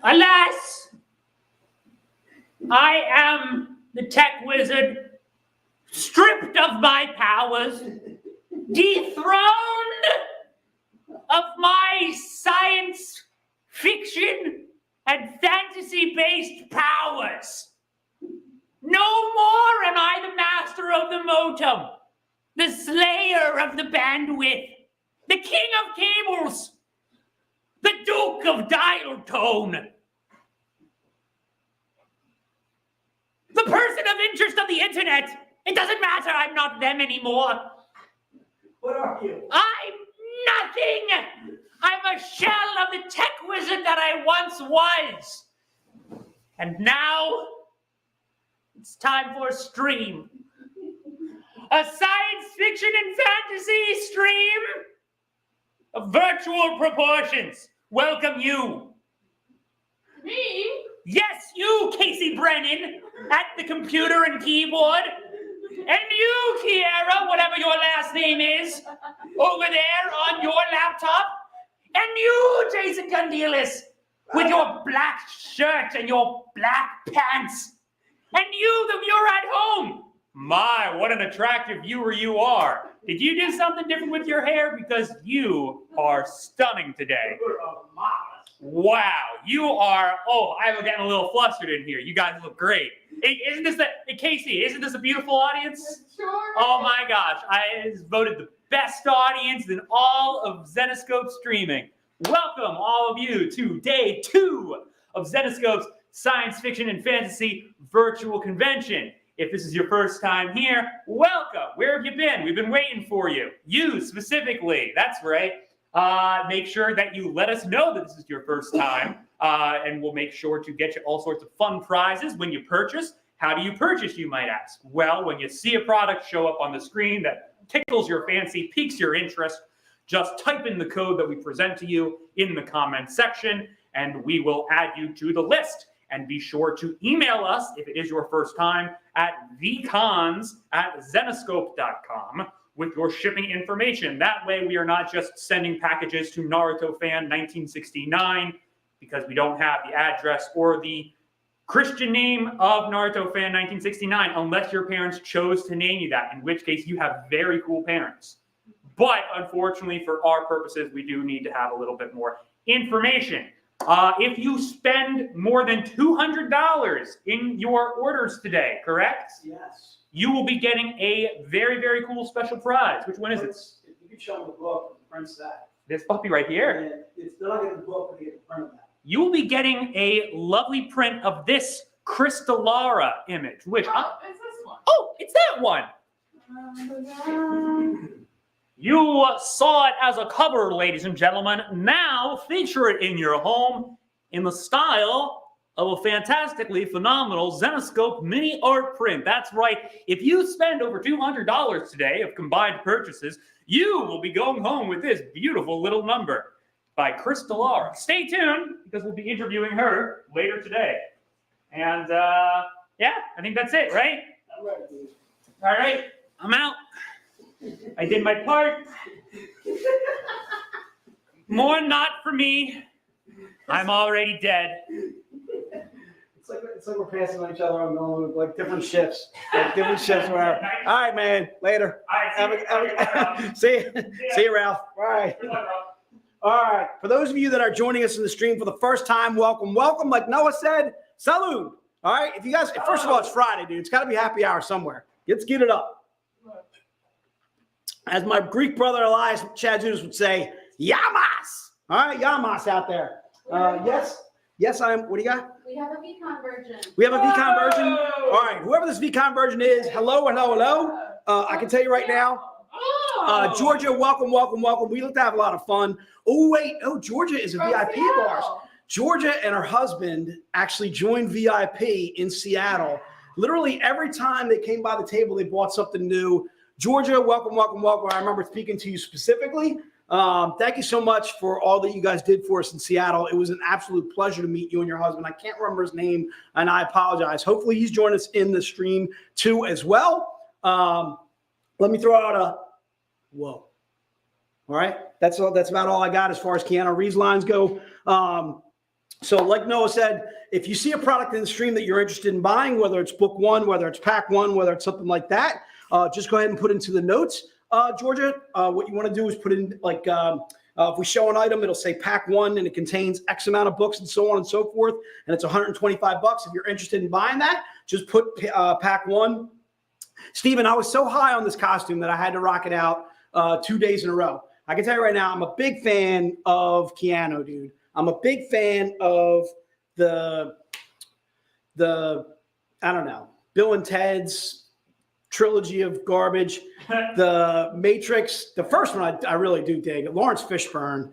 Alas, I am the tech wizard, stripped of my powers, dethroned of my science fiction and fantasy-based powers. No more am I the master of the modem, the slayer of the bandwidth, the king of cables, the duke of dial tone, the person of interest of the internet. It doesn't matter, I'm not them anymore. What are you? I'm nothing! I'm a shell of the tech wizard that I once was. And now, it's time for a stream. A science fiction and fantasy stream of virtual proportions. Welcome you. Me? Yes, you, Casey Brennan, at the computer and keyboard. And you, Kiara, whatever your last name is, over there on your laptop. And you, Jason Gundelis, with your black shirt and your black pants. And you, the viewer at home. My, what an attractive viewer you are. Did you do something different with your hair? Because you are stunning today. Wow, you are, I'm getting a little flustered in here. You guys look great. Isn't this, Casey, isn't this a beautiful audience? Sure. Oh my gosh, I voted the best audience in all of Zenescope streaming. Welcome, all of you, to day 2 of Zenescope's Science Fiction and Fantasy Virtual Convention. If this is your first time here, welcome. Where have you been? We've been waiting for you. You specifically, that's right. Make sure that you let us know that this is your first time, and we'll make sure to get you all sorts of fun prizes when you purchase. How do you purchase, you might ask? Well, when you see a product show up on the screen that tickles your fancy, piques your interest, just type in the code that we present to you in the comment section, and we will add you to the list. And be sure to email us, if it is your first time, at vcons@zenescope.com with your shipping information. That way we are not just sending packages to Naruto Fan 1969 because we don't have the address or the Christian name of Naruto Fan 1969 unless your parents chose to name you that, in which case you have very cool parents. But unfortunately for our purposes, we do need to have a little bit more information. If you spend more than $200 in your orders today, correct? Yes. You will be getting a very, very cool special prize. Which one is it? You can show them the book, the print set. This puppy right here. And they're not getting the book, but they get the print of that. You will be getting a lovely print of this Cris Delara image, which It's this one. oh, it's that one. You saw it as a cover, ladies and gentlemen. Now feature it in your home in the style of a fantastically phenomenal Zenescope mini art print. That's right. If you spend over $200 today of combined purchases, you will be going home with this beautiful little number by Cris Delara. Stay tuned because we'll be interviewing her later today. And yeah, I think that's it, right? I'm ready, dude. All right, I'm out. I did my part. More not for me. I'm already dead. It's like we're passing on each other on going like different shifts. Like different shifts where, all right, man, later. All right, See you, Ralph. All right. All right. For those of you that are joining us in the stream for the first time, welcome. Welcome. Like Noah said, salud. All right. If you guys, first of all, it's Friday, dude. It's got to be happy hour somewhere. Let's get it up. As my Greek brother Elias Chadzunas would say, Yamas. All right, Yamas out there. Yes, I'm. What do you got? We have a VCon version. We have a VCon version. All right, whoever this VCon version is, hello. I can tell you right now, Georgia, welcome. We look to have a lot of fun. Oh, wait. Oh, Georgia is a VIP of ours. Georgia and her husband actually joined VIP in Seattle. Literally every time they came by the table, they bought something new. Georgia, welcome. I remember speaking to you specifically. Thank you so much for all that you guys did for us in Seattle. It was an absolute pleasure to meet you and your husband. I can't remember his name, and I apologize. Hopefully he's joined us in the stream too as well. Let me throw out a whoa. All right, that's about all I got as far as Keanu Reeves lines go. So like Noah said, if you see a product in the stream that you're interested in buying, whether it's book one, whether it's pack one, whether it's something like that, just go ahead and put into the notes. Georgia, what you want to do is put in like, if we show an item, it'll say pack one and it contains X amount of books and so on and so forth. And it's $125. If you're interested in buying that, just put pack one. Steven, I was so high on this costume that I had to rock it out 2 days in a row. I can tell you right now, I'm a big fan of Keanu, dude. I'm a big fan of the I don't know, Bill and Ted's trilogy of garbage. The Matrix, the first one I really do dig. Lawrence Fishburne,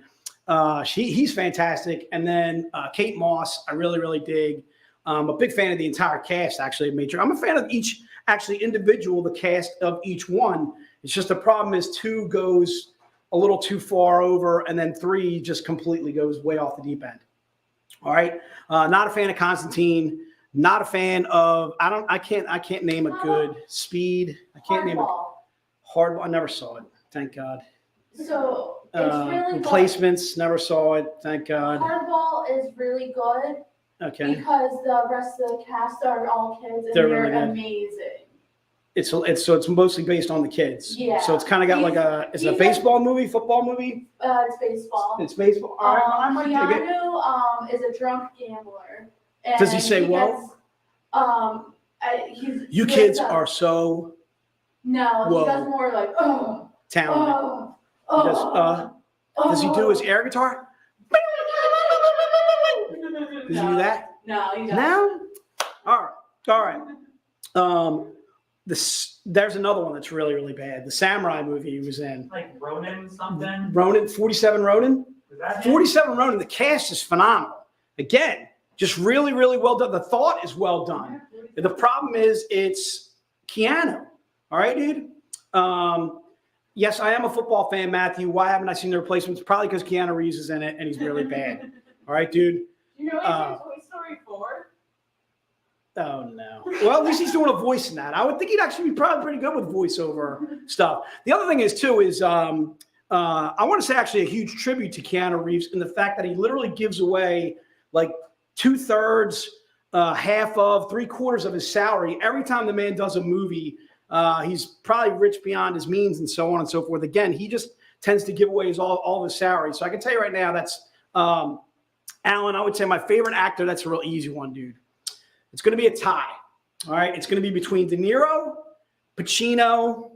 he's fantastic. And then Kate Moss, I really, really dig. I'm a big fan of the entire cast, actually, of Matrix. I'm a fan of each, actually, individual, the cast of each one. It's just the problem is 2 goes a little too far over, and then 3 just completely goes way off the deep end. All right. Not a fan of Constantine. Not a fan of, I can't name a good Speed. I can't name a Hardball. I never saw it. Thank God. So it's really Replacements. Good. Never saw it. Thank God. Hardball is really good. Okay. Because the rest of the cast are all kids and They're they're really amazing. It's mostly based on the kids. Yeah. So it's kind of got like is it a baseball movie, football movie? It's baseball. It's baseball. All right. I might dig it. Keanu is a drunk gambler. And Does he say well? He's you kids are so. No, he does more like talented. Does he do his air guitar? Does he do that? No, he doesn't. No? All right. There's another one that's really, really bad. The samurai movie he was in. Like Ronin something? Ronin, 47 Ronin? Was that 47 Ronin. The cast is phenomenal. Again, just really, really well done. The thought is well done. The problem is it's Keanu. All right, dude? Yes, I am a football fan, Matthew. Why haven't I seen the replacements? Probably because Keanu Reeves is in it and he's really bad. All right, dude? You know he's in Toy Story 4? Oh, no. Well, at least he's doing a voice in that. I would think he'd actually be probably pretty good with voiceover stuff. The other thing is, too, is I want to say actually a huge tribute to Keanu Reeves in the fact that he literally gives away like 2/3, half of, 3/4 of his salary every time the man does a movie. He's probably rich beyond his means and so on and so forth. Again, he just tends to give away all of his salary. So I can tell you right now, that's Alan, I would say my favorite actor. That's a real easy one, dude. It's going to be a tie. All right. It's going to be between De Niro, Pacino,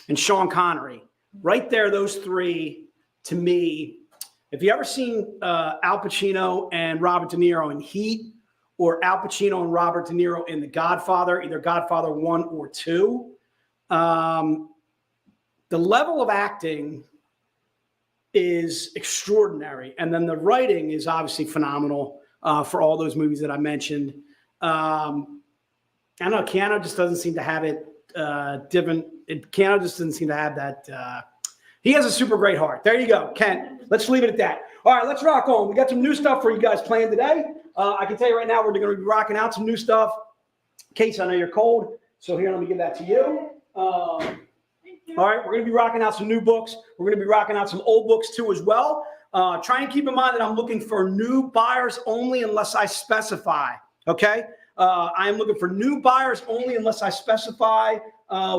and Sean Connery. Right there, those 3 to me. If you ever seen Al Pacino and Robert De Niro in Heat, or Al Pacino and Robert De Niro in The Godfather, either Godfather 1 or 2, the level of acting is extraordinary. And then the writing is obviously phenomenal for all those movies that I mentioned. I don't know, Keanu just doesn't seem to have it different. Keanu just doesn't seem to have that. He has a super great heart. There you go, Ken. Let's leave it at that. All right, let's rock on. We got some new stuff for you guys planned today. I can tell you right now, we're going to be rocking out some new stuff. Case, I know you're cold, so here, let me give that to you. All right, we're going to be rocking out some new books. We're going to be rocking out some old books too as well. Try and keep in mind that I'm looking for new buyers only unless I specify, okay? I am looking for new buyers only unless I specify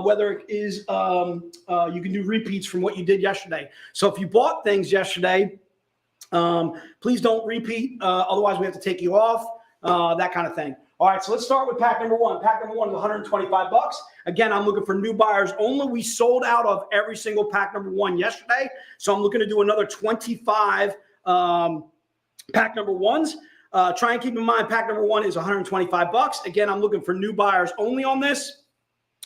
whether it is you can do repeats from what you did yesterday. So if you bought things yesterday, please don't repeat. Otherwise, we have to take you off, that kind of thing. All right, so let's start with pack number 1. Pack number 1 is $125. Again, I'm looking for new buyers only. We sold out of every single pack number 1 yesterday. So I'm looking to do another 25 pack number 1s. Try and keep in mind, pack number 1 is $125. Again, I'm looking for new buyers only on this.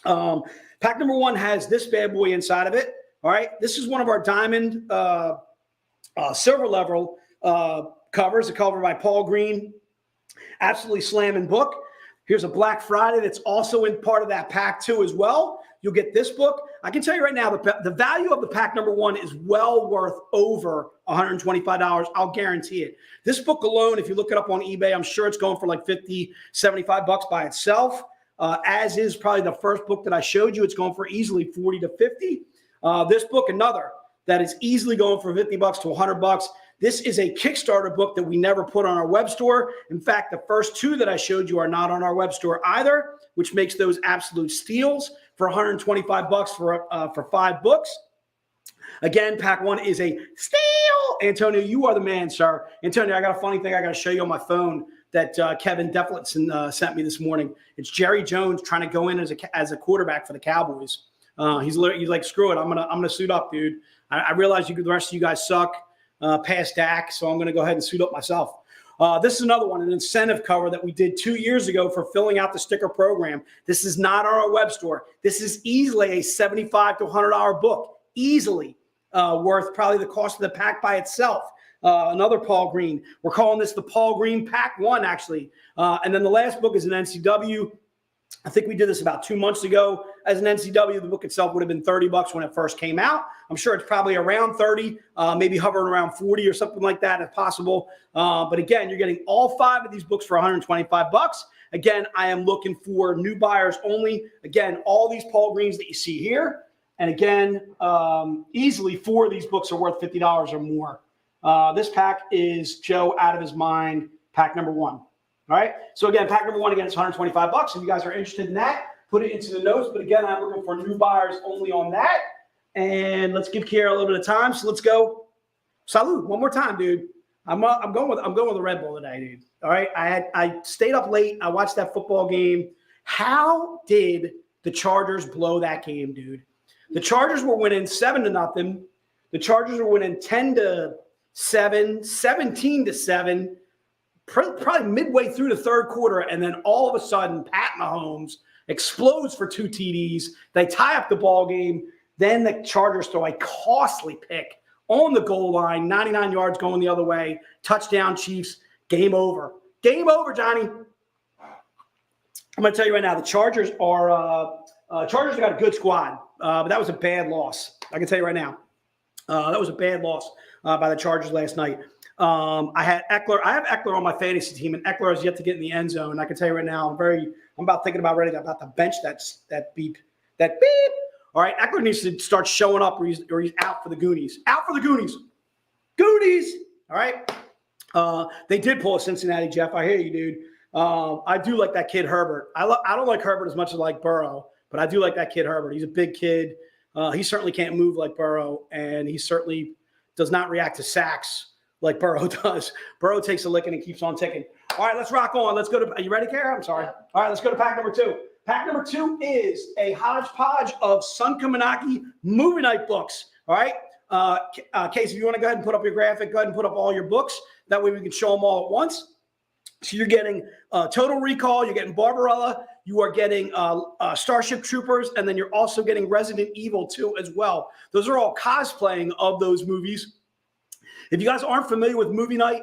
Pack number 1 has this bad boy inside of it. All right, this is one of our diamond silver level covers, a cover by Paul Green. Absolutely slamming book. Here's a Black Friday that's also in part of that pack too as well. You'll get this book. I can tell you right now, the value of the pack number 1 is well worth over $125. I'll guarantee it. This book alone, if you look it up on eBay, I'm sure it's going for like $50, $75 by itself. As is probably the first book that I showed you. It's going for easily $40 to $50. This book, another that is easily going for $50 to $100. This is a Kickstarter book that we never put on our web store. In fact, the first two that I showed you are not on our web store either, which makes those absolute steals for $125 for 5 books. Again, pack 1 is a steal. Antonio, you are the man, sir. Antonio, I got a funny thing I got to show you on my phone that Kevin Defletson sent me this morning. It's Jerry Jones trying to go in as a quarterback for the Cowboys. He's like, screw it, I'm gonna suit up, dude. I realize the rest of you guys suck past Dak, so I'm gonna go ahead and suit up myself. This is another one, an incentive cover that we did 2 years ago for filling out the sticker program. This is not on our web store. This is easily a $75 to $100 book, easily worth probably the cost of the pack by itself. Another Paul Green. We're calling this the Paul Green Pack 1, actually. And then the last book is an NCW. I think we did this about 2 months ago as an NCW. The book itself would have been $30 when it first came out. I'm sure it's probably around 30, maybe hovering around 40 or something like that if possible. But again, you're getting all 5 of these books for $125. Again, I am looking for new buyers only. Again, all these Paul Greens that you see here. And again, easily 4 of these books are worth $50 or more. This pack is Joe out of his mind, pack number 1. All right. So again, pack number 1, again, it's $125. If you guys are interested in that, put it into the notes. But again, I'm looking for new buyers only on that. And let's give Kiara a little bit of time. So let's go. Salud. One more time, dude. I'm going with a Red Bull today, dude. All right. I stayed up late. I watched that football game. How did the Chargers blow that game, dude? The Chargers were winning 7-0. The Chargers were winning 10-7, 17-7. Probably midway through the third quarter, and then all of a sudden, Pat Mahomes explodes for 2 TDs. They tie up the ball game. Then the Chargers throw a costly pick on the goal line, 99 yards going the other way. Touchdown, Chiefs. Game over. Game over, Johnny. I'm going to tell you right now, the Chargers are Chargers have got a good squad, but that was a bad loss. I can tell you right now. That was a bad loss by the Chargers last night. I had Eckler. I have Eckler on my fantasy team, and Eckler has yet to get in the end zone. And I can tell you right now, I'm about thinking about to bench that beep. All right, Eckler needs to start showing up, or he's out for the Goonies. Out for the Goonies. Goonies. All right. They did pull a Cincinnati, Jeff. I hear you, dude. I do like that kid Herbert. I don't like Herbert as much as I like Burrow, but I do like that kid Herbert. He's a big kid. He certainly can't move like Burrow, and he certainly does not react to sacks like Burrow does. Burrow takes a licking and keeps on ticking. All right, let's rock on. Let's go to – are you ready, Kara? I'm sorry. All right, let's go to pack number 2. Pack number 2 is a hodgepodge of Sun Kaminaki movie night books. All right? Case, if you want to go ahead and put up your graphic, go ahead and put up all your books. That way we can show them all at once. So you're getting Total Recall. You're getting Barbarella. You are getting Starship Troopers. And then you're also getting Resident Evil 2 as well. Those are all cosplaying of those movies. If you guys aren't familiar with movie night,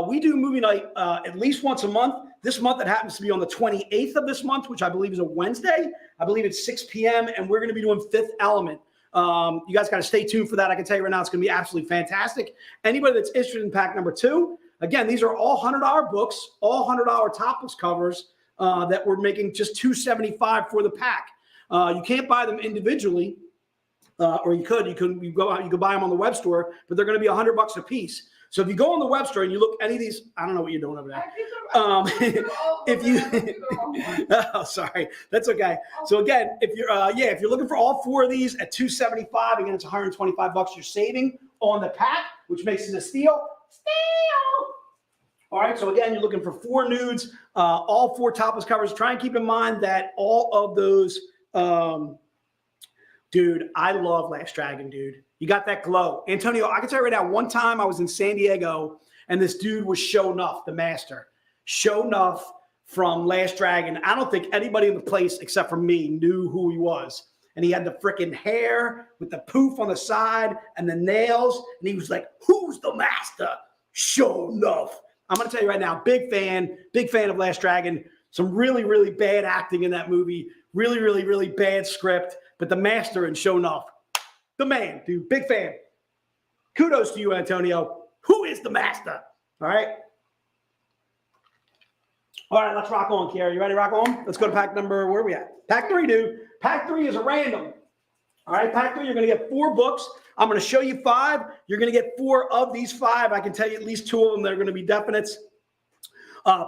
we do movie night at least once a month. This month, it happens to be on the 28th of this month, which I believe is a Wednesday. I believe it's 6 p.m., and we're going to be doing Fifth Element. You guys got to stay tuned for that. I can tell you right now, it's going to be absolutely fantastic. Anybody that's interested in pack number 2, again, these are all $100 books, all $100 topless covers that we're making just $275 for the pack. You can't buy them individually. Or you could go out, you could buy them on the web store, but they're going to be $100 a piece. So if you go on the web store and you look any of these, I don't know what you're doing over there. If you, oh, sorry, that's okay. So again, if you're looking for all 4 of these at $275, again, it's $125 you're saving on the pack, which makes it a steal. All right. So again, you're looking for 4 nudes, all 4 topless covers. Try and keep in mind that all of those, dude, I love Last Dragon, dude. You got that glow. Antonio, I can tell you right now, one time I was in San Diego, and this dude was Show Nuff, the master. Show Nuff from Last Dragon. I don't think anybody in the place except for me knew who he was. And he had the freaking hair with the poof on the side and the nails. And he was like, who's the master? Show Nuff. I'm going to tell you right now, big fan of Last Dragon. Some really, really bad acting in that movie. Really, really, really bad script. But the master and Show Nuff, the man, dude, big fan. Kudos to you, Antonio. Who is the master? All right. All right, let's rock on, Kiara. You ready to rock on? Let's go to pack number, where are we at? Pack 3, dude. Pack 3 is a random. All right, pack 3, you're going to get 4 books. I'm going to show you 5. You're going to get 4 of these 5. I can tell you at least 2 of them that are going to be definites.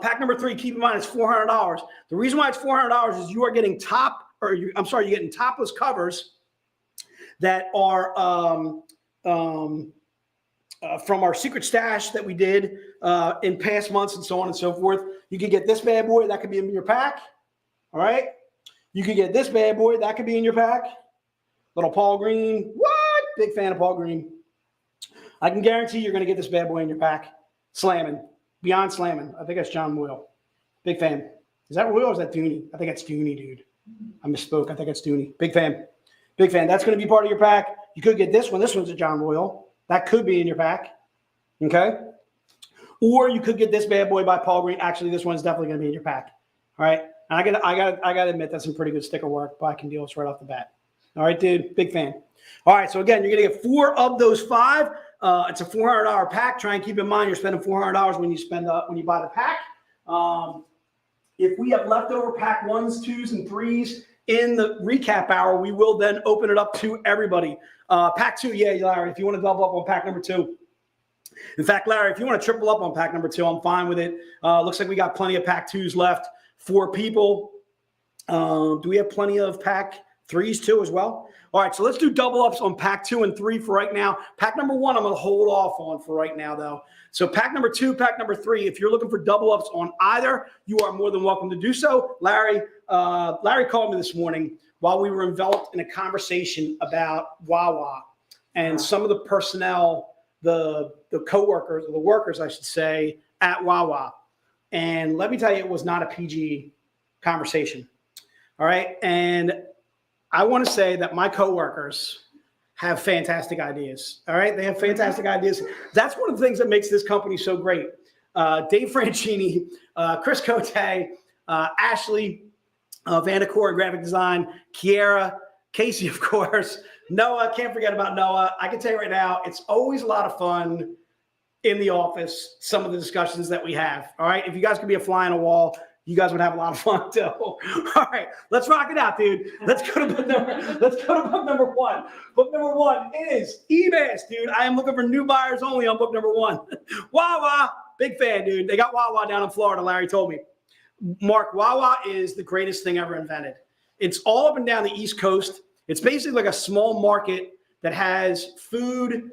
Pack number 3, keep in mind, it's $400. The reason why it's $400 is you are getting you're getting topless covers that are from our secret stash that we did in past months and so on and so forth. You could get this bad boy. That could be in your pack. All right. You could get this bad boy. That could be in your pack. Little Paul Green. What? Big fan of Paul Green. I can guarantee you're going to get this bad boy in your pack. Slamming. Beyond slamming. I think that's John Moyle. Big fan. Is that Royal or is that Dooney? I think that's Dooney, dude. I misspoke. I think that's Dooney. Big fan. Big fan. That's going to be part of your pack. You could get this one. This one's a John Royal. That could be in your pack. Okay? Or you could get this bad boy by Paul Green. Actually, this one's definitely going to be in your pack. All right? And I got to admit, that's some pretty good sticker work, but I can deal with this right off the bat. All right, dude? Big fan. All right, so again, you're going to get 4 of those 5. It's a $400 pack. Try and keep in mind you're spending $400 when you buy the pack. If we have leftover pack 1s, 2s, and 3s in the recap hour, we will then open it up to everybody. Pack 2, yeah, Larry, if you want to double up on pack number 2. In fact, Larry, if you want to triple up on pack number 2, I'm fine with it. Looks like we got plenty of pack 2s left for people. Do we have plenty of pack 3s too as well? All right, so let's do double ups on pack 2 and 3 for right now. Pack number 1, I'm going to hold off on for right now, though. So pack number 2, pack number 3, if you're looking for double ups on either, you are more than welcome to do so. Larry called me this morning while we were enveloped in a conversation about Wawa and some of the personnel, the co-workers, or the workers, I should say, at Wawa. And let me tell you, it was not a PG conversation. All right, and I want to say that my coworkers have fantastic ideas. All right, they have fantastic ideas. That's one of the things that makes this company so great. Dave Franchini, Chris Cote, Ashley, Vandecore, graphic design, Kiera, Casey, of course, Noah. Can't forget about Noah. I can tell you right now, it's always a lot of fun in the office. Some of the discussions that we have. All right, if you guys could be a fly on a wall, you guys would have a lot of fun too. All right, let's rock it out, dude. Let's go to book number 1. Book number 1 is eBass, dude. I am looking for new buyers only on book number 1. Wawa, big fan, dude. They got Wawa down in Florida. Larry told me. Mark, Wawa is the greatest thing ever invented. It's all up and down the East Coast. It's basically like a small market that has food,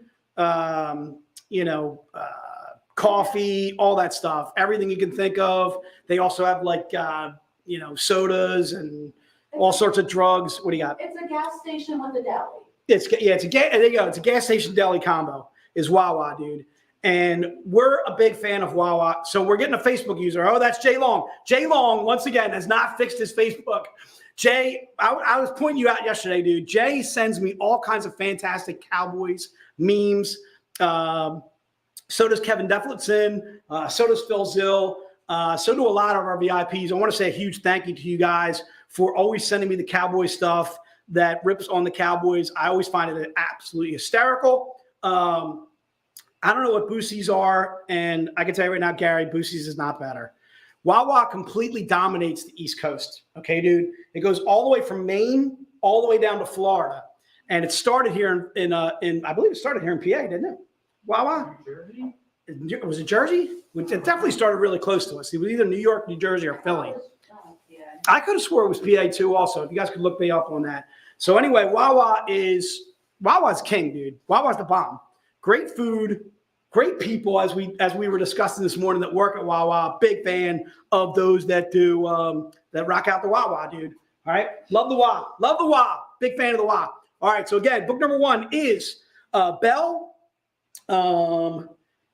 coffee, all that stuff, everything you can think of. They also have like, sodas and all sorts of drugs. What do you got? It's a gas station with a deli. There you go. It's a gas station deli combo is Wawa, dude. And we're a big fan of Wawa. So we're getting a Facebook user. Oh, that's Jay Long. Jay Long, once again, has not fixed his Facebook. Jay, I was pointing you out yesterday, dude. Jay sends me all kinds of fantastic Cowboys memes. So does Kevin Defletson. So does Phil Zill. So do a lot of our VIPs. I want to say a huge thank you to you guys for always sending me the Cowboys stuff that rips on the Cowboys. I always find it absolutely hysterical. I don't know what Boosie's are, and I can tell you right now, Gary, Boosie's is not better. Wawa completely dominates the East Coast. Okay, dude? It goes all the way from Maine all the way down to Florida. And it started here in I believe it started here in PA, didn't it? Wawa? Jersey? Was it Jersey? It definitely started really close to us. It was either New York, New Jersey, or Philly. I could have swore it was PA too also. If you guys could look me up on that. So anyway, Wawa's king, dude. Wawa's the bomb. Great food, great people, as we were discussing this morning that work at Wawa. Big fan of those that do that rock out the Wawa, dude. All right, love the Wawa, love the Wawa. Big fan of the Wawa. All right, so again, book number 1 is Belle.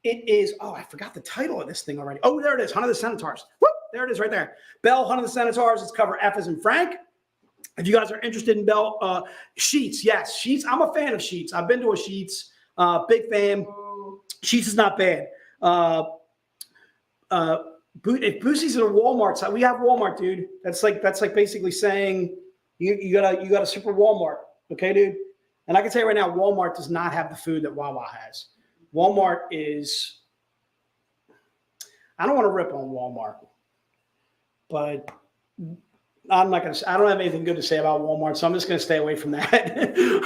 It is. Oh, I forgot the title of this thing already. Oh, there it is. Hunt of the Centaurs. Whoop, there it is, right there. Belle, Hunt of the Centaurs. It's cover F as in Frank. If you guys are interested in Belle, Sheets, yes, Sheets. I'm a fan of Sheets. I've been to a Sheets. Big fan. Sheets is not bad. If Boosie's in a Walmart side, we have Walmart, dude. That's like basically saying you got a super Walmart, okay, dude. And I can tell you right now, Walmart does not have the food that Wawa has. Walmart is. I don't want to rip on Walmart, but I'm not going to. I don't have anything good to say about Walmart, so I'm just going to stay away from that.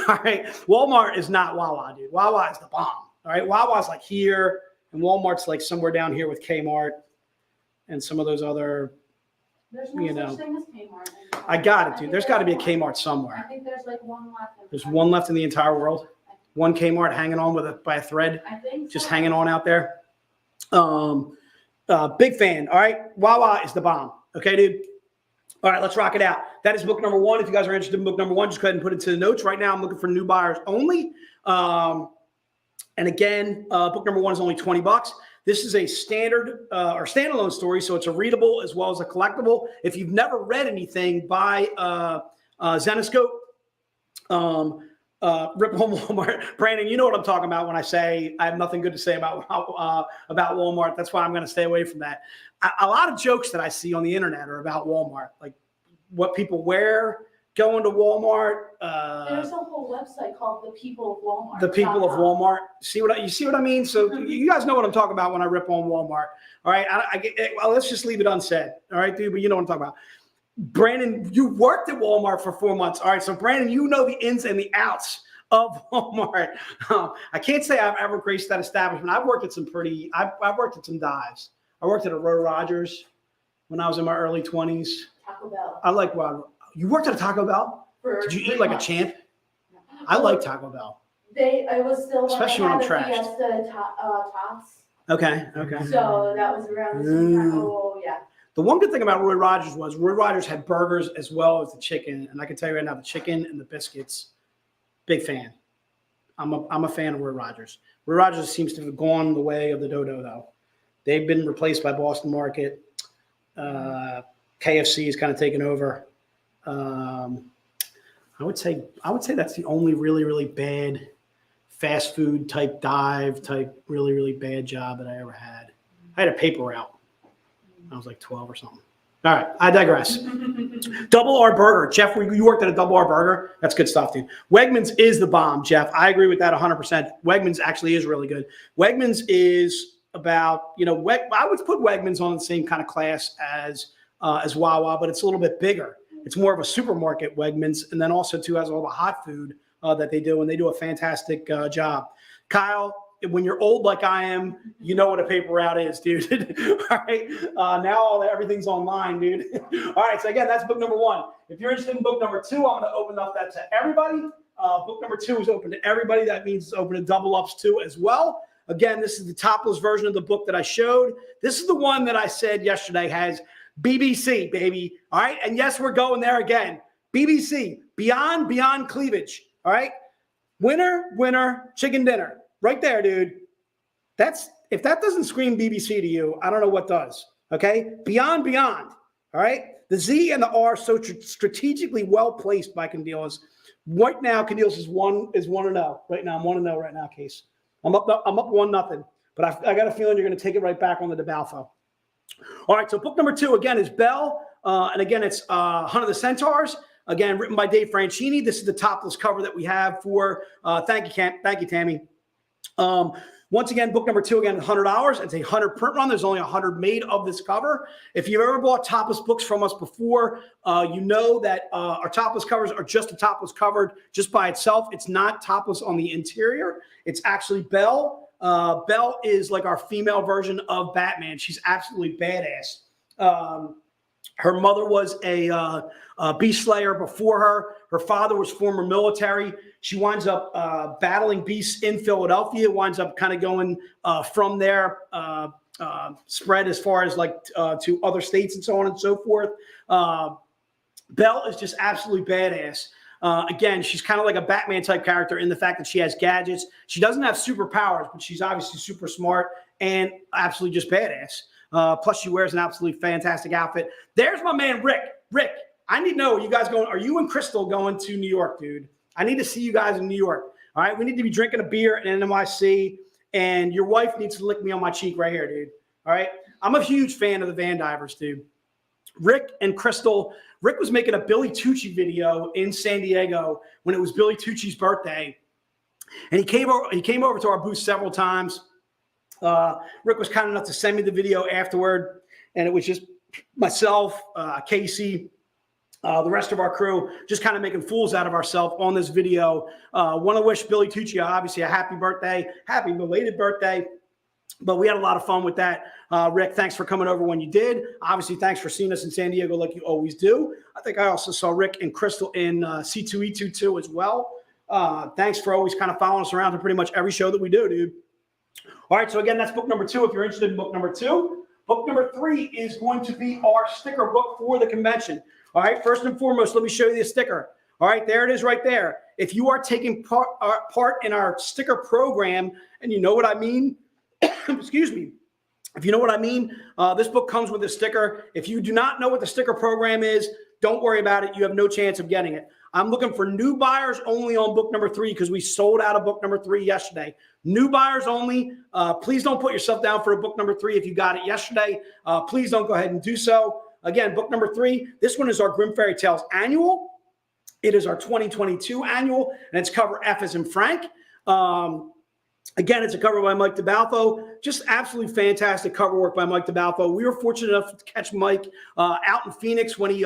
All right, Walmart is not Wawa, dude. Wawa is the bomb. All right, Wawa's like here, and Walmart's like somewhere down here with Kmart and some of those other. There's no such thing as Kmart anymore. I got it, dude. There's got to be a Kmart somewhere. I think there's like one left. There's one left in the entire world. One Kmart hanging on by a thread, I think just so. hanging on out there. Big fan. All right, Wawa is the bomb. Okay, dude. All right, let's rock it out. That is book number 1. If you guys are interested in book number 1, just go ahead and put it to the notes. Right now, I'm looking for new buyers only. And again, book number 1 is only $20. This is a standard or standalone story, so it's a readable as well as a collectible. If you've never read anything by Zenescope, Rip on Walmart, Brandon, you know what I'm talking about when I say I have nothing good to say about Walmart. That's why I'm going to stay away from that. A lot of jokes that I see on the internet are about Walmart, like what people wear going to Walmart. There's a whole website called The People of Walmart. The People of Walmart. You see what I mean? So you guys know what I'm talking about when I rip on Walmart. All right. Well, let's just leave it unsaid. All right, dude. But you know what I'm talking about. Brandon, you worked at Walmart for 4 months. All right. So Brandon, you know the ins and the outs of Walmart. I can't say I've ever graced that establishment. I've worked at some dives. I worked at a Roy Rogers when I was in my early 20s. Taco Bell. I like you worked at a Taco Bell? Did you eat like a champ? I like Taco Bell. I was still especially when I'm trashed. Fiesta tots. Okay. So that was around the same time. Oh yeah. The one good thing about Roy Rogers was Roy Rogers had burgers as well as the chicken, and I can tell you right now, the chicken and the biscuits, big fan. I'm a fan of Roy Rogers. Roy Rogers seems to have gone the way of the dodo though. They've been replaced by Boston Market. KFC has kind of taken over. I would say that's the only really, really bad fast food type really, really bad job that I ever had. I had a paper route. I was like 12 or something. All right, I digress. Double R Burger. Jeff, you worked at a Double R Burger? That's good stuff, dude. Wegmans is the bomb, Jeff. I agree with that 100%. Wegmans actually is really good. Wegmans is about, I would put Wegmans on the same kind of class as Wawa, but it's a little bit bigger. It's more of a supermarket, Wegmans, and then also too has all the hot food that they do, and they do a fantastic job. Kyle, when you're old like I am, you know what a paper route is, dude. All right, now everything's online, dude. All right, so again, that's book number 1. If you're interested in book number 2, I'm going to open up that to everybody. Book number 2 is open to everybody. That means it's open to double ups too as well. Again, this is the topless version of the book that I showed. This is the one that I said yesterday has BBC, baby. All right. And yes, we're going there again. BBC, beyond cleavage. All right. Winner, chicken dinner. Right there, dude. If that doesn't scream BBC to you, I don't know what does. Okay. Beyond. All right. The Z and the R so strategically well placed by Candelas. Right now, Candelas is 1-0. Right now, I'm 1-0 right now, Case. I'm up 1-0, but I got a feeling you're going to take it right back on the DeBalfo. All right, so book number 2 again is Belle, and again it's Hunt of the Centaurs. Again, written by Dave Franchini. This is the topless cover that we have for. Thank you, Tammy. Once again, book number 2 again, $100. It's a 100 print run. There's only 100 made of this cover. If you've ever bought topless books from us before, you know that our topless covers are just a topless cover just by itself. It's not topless on the interior. It's actually Belle. Belle is like our female version of Batman. She's absolutely badass. Her mother was a beast slayer before her. Her father was former military. She winds up battling beasts in Philadelphia, winds up kind of going from there, spread as far as to other states and so on and so forth. Belle is just absolutely badass. Again, she's kind of like a Batman type character in the fact that she has gadgets. She doesn't have superpowers, but she's obviously super smart and absolutely just badass. Plus, she wears an absolutely fantastic outfit. There's my man, Rick. Rick, I need to know, you guys going? Are you and Crystal going to New York, dude? I need to see you guys in New York. All right, we need to be drinking a beer at NYC, and your wife needs to lick me on my cheek right here, dude. All right, I'm a huge fan of the Van Divers, dude. Rick and Crystal. Rick was making a Billy Tucci video in San Diego when it was Billy Tucci's birthday, and he came over to our booth several times. Rick was kind enough to send me the video afterward, and it was just myself, Casey, the rest of our crew just kind of making fools out of ourselves on this video. Want to wish Billy Tucci obviously a happy birthday, happy belated birthday. But we had a lot of fun with that. Rick, thanks for coming over when you did. Obviously, thanks for seeing us in San Diego like you always do. I think I also saw Rick and Crystal in C2E22 as well. Thanks for always kind of following us around to pretty much every show that we do, dude. All right, so again, that's book number 2 if you're interested in book number 2. Book number 3 is going to be our sticker book for the convention. All right, first and foremost, let me show you the sticker. All right, there it is right there. If you are taking part in our sticker program, and you know what I mean, excuse me, if you know what I mean, this book comes with a sticker. If you do not know what the sticker program is, don't worry about it. You have no chance of getting it. I'm looking for new buyers only on book number 3 because we sold out of book number 3 yesterday. New buyers only. Please don't put yourself down for a book number 3 if you got it yesterday. Please don't go ahead and do so. Again, book number 3, this one is our Grimm Fairy Tales annual. It is our 2022 annual, and it's cover F as in Frank. Again, it's a cover by Mike DeBalfo. Just absolutely fantastic cover work by Mike DeBalfo. We were fortunate enough to catch Mike out in Phoenix when he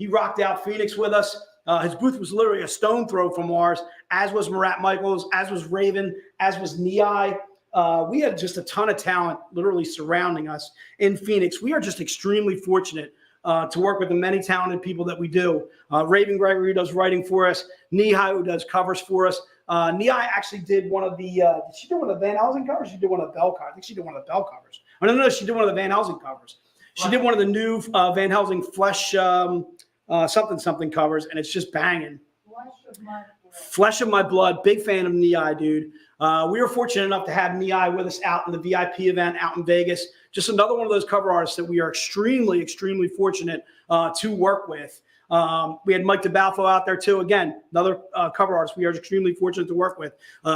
rocked out Phoenix with us. His booth was literally a stone throw from ours, as was Marat Michaels, as was Raven, as was Nei. We had just a ton of talent literally surrounding us in Phoenix. We are just extremely fortunate to work with the many talented people that we do. Raven Gregory, who does writing for us. Nei, who does covers for us. Nei actually did one of the, did she do one of the Van Helsing covers? She did one of the Bell covers. I think she did one of the Bell covers. I don't know, she did one of the Van Helsing covers. She did one of the new Van Helsing Flesh something covers, and it's just banging. Flesh of My Blood. Big fan of Nei, dude. We were fortunate enough to have Nei with us out in the VIP event out in Vegas. Just another one of those cover artists that we are extremely, extremely fortunate to work with. We had Mike DeBalfo out there too. Again, another cover artist we are extremely fortunate to work with.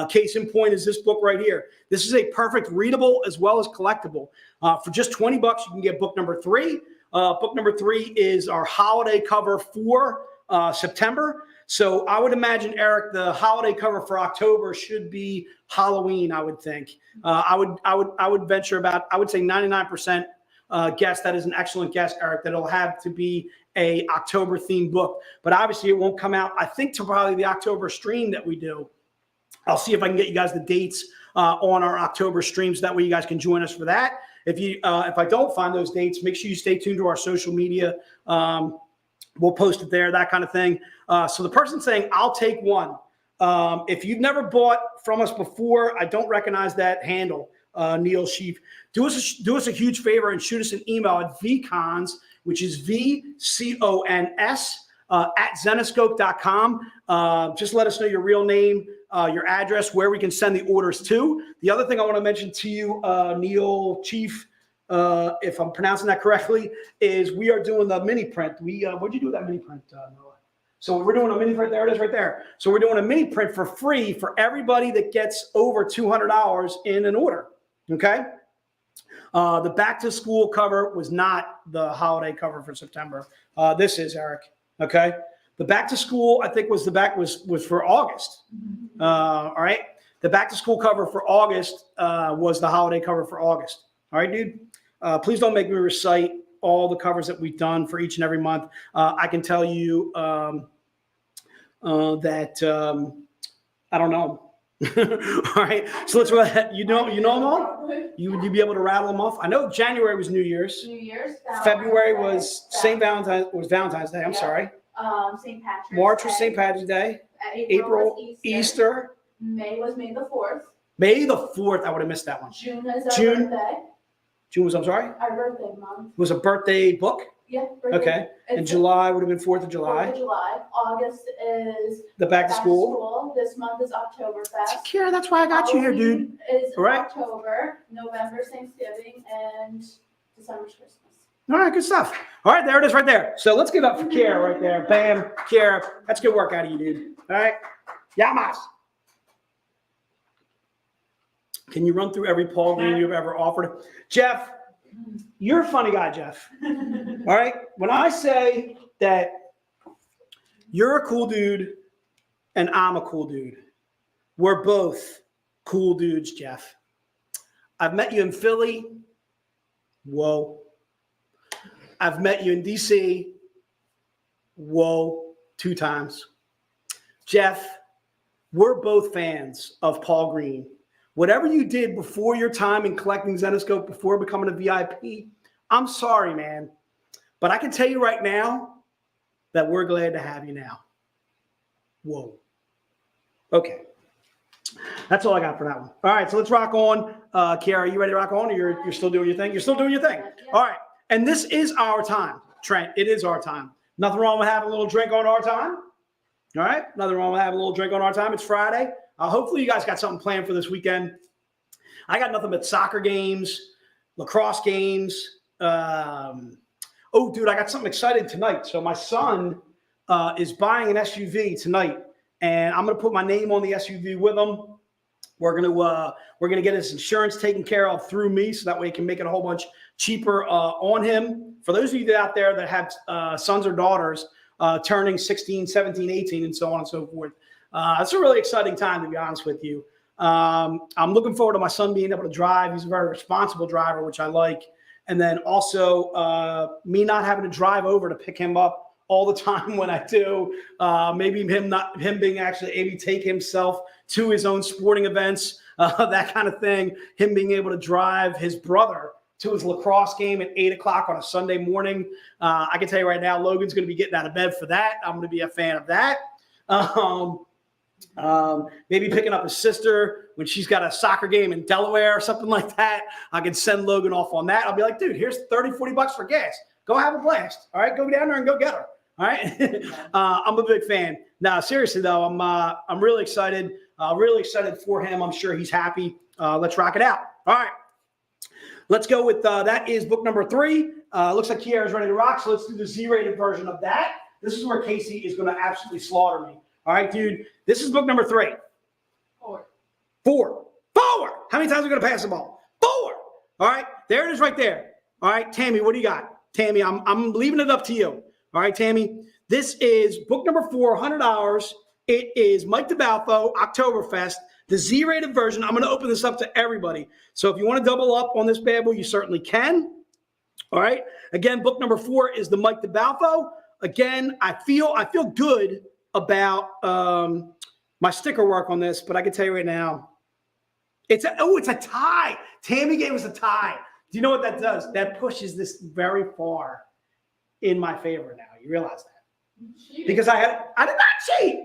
Case in point is this book right here. This is a perfect readable as well as collectible. For just $20, you can get book number 3. Book number 3 is our holiday cover for September. So I would imagine, Eric, the holiday cover for October should be Halloween, I would think. I would venture about, I would say 99% guess. That is an excellent guess, Eric, that it'll have to be a October themed book. But obviously it won't come out, I think, to probably the October stream that we do. I'll see if I can get you guys the dates on our October streams. That way you guys can join us for that. If I don't find those dates, make sure you stay tuned to our social media. We'll post it there, that kind of thing. So the person saying, I'll take one. If you've never bought from us before, I don't recognize that handle, Neil Sheaf. Do us a huge favor and shoot us an email at vcons, which is VCONS, at zenescope.com. Just let us know your real name, your address, where we can send the orders to. The other thing I want to mention to you, Neil Chief, if I'm pronouncing that correctly, is we are doing the mini print. What'd you do with that mini print, Noah? So we're doing a mini print. There it is right there. So we're doing a mini print for free for everybody that gets over $200 in an order. Okay. The back to school cover was not the holiday cover for September. This is, Eric. Okay. The back to school, I think, was for August. All right. The back to school cover for August was the holiday cover for August. All right, dude. Please don't make me recite all the covers that we've done for each and every month. I can tell you that I don't know. All right. So let's you know them all? You'd be able to rattle them off. I know January was New Year's. New Year's. February was Valentine's Day. I'm sorry. St. Patrick's March Day. was St. Patrick's Day. April was Easter. May was May the 4th. May the 4th. I would have missed that one. June is our birthday. June was, I'm sorry? Our birthday month. Was a birthday book? Yeah. Birthday. Okay. And July would have been 4th of July. 4th of July. August is the back to school. This month is Oktoberfest. Kira, that's why I got you here, dude. Is all right. October, November's Thanksgiving, and December's Christmas. All right, good stuff. All right, there it is right there. So let's give it up for Kira right there. Bam, Kira. That's good work out of you, dude. All right. Yamas. Can you run through every Paul game you've ever offered? Jeff, you're a funny guy, Jeff. All right. When I say that you're a cool dude and I'm a cool dude, we're both cool dudes, Jeff. I've met you in Philly. Whoa. I've met you in DC. Whoa, 2 times. Jeff, we're both fans of Paul Green. Whatever you did before your time in collecting Zenescope, before becoming a VIP, I'm sorry, man. But I can tell you right now that we're glad to have you now. Whoa. Okay. That's all I got for that one. All right, so let's rock on. Kiara, are you ready to rock on, or you're still doing your thing? You're still doing your thing. All right. And this is our time, Trent. It is our time. Nothing wrong with having a little drink on our time. All right. Nothing wrong with having a little drink on our time. It's Friday. Hopefully you guys got something planned for this weekend. I got nothing but soccer games, lacrosse games. Oh, dude, I got something exciting tonight. So my son is buying an SUV tonight, and I'm gonna put my name on the SUV with him. We're gonna get his insurance taken care of through me, so that way it can make it a whole bunch cheaper on him. For those of you out there that have sons or daughters turning 16, 17, 18, and so on and so forth, it's a really exciting time, to be honest with you. I'm looking forward to my son being able to drive. He's a very responsible driver, which I like. And then also me not having to drive over to pick him up all the time when I do. Maybe him being actually able to take himself to his own sporting events, that kind of thing. Him being able to drive his brother to his lacrosse game at 8 o'clock on a Sunday morning. I can tell you right now, Logan's going to be getting out of bed for that. I'm going to be a fan of that. Maybe picking up his sister when she's got a soccer game in Delaware or something like that. I can send Logan off on that. I'll be like, dude, here's 30, 40 bucks for gas. Go have a blast. All right, go down there and go get her. All right. I'm a big fan. Now, seriously though, I'm really excited. Really excited for him. I'm sure he's happy. Let's rock it out. All right. Let's go with that is book number 3. Looks like Kiara's ready to rock. So let's do the Z-rated version of that. This is where Casey is going to absolutely slaughter me. All right, dude. This is book number 3. 4. How many times are we going to pass the ball? 4. All right. There it is right there. All right, Tammy, what do you got? Tammy, I'm leaving it up to you. All right, Tammy. This is book number 4, $100. It is Mike DeBalfo, Oktoberfest, the Z-rated version. I'm going to open this up to everybody. So if you want to double up on this bad boy, you certainly can. All right. Again, book number 4 is the Mike DeBalfo. Again, I feel good about my sticker work on this, but I can tell you right now, it's a tie. Tammy gave us a tie. Do you know what that does? That pushes this very far in my favor now. You realize that? Because I did not cheat.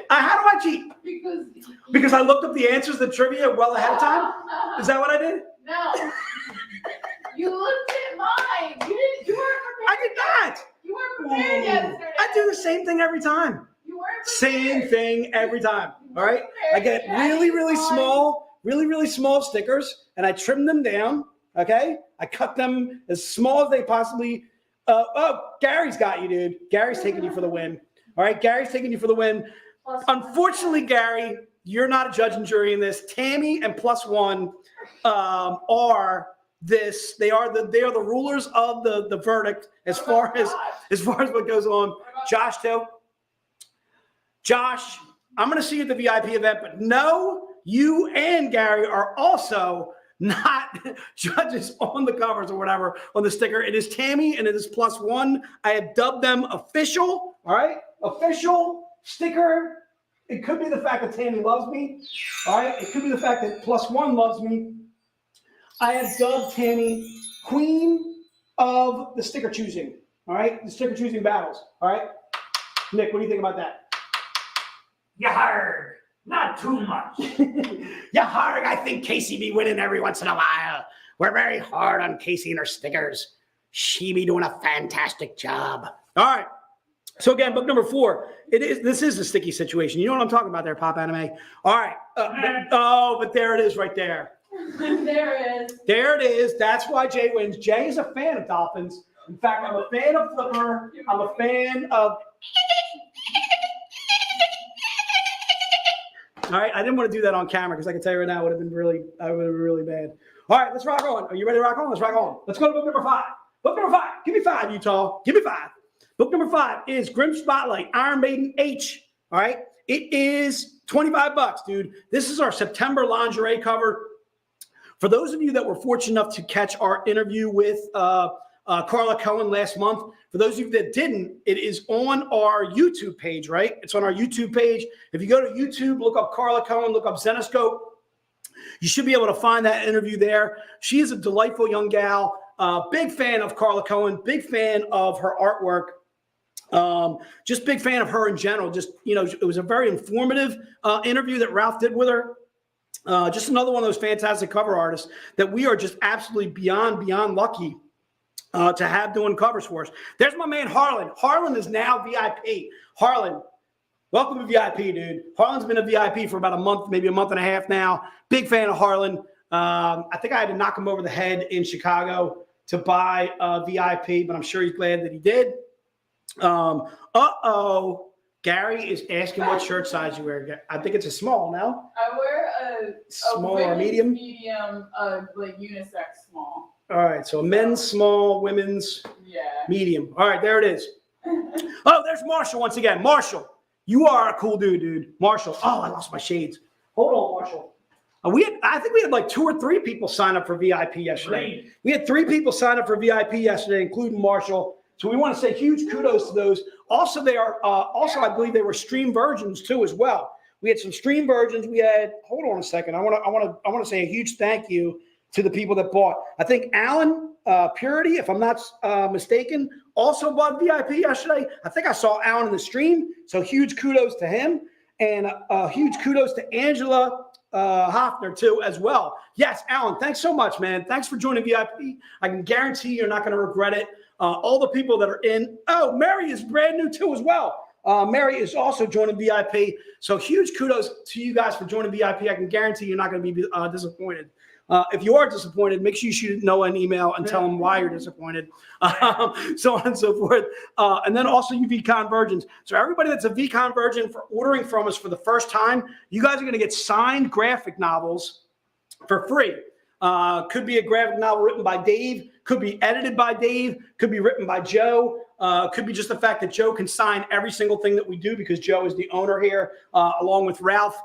How do I cheat? Because I looked up the answers to the trivia well ahead of time? Is that what I did? No. You looked at mine. You weren't prepared. I did not. You weren't prepared yesterday. I do the same thing every time. You weren't Same prepared. thing every time. All right. I get really small stickers, and I trim them down. Okay. I cut them as small as they possibly. Gary's got you, dude. Gary's taking you for the win. All right. Gary's taking you for the win. Unfortunately, Gary, you're not a judge and jury in this. Tammy and +1 are this. They are the rulers of the verdict as far as what goes on. Josh too. Josh, I'm going to see you at the VIP event, but no, you and Gary are also not judges on the covers or whatever on the sticker. It is Tammy and it is +1. I have dubbed them official. All right, official sticker. It could be the fact that Tammy loves me. All right, it could be the fact that +1 loves me. I have dubbed Tammy queen of the sticker choosing. All right, the sticker choosing battles. All right, Nick, what do you think about that? Yarg, not too much. Yarg, I think Casey be winning every once in a while. We're very hard on Casey and her stickers. She be doing a fantastic job. All right. So again, book number 4. This is a sticky situation. You know what I'm talking about there, Pop Anime. All right. But there it is right there. There it is. There it is. That's why Jay wins. Jay is a fan of dolphins. In fact, I'm a fan of Flipper. I'm a fan of... All right, I didn't want to do that on camera because I can tell you right now I would have been really bad. All right, let's rock on. Are you ready to rock on? Let's rock on. Let's go to book number 5. Book number 5. Give me 5, Utah. Give me 5. Book number 5 is Grim Spotlight, Iron Maiden H. All right, it is $25, dude. This is our September lingerie cover. For those of you that were fortunate enough to catch our interview with Carla Cohen last month. For those of you that didn't, it is on our YouTube page, right? It's on our YouTube page. If you go to YouTube, look up Carla Cohen, look up Zenescope. You should be able to find that interview there. She is a delightful young gal. Big fan of Carla Cohen. Big fan of her artwork. Just big fan of her in general. Just, it was a very informative interview that Ralph did with her. Just another one of those fantastic cover artists that we are just absolutely beyond lucky to have doing covers for us. There's my man Harlan. Harlan is now VIP. Harlan, welcome to VIP, dude. Harlan's been a VIP for about a month, maybe a month and a half now. Big fan of Harlan. I think I had to knock him over the head in Chicago to buy VIP, but I'm sure he's glad that he did. Gary is asking what shirt size you wear. I think it's a small now. I wear a small or medium? Medium, like unisex small. All right, so men's small, women's medium. All right, there it is. Oh, there's Marshall once again. Marshall, you are a cool dude. Marshall. Oh, I lost my shades. Hold on, Marshall. I think we had like 2 or 3 people sign up for VIP yesterday. Great. We had 3 people sign up for VIP yesterday, including Marshall. So we want to say huge kudos to those. Also, they are I believe they were stream virgins too as well. We had some stream virgins. We had. Hold on a second. I want to say a huge thank you to the people that bought. I think Alan Purity, if I'm not mistaken, also bought VIP yesterday. I think I saw Alan in the stream. So huge kudos to him, and huge kudos to Angela Hoffner too as well. Yes, Alan, thanks so much, man. Thanks for joining VIP. I can guarantee you're not going to regret it. All the people that are in. Oh, Mary is brand new too as well. Mary is also joining VIP. So huge kudos to you guys for joining VIP. I can guarantee you're not going to be disappointed. If you are disappointed, make sure you shoot Noah an email and tell him why you're disappointed. So on and so forth. And then also you VCon virgins. So everybody that's a VCon virgin for ordering from us for the first time, you guys are going to get signed graphic novels for free. Could be a graphic novel written by Dave, could be edited by Dave, could be written by Joe, could be just the fact that Joe can sign every single thing that we do because Joe is the owner here, along with Ralph.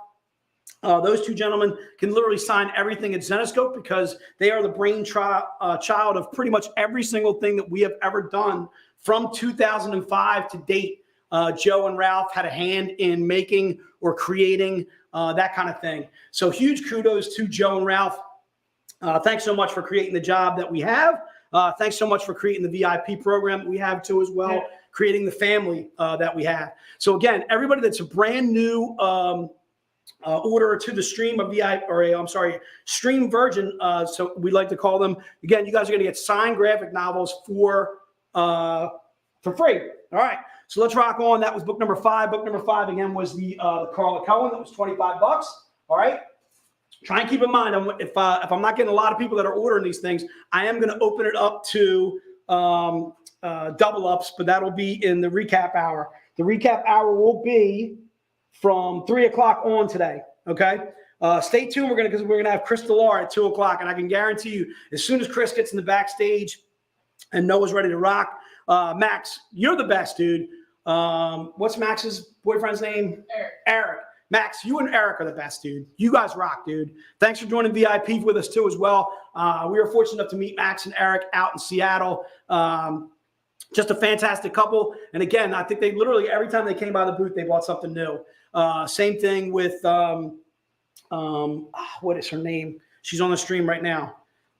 Those 2 gentlemen can literally sign everything at Zenescope because they are the child of pretty much every single thing that we have ever done from 2005 to date. Joe and Ralph had a hand in making or creating that kind of thing. So huge kudos to Joe and Ralph. Thanks so much for creating the job that we have. Thanks so much for creating the VIP program that we have too as well, creating the family that we have. So again, everybody that's a brand new order to the stream of VIP, stream virgin. So we like to call them. Again, you guys are going to get signed graphic novels for free. All right. So let's rock on. That was book number 5. Book number 5 again was the Carla Cohen. That was $25. All right. Try and keep in mind, if I'm not getting a lot of people that are ordering these things, I am going to open it up to double ups, but that'll be in the recap hour. The recap hour will be from 3 o'clock on today. Okay. Stay tuned. We're gonna have Cris Delara at 2 o'clock, and I can guarantee you, as soon as Cris gets in the backstage and Noah's ready to rock, Max, you're the best, dude. What's Max's boyfriend's name? Eric. Max, you and Eric are the best, dude. You guys rock, dude. Thanks for joining VIP with us too as well. We were fortunate enough to meet Max and Eric out in Seattle. Just a fantastic couple. And again, I think they literally, every time they came by the booth, they bought something new. Same thing with, what is her name? She's on the stream right now.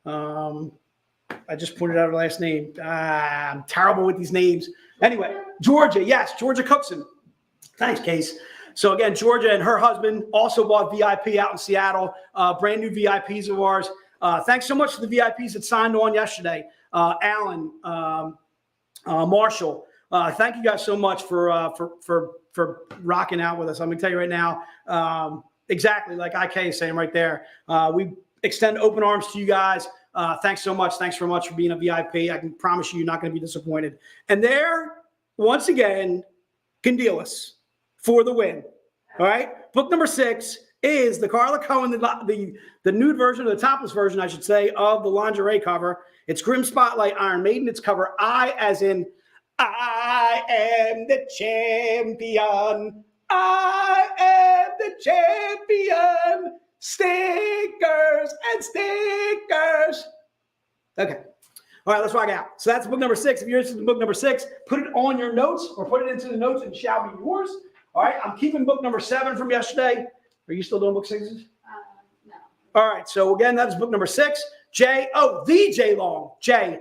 I just pointed out her last name. I'm terrible with these names. Anyway, Georgia. Yes, Georgia Cookson. Thanks, Case. So again, Georgia and her husband also bought VIP out in Seattle, brand new VIPs of ours. Thanks so much to the VIPs that signed on yesterday. Alan, Marshall, thank you guys so much for rocking out with us. I'm gonna tell you right now, exactly like IK is saying right there. We extend open arms to you guys. Thanks so much. Thanks very much for being a VIP. I can promise you, you're not going to be disappointed. And there, once again, Candelas for the win. All right. Book number 6 is the Carla Cohen, the nude version, or the topless version, I should say, of the lingerie cover. It's Grim Spotlight Iron Maiden. It's cover I, as in I am the champion. I am the champion. Stickers and stickers. Okay. All right, let's rock out. So that's book number 6. If you're interested in book number 6, put it on your notes or put it into the notes and it shall be yours. All right, I'm keeping book number 7 from yesterday. Are you still doing book 6s? No. All right, so again, that's book number 6. The Jay Long. Jay,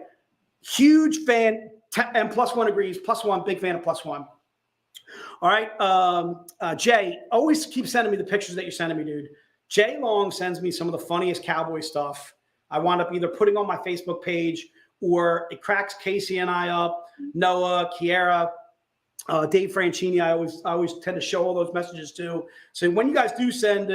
huge fan, and +1 agrees. +1, big fan of +1. All right, Jay, always keep sending me the pictures that you're sending me, dude. Jay Long sends me some of the funniest cowboy stuff. I wound up either putting on my Facebook page or it cracks Casey and I up, Noah, Kiera, Dave Franchini. I always tend to show all those messages too. So when you guys do send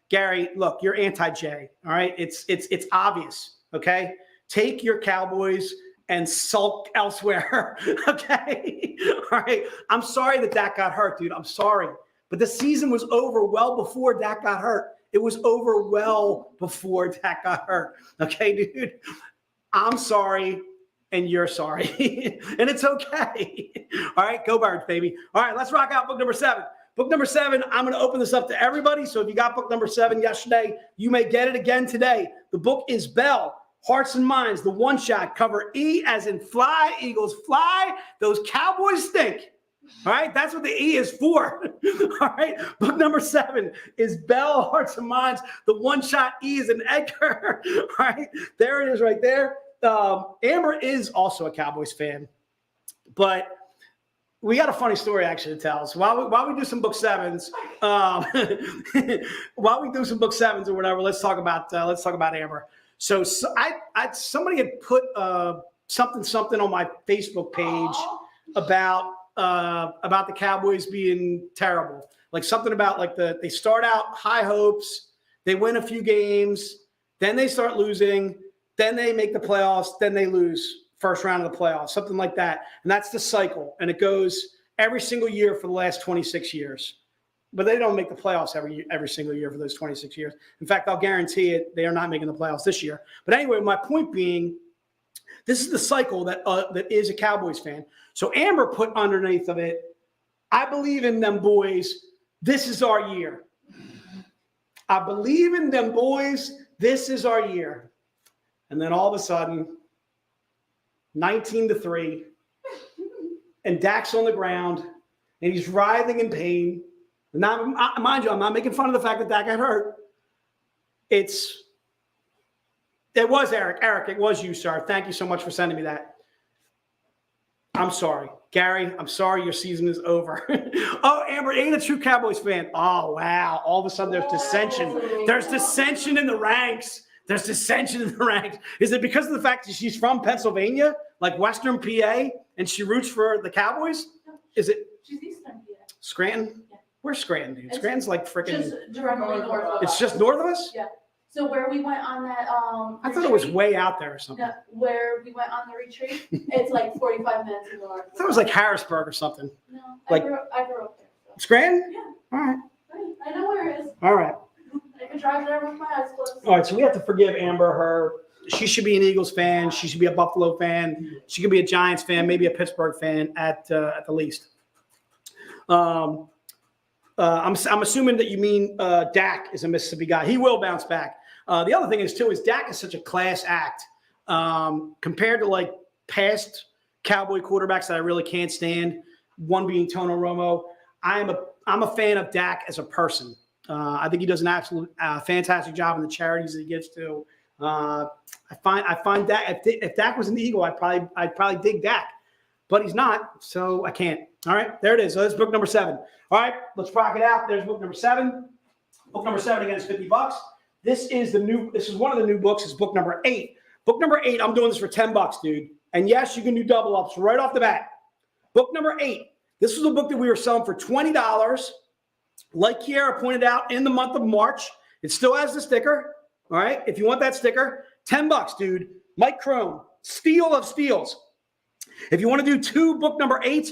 Gary, look, you're anti-Jay. All right, it's obvious. Okay, take your Cowboys and sulk elsewhere. Okay, all right. I'm sorry that Dak got hurt, dude. I'm sorry, but the season was over well before Dak got hurt. It was over well before Dak got hurt. Okay, dude. I'm sorry, and you're sorry, and it's okay. All right, go Birds, baby. All right, let's rock out book number 7. Book number 7, I'm going to open this up to everybody. So if you got book number 7 yesterday, you may get it again today. The book is Bell, Hearts and Minds, the one-shot, cover E as in fly, Eagles fly, those Cowboys stink. All right, that's what the E is for. All right, book number 7 is Bell, Hearts and Minds, the one-shot E is in Edgar. All right, there it is right there. Amber is also a Cowboys fan, but we got a funny story actually to tell. So while we do some book 7s, while we do some book 7s or whatever, let's talk about Amber. So somebody had put something on my Facebook page about the Cowboys being terrible. Like something about like they start out high hopes, they win a few games, then they start losing, then they make the playoffs, then they lose first round of the playoffs, something like that. And that's the cycle. And it goes every single year for the last 26 years. But they don't make the playoffs every single year for those 26 years. In fact, I'll guarantee it, they are not making the playoffs this year. But anyway, my point being, this is the cycle that is a Cowboys fan. So Amber put underneath of it, I believe in them boys. This is our year. I believe in them boys. This is our year. And then all of a sudden, 19-3, and Dak's on the ground, and he's writhing in pain. Now, mind you, I'm not making fun of the fact that Dak got hurt. It was Eric. Eric, it was you, sir. Thank you so much for sending me that. I'm sorry. Gary, I'm sorry your season is over. Oh, Amber ain't a true Cowboys fan. Oh, wow. All of a sudden there's dissension. There's dissension in the ranks. There's dissension in the ranks. Is it because of the fact that she's from Pennsylvania, like Western PA, and she roots for the Cowboys? Is it? She's Eastern PA. Scranton? Yeah. Where's Scranton, dude? Scranton's like freaking. Just directly north of us. It's just north of us? Yeah. So where we went on that I thought it was way out there or something. No, where we went on the retreat, it's like 45 minutes north. I thought it was like Harrisburg or something. No, like- I grew up there. So. Scranton? Yeah. All right. I know where it is. All right. I can drive there with my eyes closed. All right, so we have to forgive Amber. She should be an Eagles fan. She should be a Buffalo fan. She could be a Giants fan, maybe a Pittsburgh fan at the least. I'm assuming that you mean Dak is a Mississippi guy. He will bounce back. The other thing is Dak is such a class act compared to like past Cowboy quarterbacks that I really can't stand. One being Tony Romo. I'm a fan of Dak as a person. I think he does an absolute fantastic job in the charities that he gives to. I find Dak. If Dak was an Eagle, I'd probably dig Dak, but he's not, so I can't. All right, there it is. So that's book number 7. All right, let's rock it out. There's book number 7. Book number 7 again is $50. This is one of the new books. It's book number 8. Book number 8. I'm doing this for $10, dude. And yes, you can do double ups right off the bat. Book number 8. This was a book that we were selling for $20. Like Kiera pointed out, in the month of March, it still has the sticker. All right, if you want that sticker, $10, dude. Mike Crone, steal of steals. If you want to do 2 book number 8s,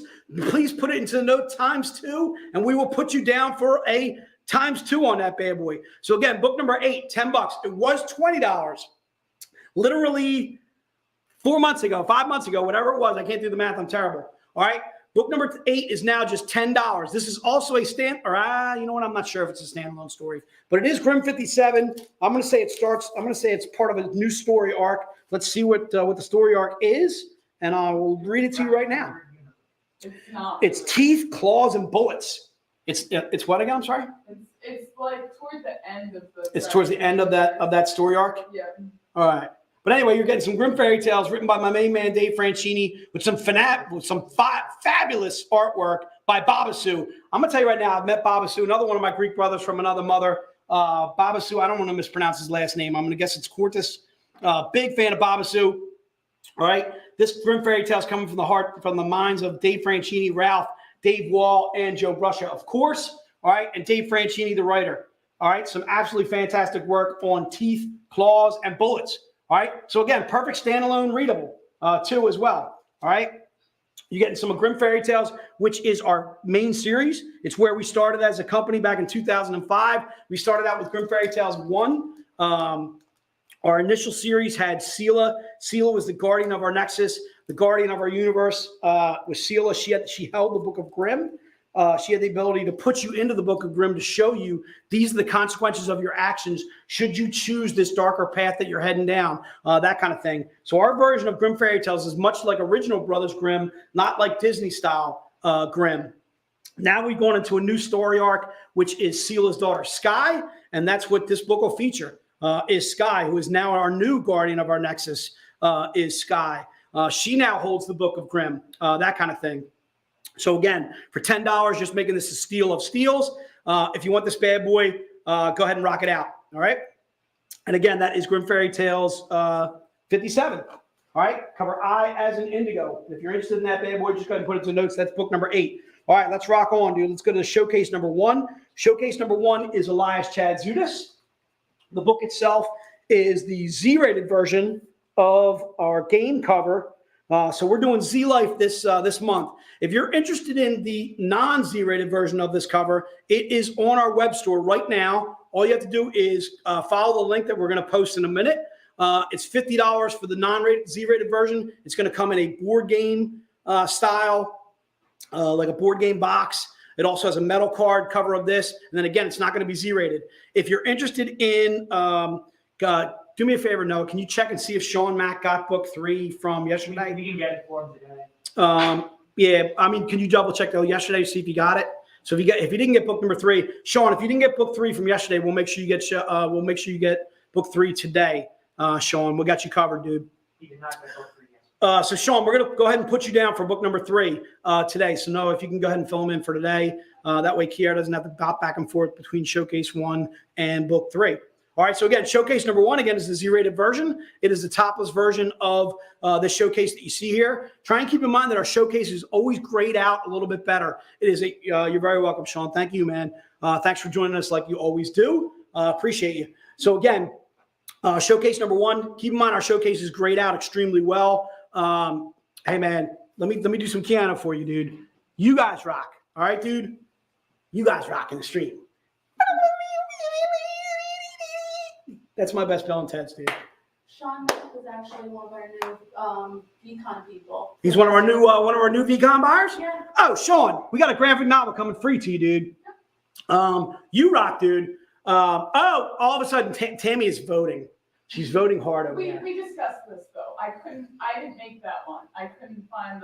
please put it into the note ×2, and we will put you down for a ×2 on that bad boy. So again, book number 8, $10. It was $20. Literally 4 months ago, 5 months ago, whatever it was. I can't do the math. I'm terrible. All right. Book number 8 is now just $10. This is also a you know what? I'm not sure if it's a standalone story, but it is Grimm 57. I'm going to say it's part of a new story arc. Let's see what the story arc is, and I will read it to you right now. It's Teeth, Claws, and Bullets. It's what again? I'm sorry. It's like towards the end of the. It's towards the end of that story arc. Yeah. All right. But anyway, you're getting some Grimm fairy tales written by my main man Dave Franchini with some fabulous artwork by Babasu. I'm gonna tell you right now, I've met Babasu, another one of my Greek brothers from another mother. Babasu, I don't want to mispronounce his last name. I'm gonna guess it's Cortis. Big fan of Babasu. All right. This Grimm fairy tale is coming from the minds of Dave Franchini, Ralph, Dave Wall, and Joe Bruscia, of course. All right. And Dave Franchini, the writer. All right. Some absolutely fantastic work on Teeth, Claws, and Bullets. All right. So again, perfect standalone readable too as well. All right. You're getting some of Grimm Fairy Tales, which is our main series. It's where we started as a company back in 2005. We started out with Grimm Fairy Tales 1. Our initial series had Sela. Sela was the guardian of our nexus, the guardian of our universe. Was Sela. She held the Book of Grimm. She had the ability to put you into the Book of Grimm to show you these are the consequences of your actions should you choose this darker path that you're heading down, that kind of thing. So our version of Grimm Fairy Tales is much like original Brothers Grimm, not like Disney style Grimm. Now we've gone into a new story arc, which is Sela's daughter Sky, and that's what this book will feature, is Sky, who is now our new guardian of our nexus, is Sky. She now holds the Book of Grimm, that kind of thing. So again, for $10, just making this a steal of steals. If you want this bad boy, go ahead and rock it out. All right. And again, that is Grimm Fairy Tales 57. All right. Cover I as in indigo. If you're interested in that bad boy, just go ahead and put it to notes. That's book number 8. All right. Let's rock on, dude. Let's go to the showcase number 1. Showcase number 1 is Elias Chadzudis. The book itself is the Z-rated version of our game cover. So we're doing Z Life this month. If you're interested in the non-Z-rated version of this cover, it is on our web store right now. All you have to do is follow the link that we're going to post in a minute. It's $50 for the non-rated Z-rated version. It's going to come in a board game style, like a board game box. It also has a metal card cover of this. And then again, it's not going to be Z-rated. If you're interested in, do me a favor, Noah. Can you check and see if Sean Mack got book 3 from yesterday? We can get it for him today. Yeah, I mean, can you double check though yesterday to see if you got it? So if you didn't get book number 3, Sean, if you didn't get book 3 from yesterday, we'll make sure you get book 3 today. Sean, we got you covered, dude. He did not get book 3 yet. So Sean, we're gonna go ahead and put you down for book number 3 today. So Noah, if you can go ahead and fill him in for today, that way Kiara doesn't have to pop back and forth between showcase 1 and book 3. All right, so again, showcase number 1, again, is the Z-rated version. It is the topless version of the showcase that you see here. Try and keep in mind that our showcase is always grayed out a little bit better. It is you're very welcome, Sean. Thank you, man. Thanks for joining us like you always do. Appreciate you. So again, showcase number 1, keep in mind our showcase is grayed out extremely well. Hey, man, let me do some piano for you, dude. You guys rock. All right, dude? You guys rock in the street. That's my best Bill and Ted's, dude. Sean was actually one of our new VCon people. He's one of our new VCon buyers? Yeah. Oh, Sean, we got a graphic novel coming free to you, dude. You rock, dude. All of a sudden, Tammy is voting. She's voting hard over there. We discussed this though. I didn't make that one. I couldn't find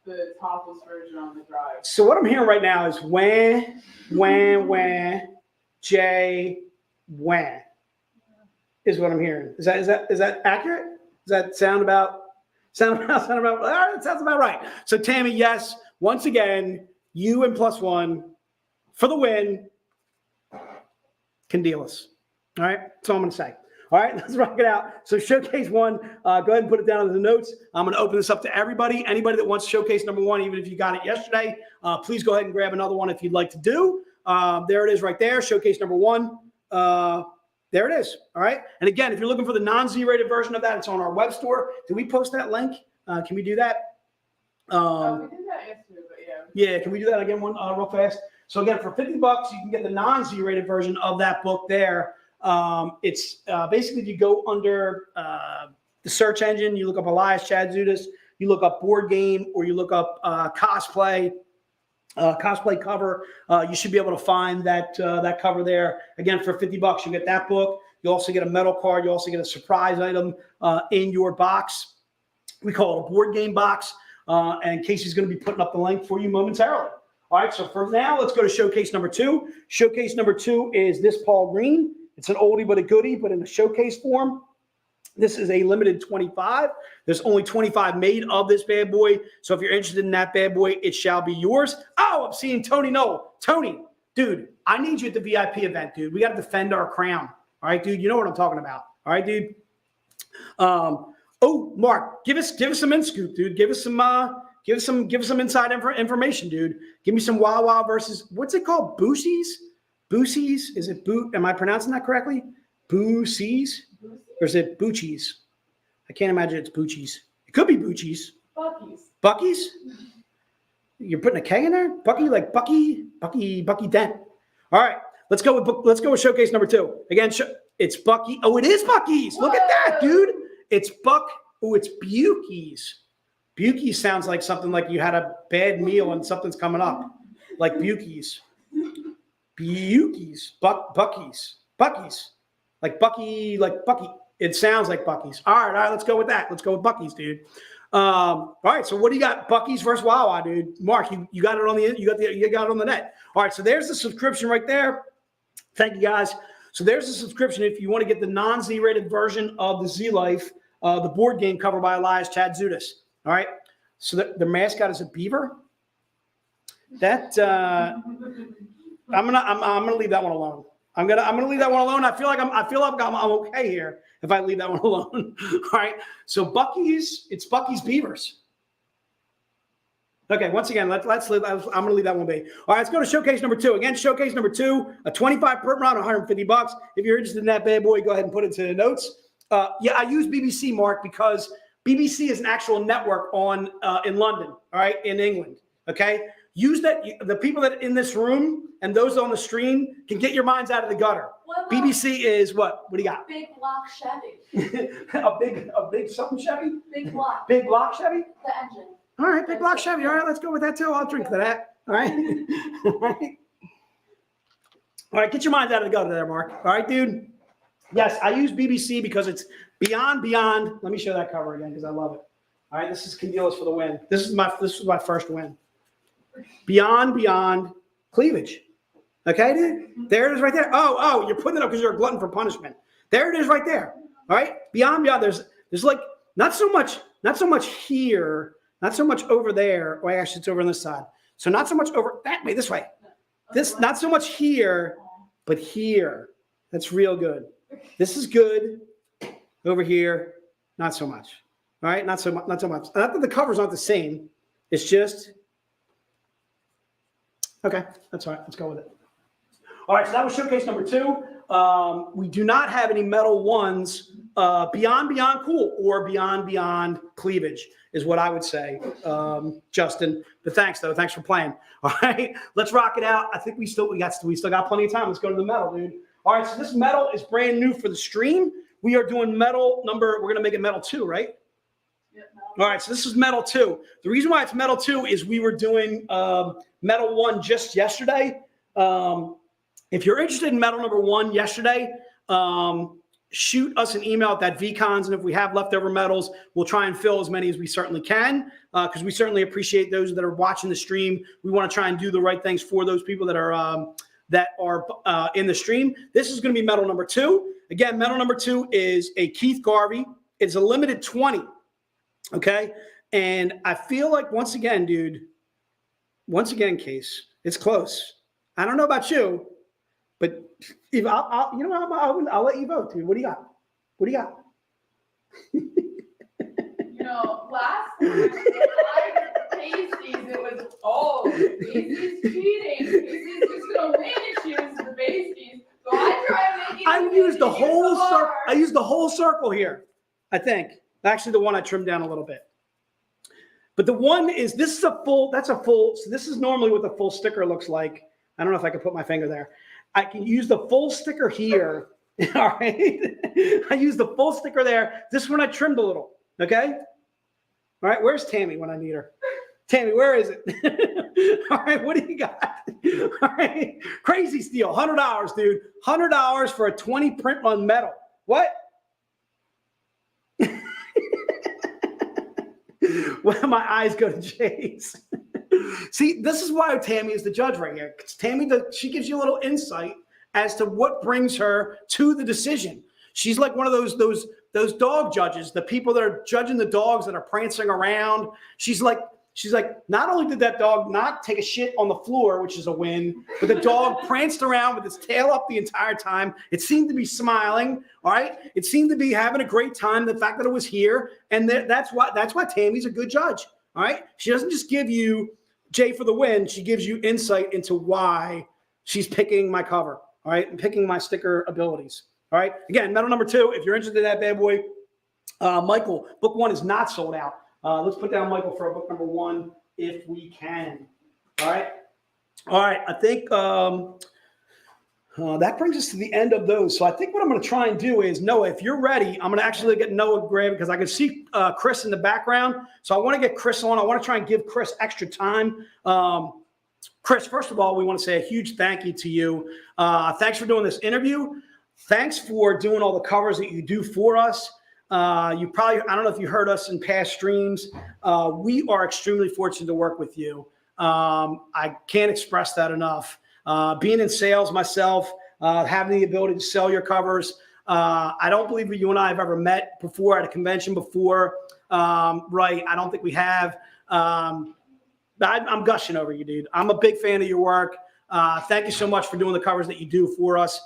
the topless version on the drive. So what I'm hearing right now is wah, Jay, wah. Is what I'm hearing. Is that accurate? Does that sound about? All right, that sounds about right. So Tammy, yes, once again, you and +1 for the win. Can deal us. All right, that's all I'm gonna say. All right, let's rock it out. So showcase 1, go ahead and put it down in the notes. I'm gonna open this up to everybody. Anybody that wants showcase number 1, even if you got it yesterday, please go ahead and grab another one if you'd like to do. There it is right there, showcase number 1. There it is. All right. And again, if you're looking for the non-Z-rated version of that, it's on our web store. Did we post that link? Can we do that? We did that yesterday, but yeah. Yeah. Can we do that again real fast? So again, for $50, you can get the non-Z-rated version of that book there. It's basically, if you go under the search engine, you look up Elias Chadzudis, you look up board game or you look up cosplay cover, you should be able to find that cover there. Again, for $50, you get that book. You also get a metal card. You also get a surprise item in your box. We call it a board game box. And Casey's going to be putting up the link for you momentarily. All right, so for now, let's go to showcase number 2. Showcase number 2 is this Paul Green. It's an oldie but a goodie, but in a showcase form. This is a limited 25. There's only 25 made of this bad boy. So if you're interested in that bad boy, it shall be yours. Oh, I'm seeing Tony Knoll. Tony, dude, I need you at the VIP event, dude. We got to defend our crown. All right, dude, you know what I'm talking about. All right, dude. Oh, Mark, give us some in-scoop, dude. Give us some inside information, dude. Give me some Wawa versus, what's it called? Boosies? Boosies? Is it boot? Am I pronouncing that correctly? Boosies? Or is it Boochies? I can't imagine it's Boochies. It could be Boochies. Bucky's? You're putting a K in there? Bucky, like Bucky Dent. All right, let's go with showcase number 2. Again, it's Bucky. Oh, it is Bucky's. Look at that, dude. It's it's Bukies. Bukies sounds like something like you had a bad meal and something's coming up. Like Bukies. Bukies. Bucky's. Like Bucky. It sounds like Bucky's. All right, let's go with that. Let's go with Bucky's, dude. All right, so what do you got? Bucky's versus Wawa, dude. Mark, you got it on you got it on the net. All right, so there's the subscription right there. Thank you, guys. So there's the subscription if you want to get the non-Z-rated version of the Z-Life, the board game cover by Elias Chad Zudas. All right, so the mascot is a beaver. That I'm gonna leave that one alone. I'm gonna leave that one alone. I feel like I'm okay here if I leave that one alone. All right. So it's Bucky's Beavers. Okay. Once again, let's leave. I'm gonna leave that one be. All right. Let's go to showcase number 2. Again, showcase number 2, a 25 per round, $150. If you're interested in that bad boy, go ahead and put it to the notes. Yeah, I use BBC, Mark, because BBC is an actual network in London. All right, in England. Okay. Use that. The people that are in this room and those on the stream can get your minds out of the gutter. BBC is what? What do you got? Big block Chevy. a big something Chevy? Big block. Big block Chevy? The engine. All right, big block Chevy. All right, let's go with that too. I'll drink to that. All right. All right, get your minds out of the gutter there, Mark. All right, dude. Yes, I use BBC because it's beyond. Let me show that cover again because I love it. All right, this is Candilas for the win. This is my first win. Beyond cleavage. Okay, dude? There it is right there. Oh, you're putting it up because you're a glutton for punishment. There it is right there. All right? Beyond. There's like not so much here, not so much over there. Oh, actually, it's over on this side. So not so much over that way, this way. This, not so much here, but here. That's real good. This is good. Over here, not so much. All right, not so much. Not that the cover's not the same. It's just okay. That's all right. Let's go with it. All right, so that was showcase number 2. We do not have any metal ones beyond cool or beyond cleavage is what I would say, Justin. But thanks though. Thanks for playing. All right, let's rock it out. I think we still got plenty of time. Let's go to the metal, dude. All right, so this metal is brand new for the stream. We are doing metal number. We're gonna make it metal 2, right? All right, so this is metal 2. The reason why it's metal 2 is we were doing metal 1 just yesterday. If you're interested in metal number 1 yesterday, shoot us an email at that VCons, and if we have leftover metals, we'll try and fill as many as we certainly can, because we certainly appreciate those that are watching the stream. We want to try and do the right things for those people that are in the stream. This is going to be metal number 2. Again, metal number 2 is a Keith Garvey. It's a limited 20. Okay, and I feel like once again, Case, it's close. I don't know about you, but if I'll let you vote, dude. What do you got? Last time I pasties, it was pasties cheating. Pasties was gonna win if she was the pasties. So I tried making. I used the whole circle. I used the whole circle here. I think. Actually, the one I trimmed down a little bit. But the one is, that's a full, so this is normally what the full sticker looks like. I don't know if I can put my finger there. I can use the full sticker here. All right. I use the full sticker there. This one I trimmed a little. Okay. All right, where's Tammy when I need her? Tammy, where is it? All right, what do you got? All right, crazy steal, $100, dude. $100 for a 20 print run medal. What? Well, my eyes go to Jay's. See, this is why Tammy is the judge right here. Tammy, she gives you a little insight as to what brings her to the decision. She's like one of those dog judges, the people that are judging the dogs that are prancing around. She's like, not only did that dog not take a shit on the floor, which is a win, but the dog pranced around with its tail up the entire time. It seemed to be smiling, all right? It seemed to be having a great time, the fact that it was here. And that's why Tammy's a good judge, all right? She doesn't just give you Jay for the win. She gives you insight into why she's picking my cover, all right, and picking my sticker abilities, all right? Again, medal number 2, if you're interested in that bad boy, Michael, book 1 is not sold out. Let's put down Michael for book number 1 if we can. All right. I think that brings us to the end of those. So I think what I'm going to try and do is, Noah, if you're ready, I'm going to actually get Noah Graham because I can see Chris in the background. So I want to get Chris on. I want to try and give Chris extra time. Chris, first of all, we want to say a huge thank you to you. Thanks for doing this interview. Thanks for doing all the covers that you do for us. I don't know if you heard us in past streams. We are extremely fortunate to work with you. I can't express that enough. Being in sales myself, having the ability to sell your covers. I don't believe that you and I have ever met before at a convention before. Right. I don't think we have. I'm gushing over you, dude. I'm a big fan of your work. Thank you so much for doing the covers that you do for us.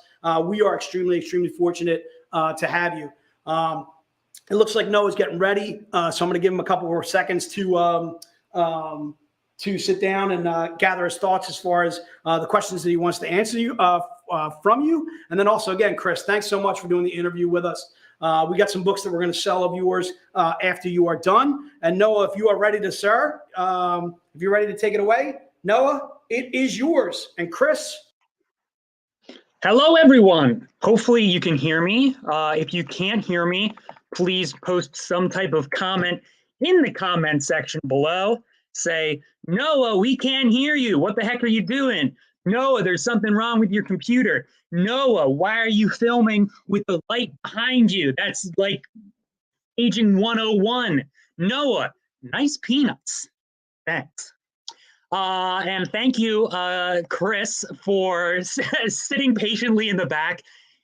We are extremely, extremely fortunate to have you. It looks like Noah's getting ready, so I'm going to give him a couple more seconds to sit down and gather his thoughts as far as the questions that he wants to answer you from you. And then also, again, Chris, thanks so much for doing the interview with us. We got some books that we're going to sell of yours after you are done. And Noah, if you are ready to, sir, if you're ready to take it away, Noah, it is yours. And Chris. Hello, everyone. Hopefully you can hear me. If you can't hear me, please post some type of comment in the comment section below. Say, Noah, we can't hear you. What the heck are you doing? Noah, there's something wrong with your computer. Noah, why are you filming with the light behind you? That's like aging 101. Noah, nice peanuts. Thanks. And thank you, Chris, for sitting patiently in the back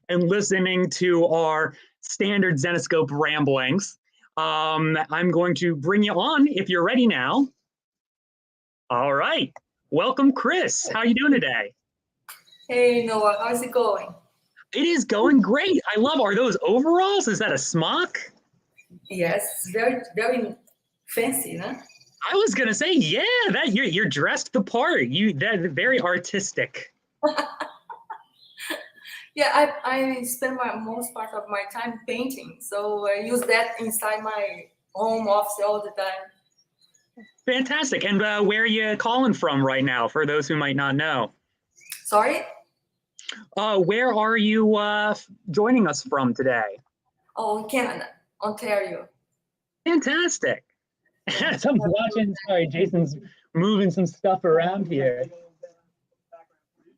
and listening to our standard Zenescope ramblings. I'm going to bring you on if you're ready now. All right. Welcome, Chris. How are you doing today? Hey, Noah, how's it going? It is going great. Are those overalls? Is that a smock? Yes, very, very fancy, huh? I was gonna say, yeah, that you're dressed the part. That's very artistic. Yeah, I spend most part of my time painting, so I use that inside my home office all the time. Fantastic. And where are you calling from right now, for those who might not know? Sorry? Where are you joining us from today? Oh, Canada, Ontario. Fantastic. As I'm watching, sorry, Jason's moving some stuff around here.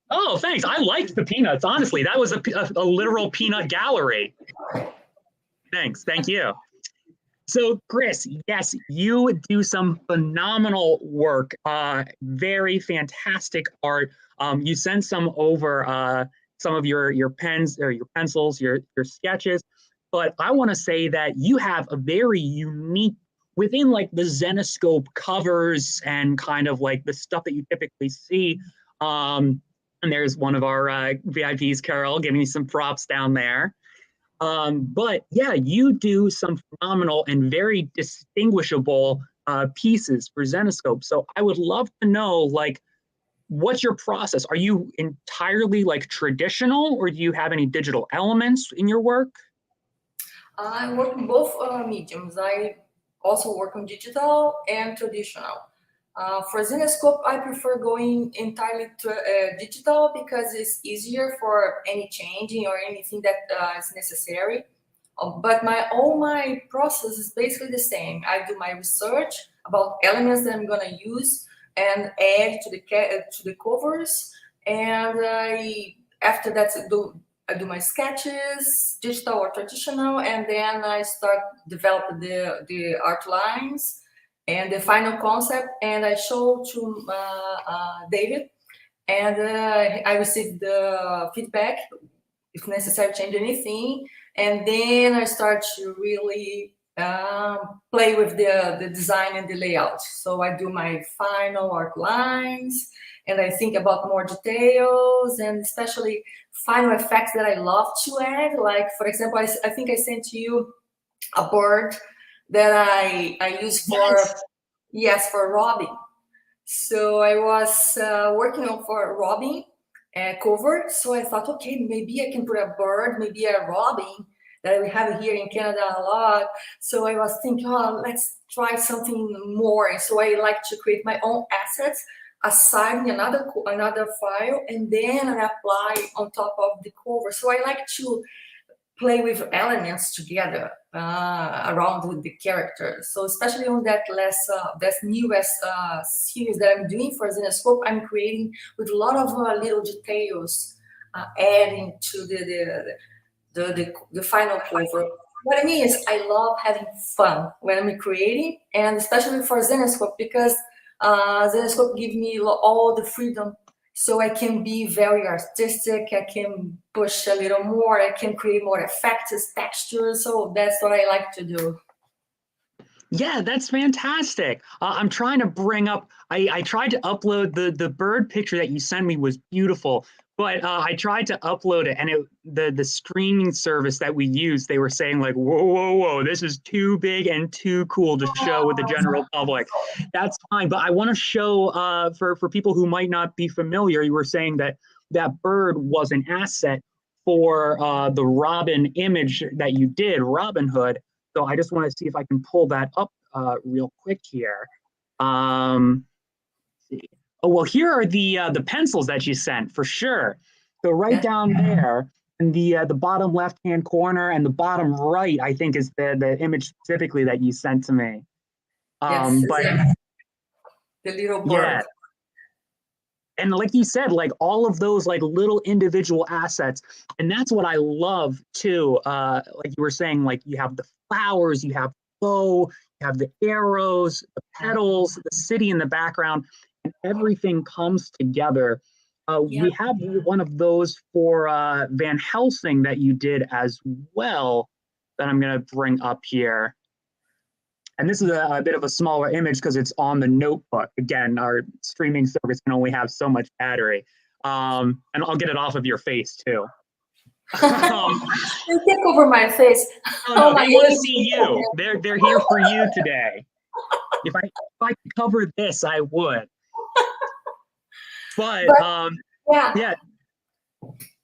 Oh, thanks. I liked the peanuts. Honestly, that was a literal peanut gallery. Thanks. Thank you. So, Chris, yes, you do some phenomenal work. Very fantastic art. You sent some over, some of your pens or your pencils, your sketches. But I want to say that you have a very unique, within like the Zenescope covers and kind of like the stuff that you typically see. And there's one of our VIPs, Carol, giving you some props down there. But yeah, you do some phenomenal and very distinguishable pieces for Zenescope. So I would love to know, like, what's your process? Are you entirely like traditional, or do you have any digital elements in your work? I work in both mediums. I also work on digital and traditional. For Zenescope, I prefer going entirely digital because it's easier for any changing or anything that is necessary. But all my process is basically the same. I do my research about elements that I'm gonna use and add to the covers, and after that I do my sketches, digital or traditional, and then I start develop the art lines and the final concept, and I show to David, and I receive the feedback if necessary, change anything, and then I start to really play with the design and the layout. So I do my final art lines, and I think about more details, and especially final effects that I love to add. Like, for example, I think I sent to you a bird that I use for, yes, for Robin. So I was working on for Robin cover. So I thought, okay, maybe I can put a bird, maybe a robin that we have here in Canada a lot. So I was thinking, oh, let's try something more. And so I like to create my own assets, assign another file, and then I apply on top of the cover. So I like to play with elements together around the character. So especially on that newest series that I'm doing for Zenescope, I'm creating with a lot of little details, adding to the final cover. What I mean is I love having fun when I'm creating, and especially for Zenescope, because Zenescope gives me all the freedom. So I can be very artistic, I can push a little more, I can create more effects, textures. So that's what I like to do. Yeah, that's fantastic. I'm trying to bring up, I tried to upload the bird picture that you sent me was beautiful, but I tried to upload it, and the streaming service that we use, they were saying like, whoa, this is too big and too cool to show with the general public. That's fine, but I want to show for people who might not be familiar, you were saying that that bird was an asset for the Robin image that you did, Robin Hood. So I just want to see if I can pull that up real quick here. Oh, well, here are the pencils that you sent for sure. So right down there in the bottom left-hand corner and the bottom right, I think is the image specifically that you sent to me. Yes, but the little bird. Yeah. And like you said, like all of those like little individual assets, and that's what I love too. Like you were saying, like you have the flowers, you have bow, you have the arrows, the petals, the city in the background, and everything comes together. We have one of those for Van Helsing that you did as well that I'm going to bring up here. And this is a bit of a smaller image because it's on the notebook. Again, our streaming service can only have so much battery. And I'll get it off of your face too. They take over my face. Oh, no, they want to see you. They're here for you today. If I could cover this, I would. But yeah.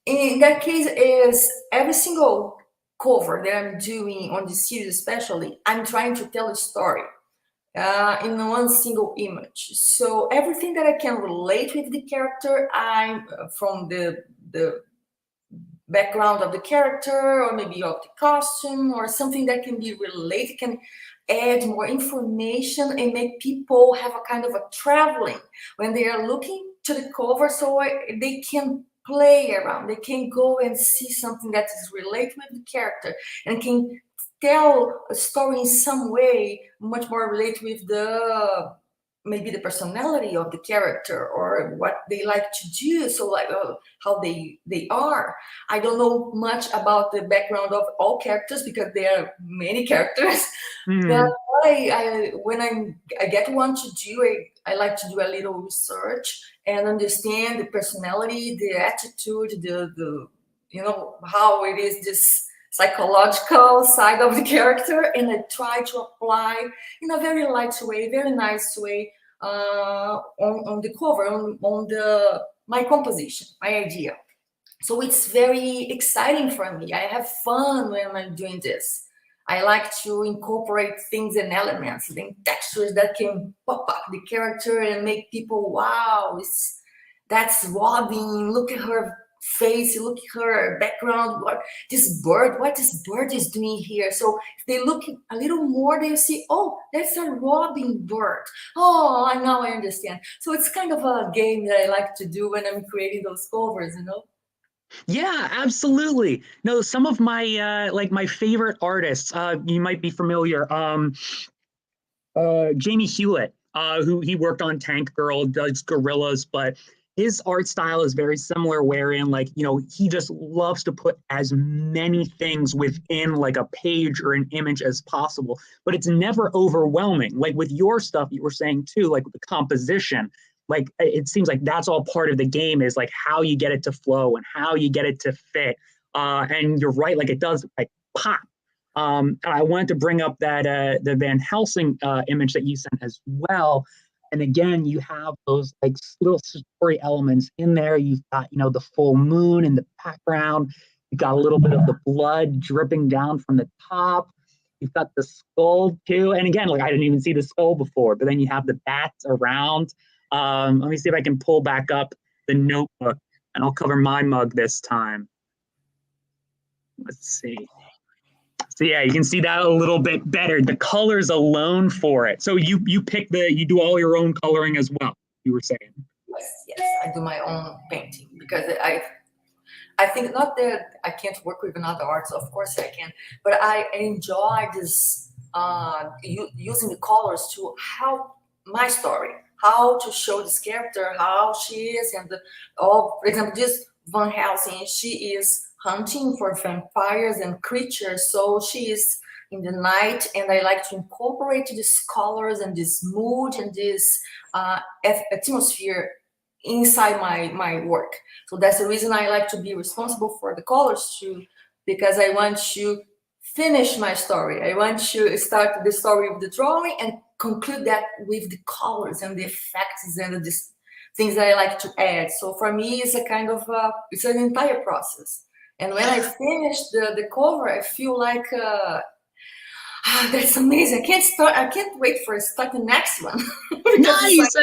In that case, is every single cover that I'm doing on this series, especially, I'm trying to tell a story in one single image. So everything that I can relate with the character, I'm from the background of the character, or maybe of the costume, or something that can be related, can add more information and make people have a kind of a traveling when they are looking to the cover, so they can play around, they can go and see something that is related with the character and can tell a story in some way much more related with maybe the personality of the character or what they like to do. So like how they are. I don't know much about the background of all characters because there are many characters. But when I get one to do, I like to do a little research and understand the personality, the attitude, the how it is, this psychological side of the character, and I try to apply in a very light way, very nice way on the cover, on my composition, my idea. So it's very exciting for me. I have fun when I'm doing this. I like to incorporate things and elements and textures that can pop up the character and make people, wow, that's Robin, look at her face, look at her background, what this bird is doing here. So if they look a little more, they see, oh, that's a robin bird. Oh, now I understand. So it's kind of a game that I like to do when I'm creating those covers, you know? Yeah, absolutely. No, some of my like my favorite artists, you might be familiar. Jamie Hewitt, who he worked on Tank Girl, does Gorillas, but his art style is very similar, wherein like, you know, he just loves to put as many things within like a page or an image as possible, but it's never overwhelming. Like with your stuff, you were saying too, like with the composition, like it seems like that's all part of the game, is like how you get it to flow and how you get it to fit. And you're right, like it does like pop. I wanted to bring up that the Van Helsing image that you sent as well. And again, you have those like little story elements in there. You've got, you know, the full moon in the background. You've got a little bit of the blood dripping down from the top. You've got the skull too. And again, like I didn't even see the skull before, but then you have the bats around. Let me see if I can pull back up the notebook, and I'll cover my mug this time. Let's see. So yeah, you can see that a little bit better. The colors alone for it. So you you do all your own coloring as well, you were saying. Yes, I do my own painting because I think not that I can't work with another artist, of course I can, but I enjoy this using the colors to help my story, how to show this character, how she is, and for example, this Van Helsing, she is hunting for vampires and creatures, so she is in the night, and I like to incorporate these colors and this mood and this atmosphere inside my work. So that's the reason I like to be responsible for the colors too, because I want to finish my story. I want to start the story with the drawing and conclude that with the colors and the effects and the things that I like to add. So for me, it's a kind of it's an entire process. And when I finish the cover, I feel like that's amazing. I can't wait for start the next one. Nice.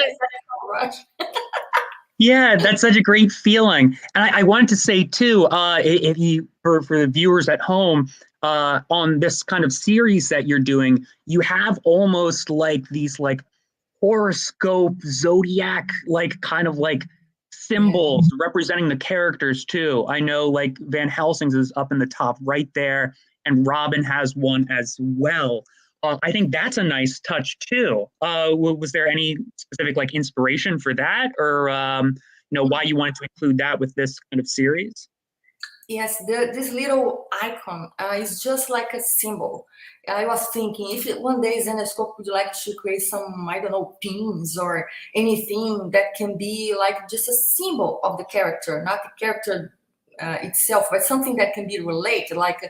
Yeah, that's such a great feeling. And I wanted to say too, if you for the viewers at home, on this kind of series that you're doing, you have almost like these like horoscope, zodiac, like kind of like symbols representing the characters too. I know like Van Helsing's is up in the top right there, and Robin has one as well. I think that's a nice touch too. Was there any specific like inspiration for that, or you know, why you wanted to include that with this kind of series? Yes, this little icon is just like a symbol. I was thinking, if one day Zenescope would like to create some, I don't know, pins or anything that can be like just a symbol of the character, not the character itself, but something that can be related, like a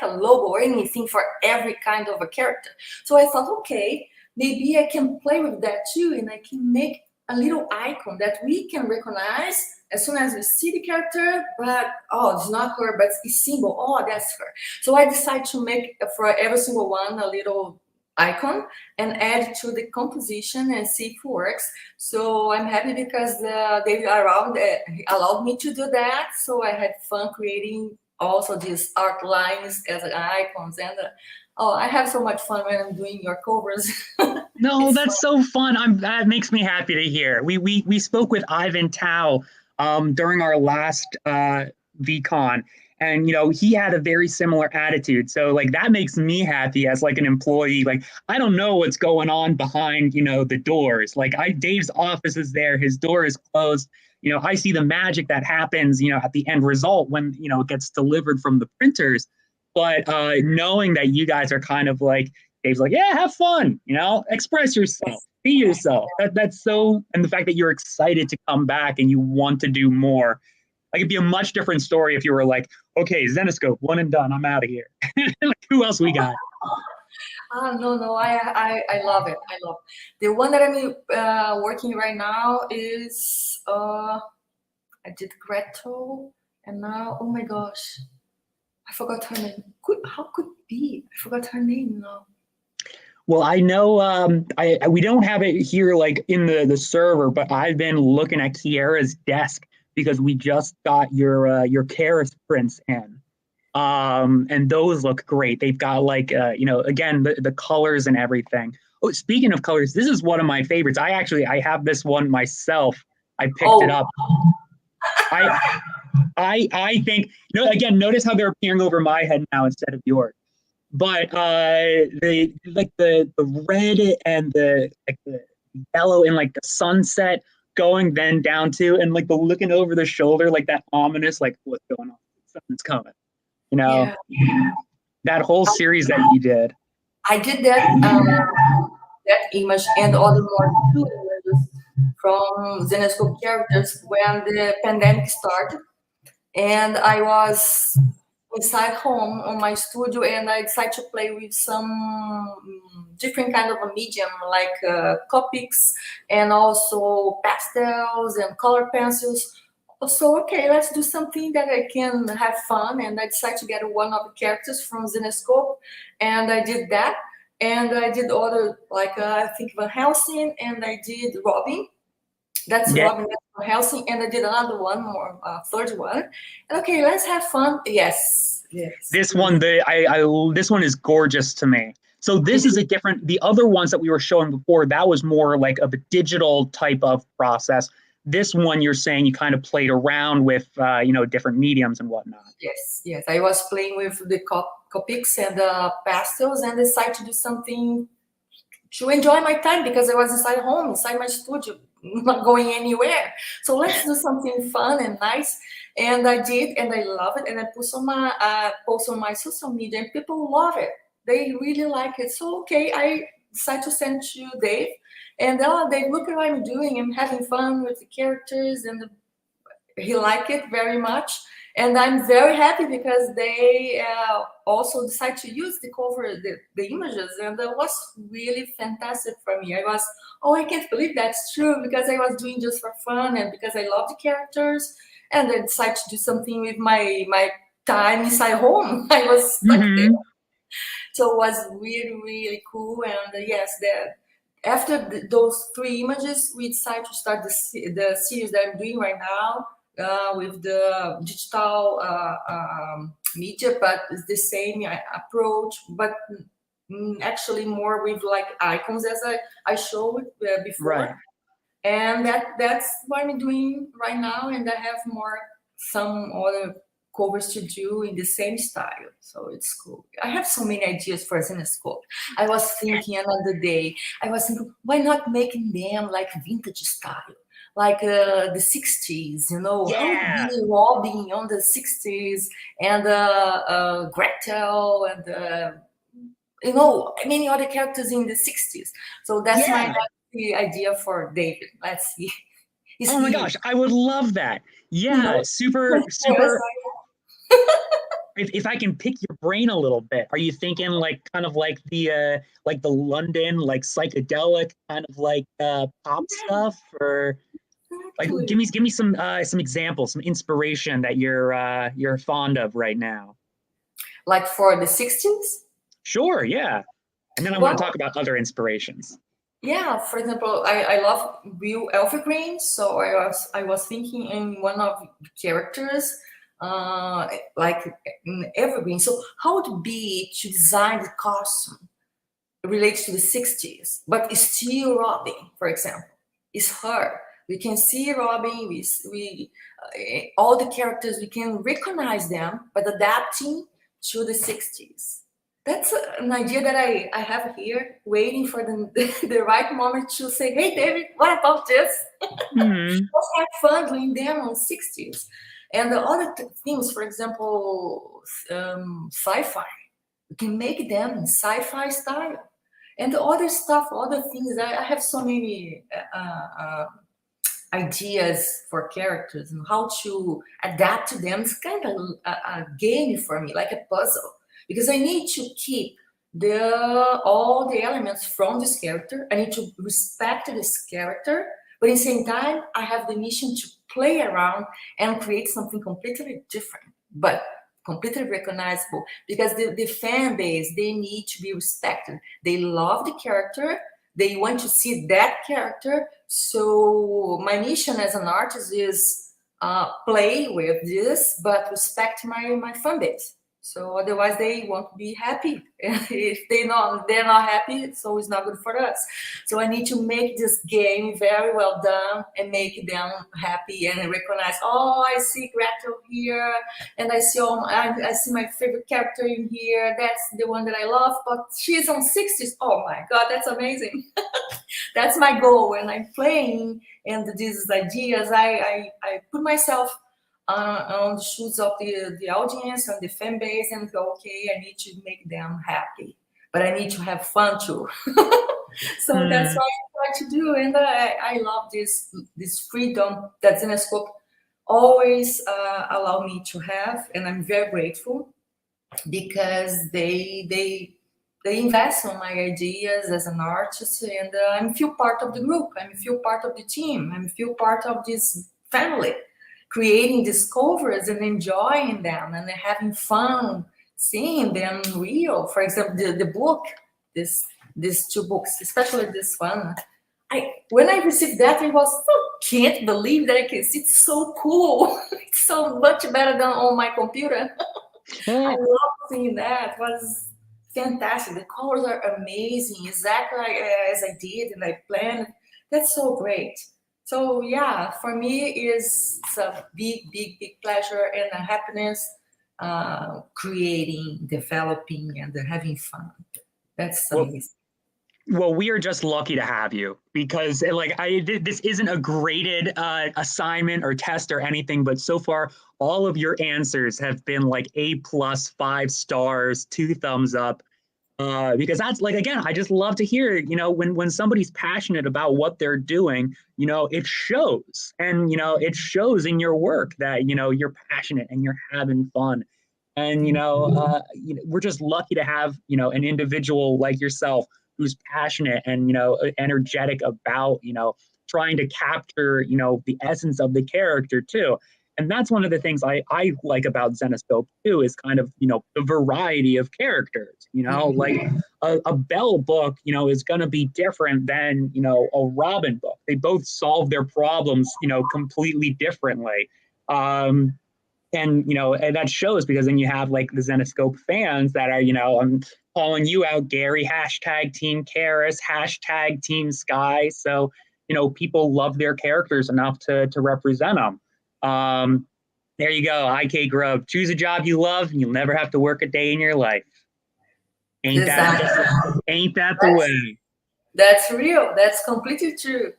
logo or anything for every kind of a character. So I thought, okay, maybe I can play with that too, and I can make a little icon that we can recognize as soon as we see the character, but oh, it's not her, but it's a symbol. Oh, that's her. So I decided to make for every single one a little icon and add to the composition and see if it works. So I'm happy because they allowed me to do that. So I had fun creating also these art lines as icons, and I have so much fun when I'm doing your covers. No, that's fun. So fun. That makes me happy to hear. We spoke with Ivan Tao during our last VCon, and you know, he had a very similar attitude. So like that makes me happy as like an employee. Like I don't know what's going on behind, you know, the doors. Like Dave's office is there, his door is closed. You know, I see the magic that happens, you know, at the end result when, you know, it gets delivered from the printers. But knowing that you guys are kind of like, Dave's like, yeah, have fun, you know, express yourself, be yourself. That's so, and the fact that you're excited to come back and you want to do more. Like it'd be a much different story if you were like, okay, Zenescope, one and done, I'm out of here. Like, who else we got? No, I love it. I love it. The one that I'm working right now is I did Gretel, and now, oh my gosh, I forgot her name. How could it be? I forgot her name now. Well, I know we don't have it here like in the server, but I've been looking at Kiera's desk because we just got your Karis prints in. And those look great. They've got like again the colors and everything. Oh, speaking of colors, this is one of my favorites. I have this one myself. I picked it up. I think again, notice how they're appearing over my head now instead of yours. But the red and the yellow and like the sunset going then down to, and like the looking over the shoulder, like that ominous, like what's going on? Something's coming. That whole series that you did. I did that image and other more two images from Zenescope characters when the pandemic started, and I was inside home on my studio, and I decided to play with some different kind of a medium like Copics and also pastels and color pencils. So, okay, let's do something that I can have fun. And I decided to get one of the characters from Zenescope, and I did that. And I did other, like I think Van Helsing, and I did Robin. That's Robin, that's Van Helsing, and I did another one more, third one. And okay, let's have fun. Yes. This one, this one is gorgeous to me. So this is a different. The other ones that we were showing before, that was more like of a digital type of process. This one, you're saying you kind of played around with, different mediums and whatnot. Yes. I was playing with the Copics and the pastels, and decided to do something to enjoy my time because I was inside home, inside my studio, not going anywhere. So let's do something fun and nice. And I did, and I love it. And I post on my social media, and people love it. They really like it. So okay, I decided to send to Dave. And they look at what I'm doing. I'm having fun with the characters, and he liked it very much. And I'm very happy because they also decided to use the cover, the images, and that was really fantastic for me. I can't believe that's true, because I was doing just for fun and because I love the characters, and I decided to do something with my time inside home. I was stuck there. So it was really, really cool. And after those three images, we decided to start the series that I'm doing right now with the digital media, but it's the same approach, but actually more with like icons as I showed before. Right. And that's what I'm doing right now, and I have some other covers to do in the same style, so it's cool. I have so many ideas for Zenescope. I was thinking another day, why not making them like vintage style, like the 60s, how would be Robin on the 60s, and Gretel, and many other characters in the 60s. So that's my idea for David. Let's see. Oh my gosh, I would love that. Yeah, super. If I can pick your brain a little bit, are you thinking like kind of like the London, like psychedelic kind of like pop stuff, or like give me some examples, some inspiration that you're fond of right now? Like for the 60s? Sure, yeah. And then I want to talk about other inspirations. Yeah, for example, I love real evergreen, so I was thinking in one of the characters, like evergreen. So how would it be to design the costume relates to the 60s, but it's still Robin, for example. It's her. We can see Robin, we all the characters, we can recognize them, but adapting to the 60s. That's an idea that I have here, waiting for the right moment to say, hey, David, what about this? Let's have fun doing them on 60s. And the other things, for example, sci-fi. We can make them in sci-fi style. And the other stuff, other things, I have so many ideas for characters and how to adapt to them. It's kind of a game for me, like a puzzle. Because I need to keep all the elements from this character. I need to respect this character, but at the same time, I have the mission to play around and create something completely different, but completely recognizable. Because the fan base, they need to be respected. They love the character. They want to see that character. So my mission as an artist is play with this, but respect my fan base. So otherwise they won't be happy. If they're not happy, so it's not good for us. So I need to make this game very well done and make them happy and recognize, oh, I see Gretel here, and I see I see my favorite character in here. That's the one that I love, but she's on 60s. Oh my God, that's amazing. That's my goal when I'm playing, and these ideas, I put myself on the shoes of the audience and the fan base and go, okay, I need to make them happy, but I need to have fun too. So that's what I try to do, and I love this freedom that Zenescope always allow me to have, and I'm very grateful because they invest on my ideas as an artist, and I feel part of the group. I feel part of the team. I feel part of this family, creating these covers and enjoying them and having fun, seeing them real. For example, the book, these two books, especially this one. When I received that, I was can't believe that I can see. It's so cool. It's so much better than on my computer. I love seeing that. It was fantastic. The colors are amazing, exactly as I did and I planned. That's so great. So yeah, for me it's a big pleasure and a happiness creating, developing, and having fun. That's amazing. Well, we are just lucky to have you because this isn't a graded assignment or test or anything, but so far all of your answers have been like A+, 5 stars, 2 thumbs up. Because that's again, I just love to hear, when somebody's passionate about what they're doing, it shows, and, it shows in your work that, you're passionate and you're having fun. And, we're just lucky to have, an individual like yourself who's passionate and, energetic about, trying to capture, the essence of the character too. And that's one of the things I like about Zenescope too, is kind of, the variety of characters, like a Belle book, is going to be different than, a Robin book. They both solve their problems, completely differently. And, and that shows because then you have like the Zenescope fans that are, I'm calling you out, Gary, hashtag Team Karis, hashtag Team Sky. So, people love their characters enough to represent them. There you go, IK Grub. Choose a job you love and you'll never have to work a day in your life. Ain't that the way? That's real. That's completely true.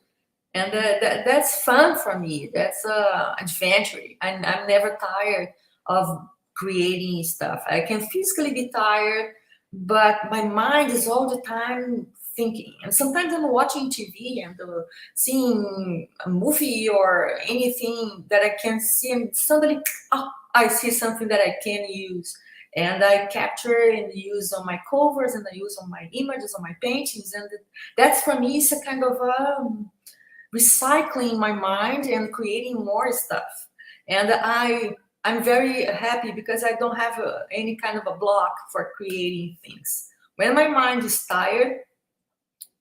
And that's fun for me. That's adventure. I'm never tired of creating stuff. I can physically be tired, but my mind is all the time thinking. And sometimes I'm watching TV and seeing a movie or anything that I can see, and suddenly, I see something that I can use. And I capture and use on my covers, and I use on my images, on my paintings. And that's for me, it's a kind of recycling my mind and creating more stuff. And I'm very happy because I don't have any kind of a block for creating things. When my mind is tired,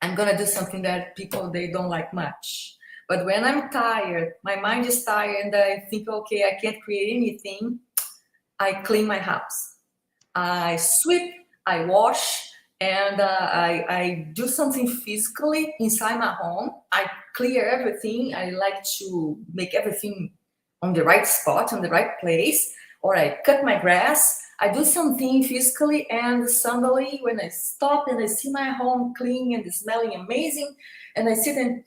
I'm gonna do something that they don't like much. But when I'm tired, my mind is tired, and I think, okay, I can't create anything, I clean my house. I sweep, I wash, and I do something physically inside my home. I clear everything. I like to make everything on the right spot, on the right place, or I cut my grass. I do something physically, and suddenly when I stop and I see my home clean and smelling amazing, and I sit and,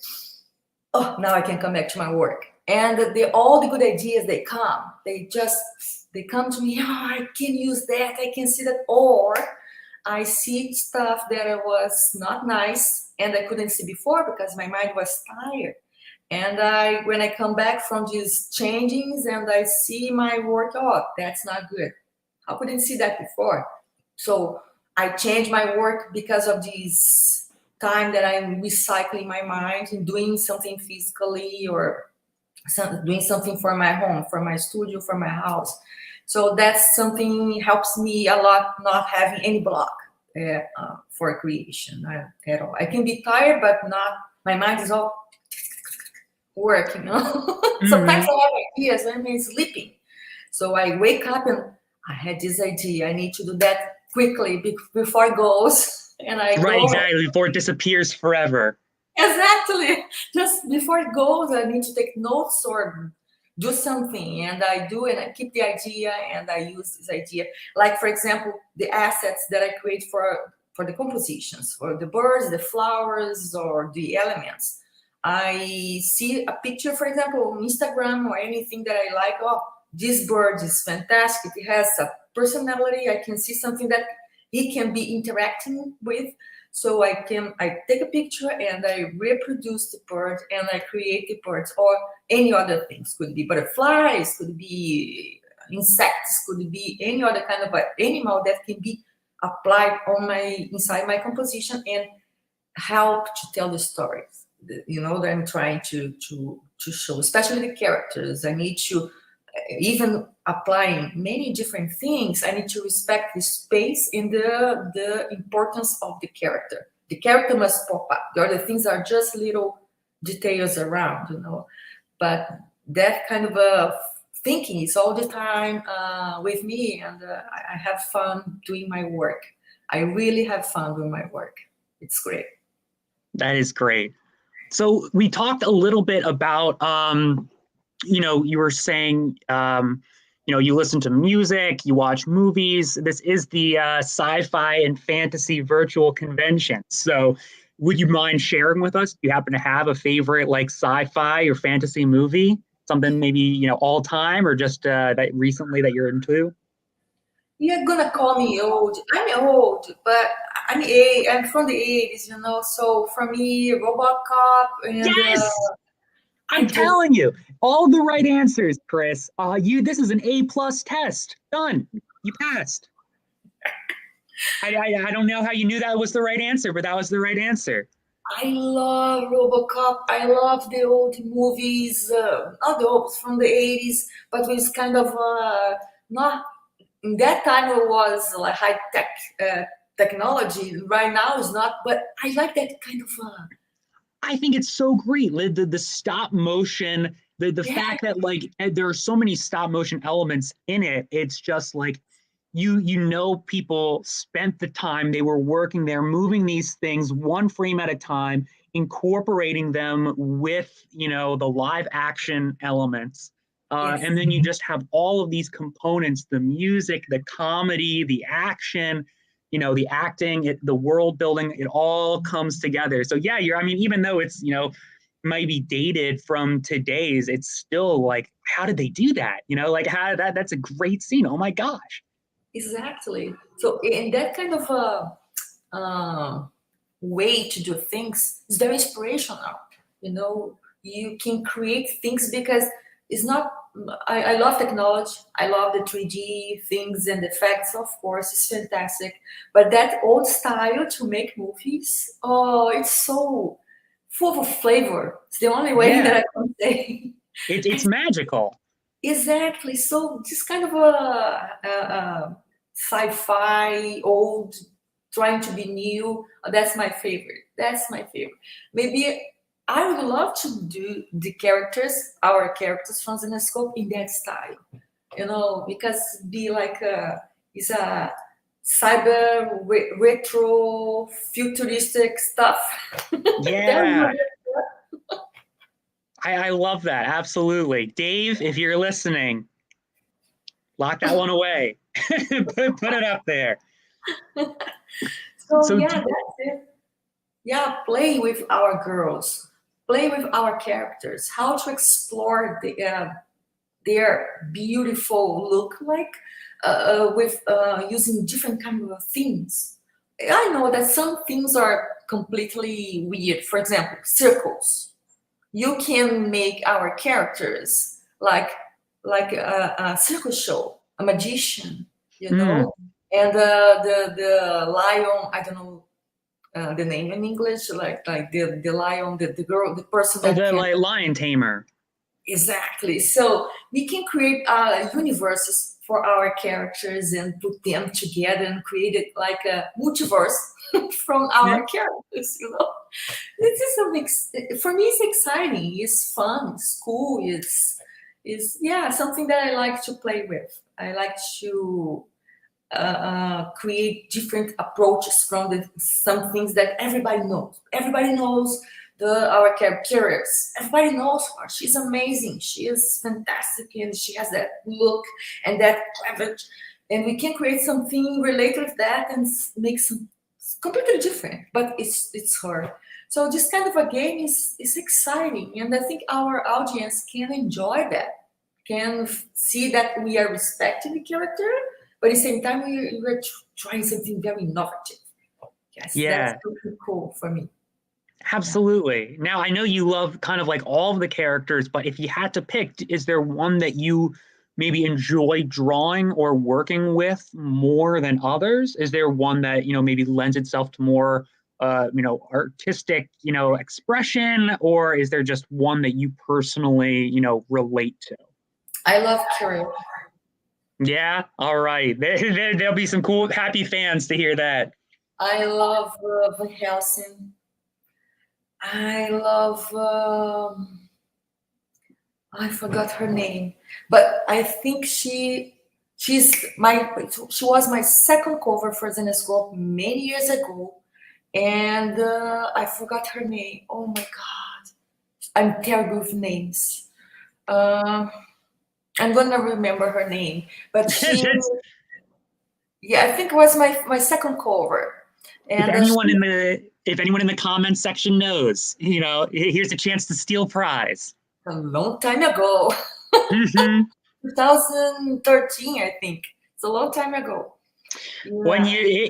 now I can come back to my work. And all the good ideas, they come. They come to me, I can use that, I can see that. Or I see stuff that was not nice and I couldn't see before because my mind was tired. And when I come back from these changings and I see my work, that's not good. I couldn't see that before. So I change my work because of this time that I'm recycling my mind and doing something physically or doing something for my home, for my studio, for my house. So that's something helps me a lot, not having any block for creation at all. I can be tired, but not, my mind is all work, Sometimes I have ideas when I'm sleeping. So I wake up and I had this idea. I need to do that quickly before it goes. And I Right, go. exactly, before it disappears forever. Exactly. Just before it goes, I need to take notes or do something. And I do, and I keep the idea and I use this idea. Like, for example, the assets that I create for the compositions, for the birds, the flowers, or the elements. I see a picture, for example, on Instagram or anything that I like. Oh, this bird is fantastic. It has a personality. I can see something that he can be interacting with. So I take a picture and I reproduce the bird and I create the birds, or any other things. Could be butterflies, could be insects, could be any other kind of animal that can be applied inside my composition and help to tell the stories, that I'm trying to show, especially the characters. I need to, even applying many different things, I need to respect the space and the importance of the character. The character must pop up. The other things are just little details around, But that kind of a thinking is all the time with me, and I have fun doing my work. I really have fun doing my work. It's great. That is great. So we talked a little bit about, you were saying, you listen to music, you watch movies. This is the Sci-Fi and Fantasy Virtual Convention. So would you mind sharing with us? Do you happen to have a favorite like sci-fi or fantasy movie? Something maybe, all time, or just that recently that you're into? You're gonna call me old. I'm old, but I'm from the 80s, So for me, RoboCop and Yes! I'm telling you, all the right answers, Cris. This is an A+ test. Done. You passed. I don't know how you knew that was the right answer, but that was the right answer. I love RoboCop. I love the old movies, not the old, from the 80s, but it's kind of not. In that time, it was like high tech technology. Right now, it's not. But I like that kind of. I think it's so great. The stop motion, the fact that like there are so many stop motion elements in it. It's just like people spent the time, they were working there, moving these things one frame at a time, incorporating them with the live action elements. And then you just have all of these components, the music, the comedy, the action, the acting, the world building, it all comes together. So yeah, even though it's, might be dated from today's, it's still like, how did they do that? That's a great scene. Oh my gosh. Exactly. So in that kind of way to do things, it's very inspirational. You can create things because it's not. I love technology. I love the 3D things and effects. Of course, it's fantastic. But that old style to make movies, it's so full of flavor. It's the only way that I can say. It's magical. Exactly. So this kind of a sci-fi, old, trying to be new. That's my favorite. Maybe I would love to do our characters from Zenescope in that style, because be like it's a cyber retro futuristic stuff. Yeah. I love that. Absolutely. Dave, if you're listening, lock that one away. put it up there. So yeah, that's it. Yeah, play with our girls. Play with our characters, how to explore their beautiful look with using different kind of themes. I know that some themes are completely weird. For example, circles. You can make our characters like a circus show, a magician, and the lion. I don't know. The name in English, like the lion, the girl, the person. Like lion tamer. Exactly. So we can create universes for our characters and put them together and create it like a multiverse from our characters. This is something for me. It's exciting. It's fun. It's cool. It's yeah, something that I like to play with. I like to create different approaches from some things that everybody knows. Everybody knows our characters. Everybody knows her. She's amazing. She is fantastic, and she has that look and that cleavage. And we can create something related to that and make some completely different. But it's her. So this kind of a game is exciting, and I think our audience can enjoy that. Can see that we are respecting the character, but at the same time we're trying something very innovative. Yes, Yeah. that's really cool for me. Absolutely. Now, I know you love kind of like all of the characters, but if you had to pick, is there one that you maybe enjoy drawing or working with more than others? Is there one that, maybe lends itself to more, artistic, expression, or is there just one that you personally, relate to? I love Kirill. Yeah. All right. There'll be some cool, happy fans to hear that. I love Van Helsing. I love, I forgot her name, but I think she was my second cover for Zenescope many years ago, and I forgot her name. Oh my God, I'm terrible with names. I'm gonna remember her name, but she, yeah, I think it was my second cover. And if anyone in the comments section knows, here's a chance to steal prize. A long time ago. 2013, I think. It's a long time ago. Yeah.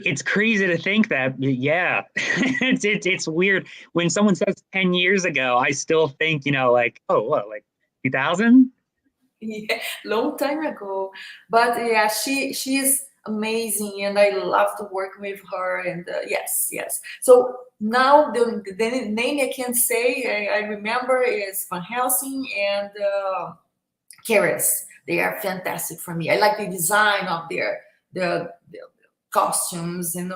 It's crazy to think that, yeah. it's weird. When someone says 10 years ago, I still think, like 2000? Yeah, long time ago. But yeah, she's amazing, and I love to work with her. And yes. So now the name I can say I remember is Van Helsing and Cris. They are fantastic for me. I like the design of the costumes, and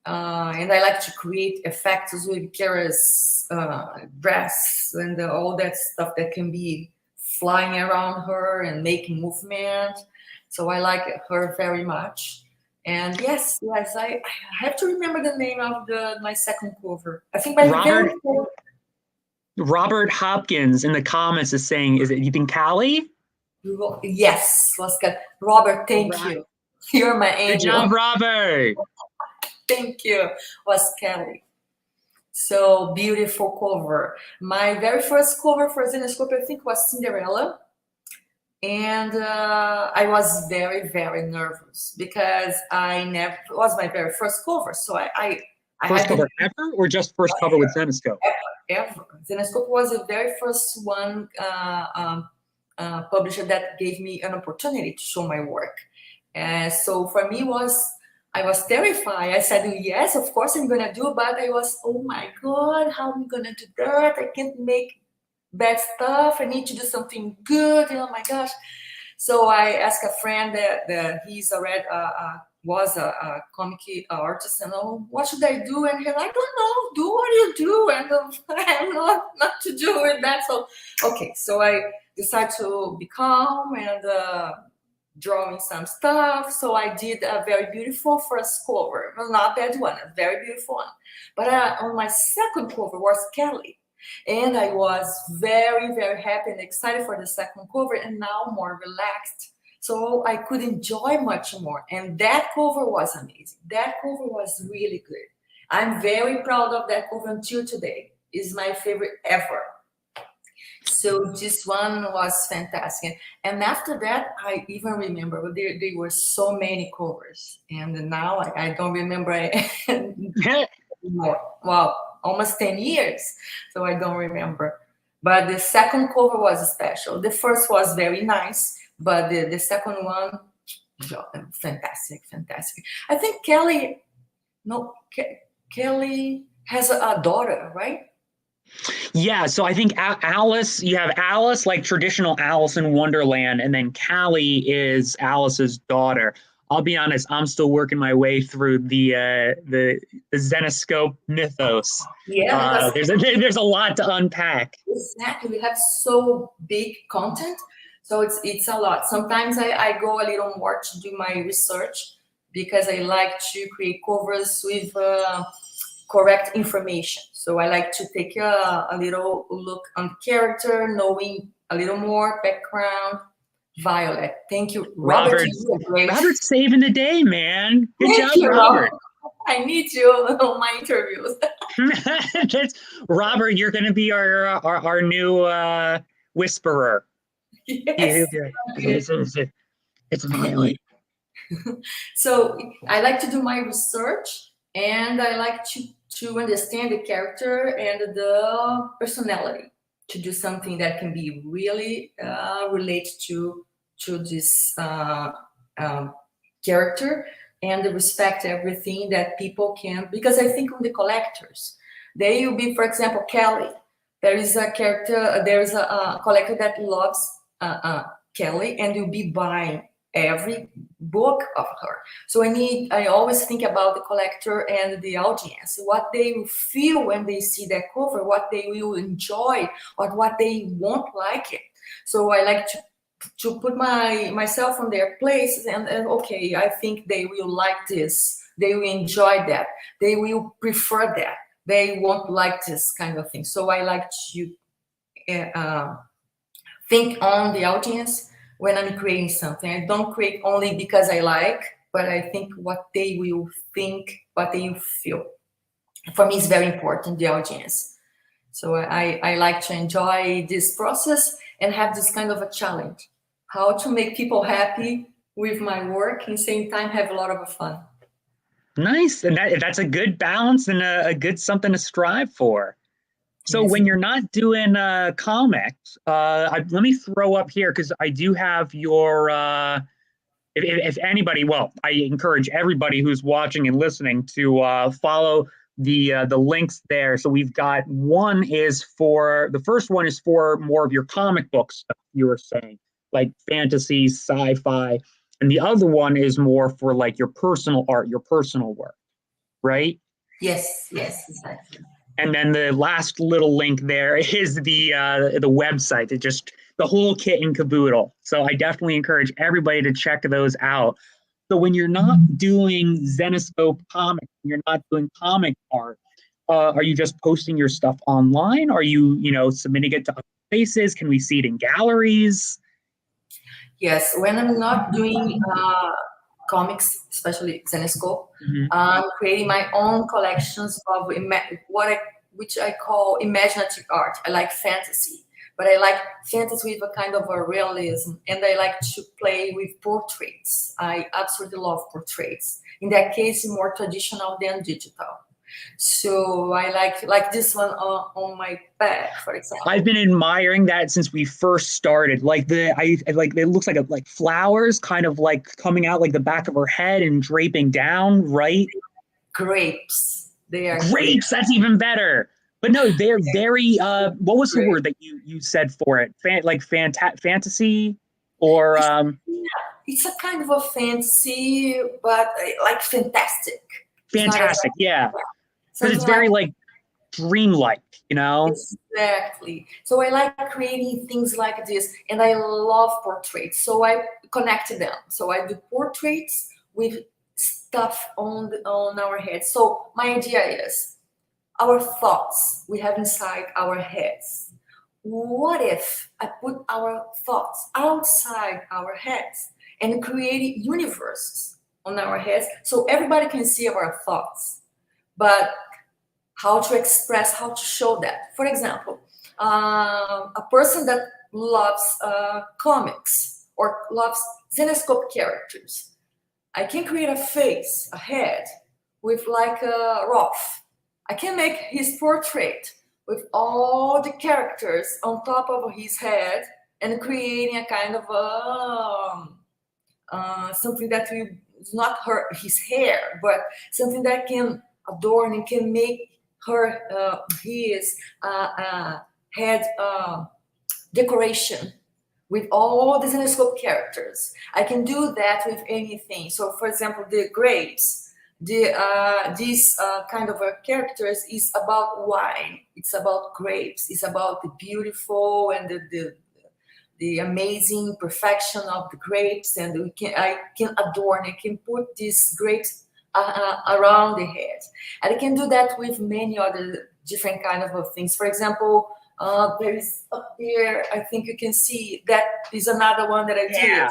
I like to create effects with Cris' dress and all that stuff that can be flying around her and making movement. So I like her very much. And yes, I have to remember the name of my second cover. I think Robert Hopkins in the comments is saying, you think Callie? Yes, Robert, thank you. You're my angel. Good job, Robert. Thank you. Was Callie. So beautiful cover. My very first cover for Zenescope, I think, was Cinderella. And I was very, very nervous because it was my very first cover. So I first cover ever, or just first cover with Zenescope? Ever. Zenescope was the very first one publisher that gave me an opportunity to show my work. So for me I was terrified. I said, yes, of course I'm gonna do, but I was, oh my God, how am I gonna do that? I can't make bad stuff. I need to do something good. Oh my gosh. So I asked a friend that he's already was a comic artist, and what should I do? And he's like, I don't know, do what you do. And I'm not to do with that. So okay, so I decided to be calm and drawing some stuff. So I did a very beautiful first cover. Well, not bad one, a very beautiful one. But on my second cover was Kelly. And I was very, very happy and excited for the second cover, and now more relaxed. So I could enjoy much more. And that cover was amazing. That cover was really good. I'm very proud of that cover until today. It's my favorite ever. So this one was fantastic. And after that, I even remember there were so many covers. And now I don't remember anymore. Wow, almost 10 years. So I don't remember. But the second cover was special. The first was very nice, but the second one, fantastic. I think Kelly has a daughter, right? Yeah, so I think Alice, you have Alice, like traditional Alice in Wonderland, and then Callie is Alice's daughter. I'll be honest, I'm still working my way through the Zenescope mythos. Yeah, because There's a lot to unpack. exactly. We have so big content, so it's a lot. Sometimes I go a little more to do my research because I like to create covers with correct information. So I like to take a little look on character, knowing a little more background. Violet, thank you, Robert. Robert's saving the day, man. Good Thank job, you, Robert. I need you on my interviews. Robert, you're going to be our new whisperer. Yes. It's Violet. So I like to do my research, and I like to understand the character and the personality, to do something that can be really related to this character, and respect everything that people can. Because I think on the collectors, they will be, for example, Kelly. There is a character, there is a collector that loves Kelly, and will be buying every book of her. So I always think about the collector and the audience, what they will feel when they see that cover, what they will enjoy, or what they won't like it. So I like to put myself on their place, and okay, I think they will like this, they will enjoy that, they will prefer that, they won't like this kind of thing. So I like to think on the audience when I'm creating something. I don't create only because I like, but I think what they will think, what they will feel. For me, it's very important, the audience. So I like to enjoy this process and have this kind of a challenge, how to make people happy with my work and same time have a lot of fun. Nice. And that's a good balance and a good something to strive for. So Yes. when you're not doing comics, let me throw up here, because I do have your, if anybody, well, I encourage everybody who's watching and listening to follow the links there. So we've got the first one is for more of your comic book stuff, you were saying, like fantasy, sci-fi. And the other one is more for like your personal art, your personal work, right? Yes, exactly. And then the last little link there is the website. It just the whole kit and caboodle. So I definitely encourage everybody to check those out. So when you're not doing Zenescope comics, you're not doing comic art, are you just posting your stuff online? Are you submitting it to other places? Can we see it in galleries? Yes, when I'm not doing comics, especially Zenescope, I'm creating my own collections of which I call imaginative art. I like fantasy, but I like fantasy with a kind of a realism, and I like to play with portraits. I absolutely love portraits. In that case, more traditional than digital. So I like this one on my bag, for example. I've been admiring that since we first started. It looks like flowers kind of like coming out like the back of her head and draping down, right? Grapes. They are grapes. That's even better. But no, they're very. What was the word that you said for it? Fantasy, or It's a kind of a fantasy, but like fantastic. Fantastic, yeah. Because it's very like dreamlike, Exactly. So I like creating things like this, and I love portraits. So I connect them. So I do portraits with stuff on our heads. So my idea is our thoughts we have inside our heads. What if I put our thoughts outside our heads and create universes on our heads so everybody can see our thoughts? But how to express, how to show that? For example, a person that loves comics or loves Zenescope characters, I can create a face, a head, with like a Rolf. I can make his portrait with all the characters on top of his head and creating a kind of something that is not his hair, but something that can adorn and can make his head decoration with all the Zenescope characters. I can do that with anything. So, for example, the grapes, these kind of characters is about wine. It's about grapes. It's about the beautiful and the amazing perfection of the grapes, and I can adorn. I can put these grapes around the head, and I can do that with many other different kind of things. For example, there is up there, I think you can see, that is another one that I did.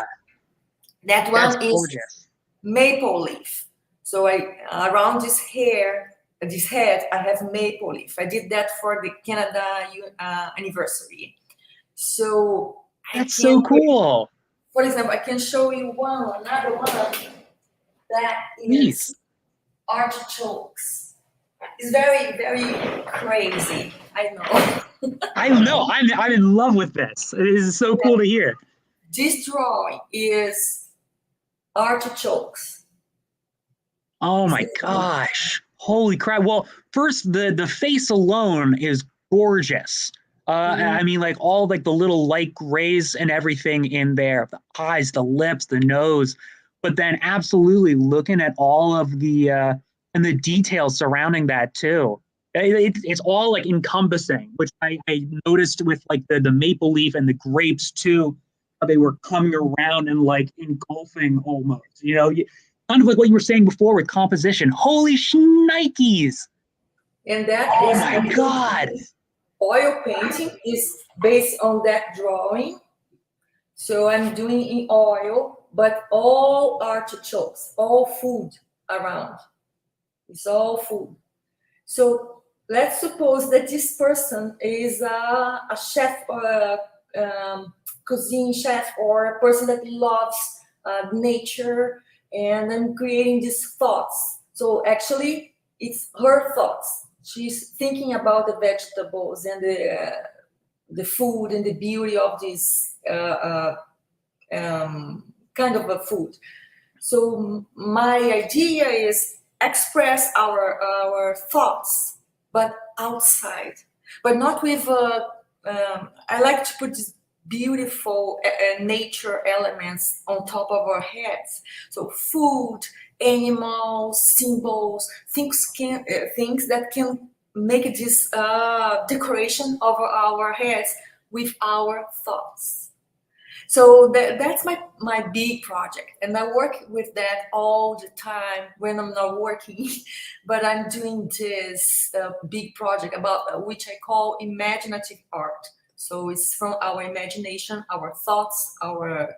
That one That's is gorgeous. maple leaf. So around this head, I have maple leaf. I did that for the Canada anniversary. So That's so cool. For example, I can show you another one that is Neat. artichokes. It's very, very crazy. I know. I know. I'm in love with this. It is so cool to hear. This drawing is artichokes. Oh my gosh. Holy crap. Well, first, the face alone is gorgeous. I mean, like all like the little light grays and everything in there, the eyes, the lips, the nose, but then absolutely looking at all of the and the details surrounding that too. It's all like encompassing, which I noticed with like the maple leaf and the grapes too. How they were coming around and like engulfing almost, you know, kind of like what you were saying before with composition. Holy shnikes! And that Oh is my God. Oil painting is based on that drawing. So I'm doing in oil, but all artichokes, all food around. It's all food. So let's suppose that this person is a chef or a cuisine chef, or a person that loves nature, and I'm creating these thoughts. So actually, it's her thoughts. She's thinking about the vegetables and the food and the beauty of this kind of a food. So my idea is express our thoughts, but outside, but not with. I like to put this beautiful nature elements on top of our heads. So food, animals, symbols, things that can make this decoration of our heads with our thoughts. So that's my big project, and I work with that all the time when I'm not working. But I'm doing this big project about which I call Imaginative Art. So it's from our imagination, our thoughts, our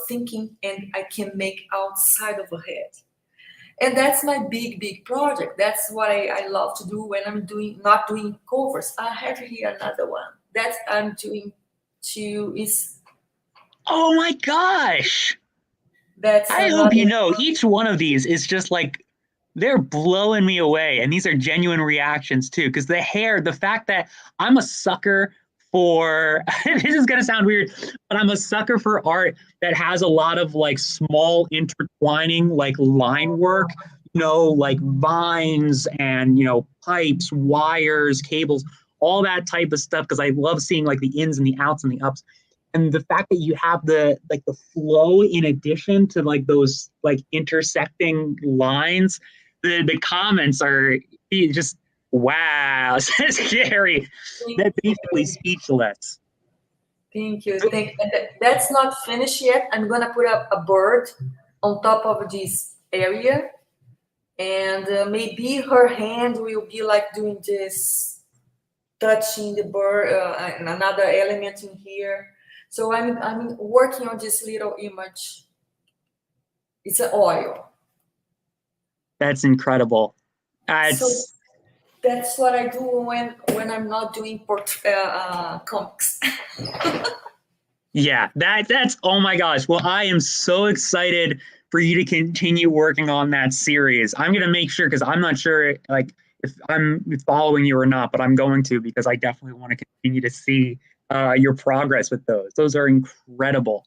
thinking, and I can make outside of the head. And that's my big project. That's what I love to do when I'm not doing covers. I have here another one that I'm doing too. Is Oh my gosh. I hope you know each one of these is just like, they're blowing me away. And these are genuine reactions too. Because the hair, the fact that I'm a sucker for, this is going to sound weird, but I'm a sucker for art that has a lot of like small intertwining, like line work, you know, like vines and, you know, pipes, wires, cables, all that type of stuff. Because I love seeing like the ins and the outs and the ups. And the fact that you have the flow in addition to like those like intersecting lines, the comments are just, wow, scary. They're basically speechless. Thank you. That's not finished yet. I'm gonna put up a bird on top of this area, and maybe her hand will be like doing this, touching the bird, and another element in here. So I'm working on this little image. It's an oil. That's incredible. So that's what I do when I'm not doing comics. Yeah, that's, oh my gosh. Well, I am so excited for you to continue working on that series. I'm going to make sure, because I'm not sure like if I'm following you or not, but I'm going to, because I definitely want to continue to see your progress with those. Those are incredible.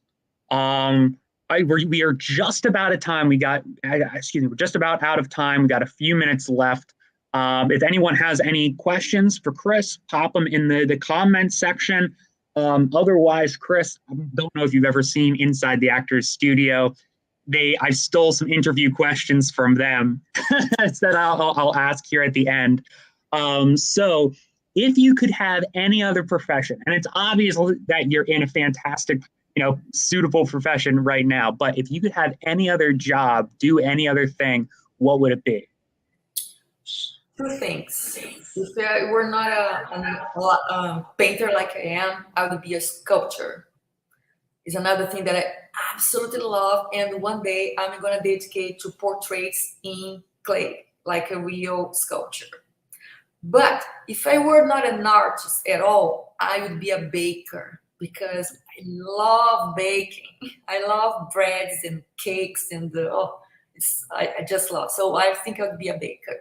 We are just about at time. We're just about out of time. We got a few minutes left. If anyone has any questions for Cris, pop them in the comment section. Otherwise, Cris, I don't know if you've ever seen Inside the Actors Studio. I stole some interview questions from them that I'll ask here at the end. So if you could have any other profession, and it's obvious that you're in a fantastic, suitable profession right now, but if you could have any other job, do any other thing, what would it be? Two things. If I were not a painter like I am, I would be a sculptor. It's another thing that I absolutely love, and one day I'm going to dedicate to portraits in clay, like a real sculpture. But if I were not an artist at all, I would be a baker, because I love baking. I love breads and cakes, and I just love. So I think I would be a baker.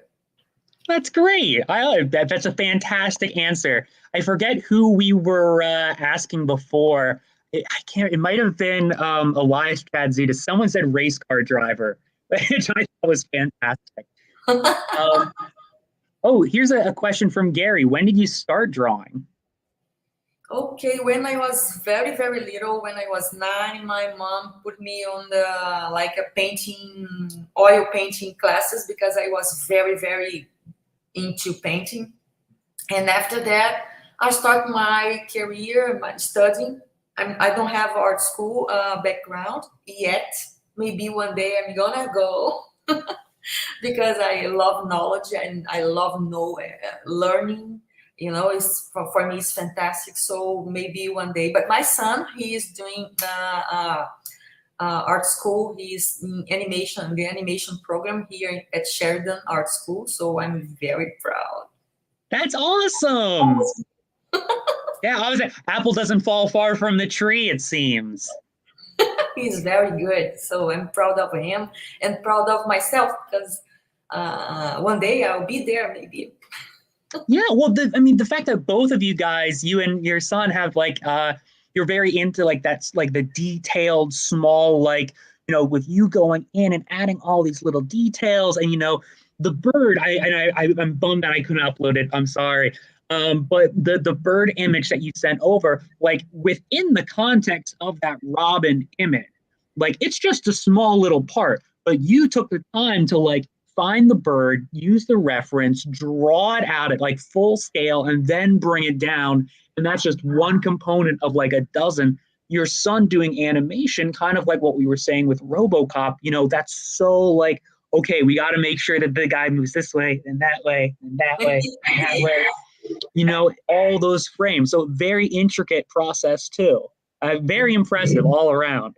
That's great. I like that. That's a fantastic answer. I forget who we were asking before. I can't. It might have been Elias Chadzita. Someone said race car driver, which I thought was fantastic. Here's a question from Gary. When did you start drawing? Okay, when I was very, very little, when I was 9, my mom put me on oil painting classes, because I was very, very into painting. And after that, I started my career, my studying. I don't have art school background yet. Maybe one day I'm gonna go because I love knowledge and I love learning. It's for me, it's fantastic. So maybe one day. But my son, he is doing art school. He's in the animation program here at Sheridan Art School. So I'm very proud. That's awesome. Yeah, I was like, apple doesn't fall far from the tree, it seems. He's very good. So I'm proud of him and proud of myself, because one day I'll be there maybe. Yeah, well, the fact that both of you guys, you and your son, have you're very into that's the detailed, small, with you going in and adding all these little details, and the bird. I'm bummed that I couldn't upload it. I'm sorry. But the bird image that you sent over, within the context of that robin image, it's just a small little part, but you took the time to find the bird, use the reference, draw it out at full scale, and then bring it down. And that's just one component of a dozen. Your son doing animation, kind of like what we were saying with RoboCop, that's so okay, we got to make sure that the guy moves this way and that way and that way and that way. All those frames. So very intricate process too. Very impressive all around.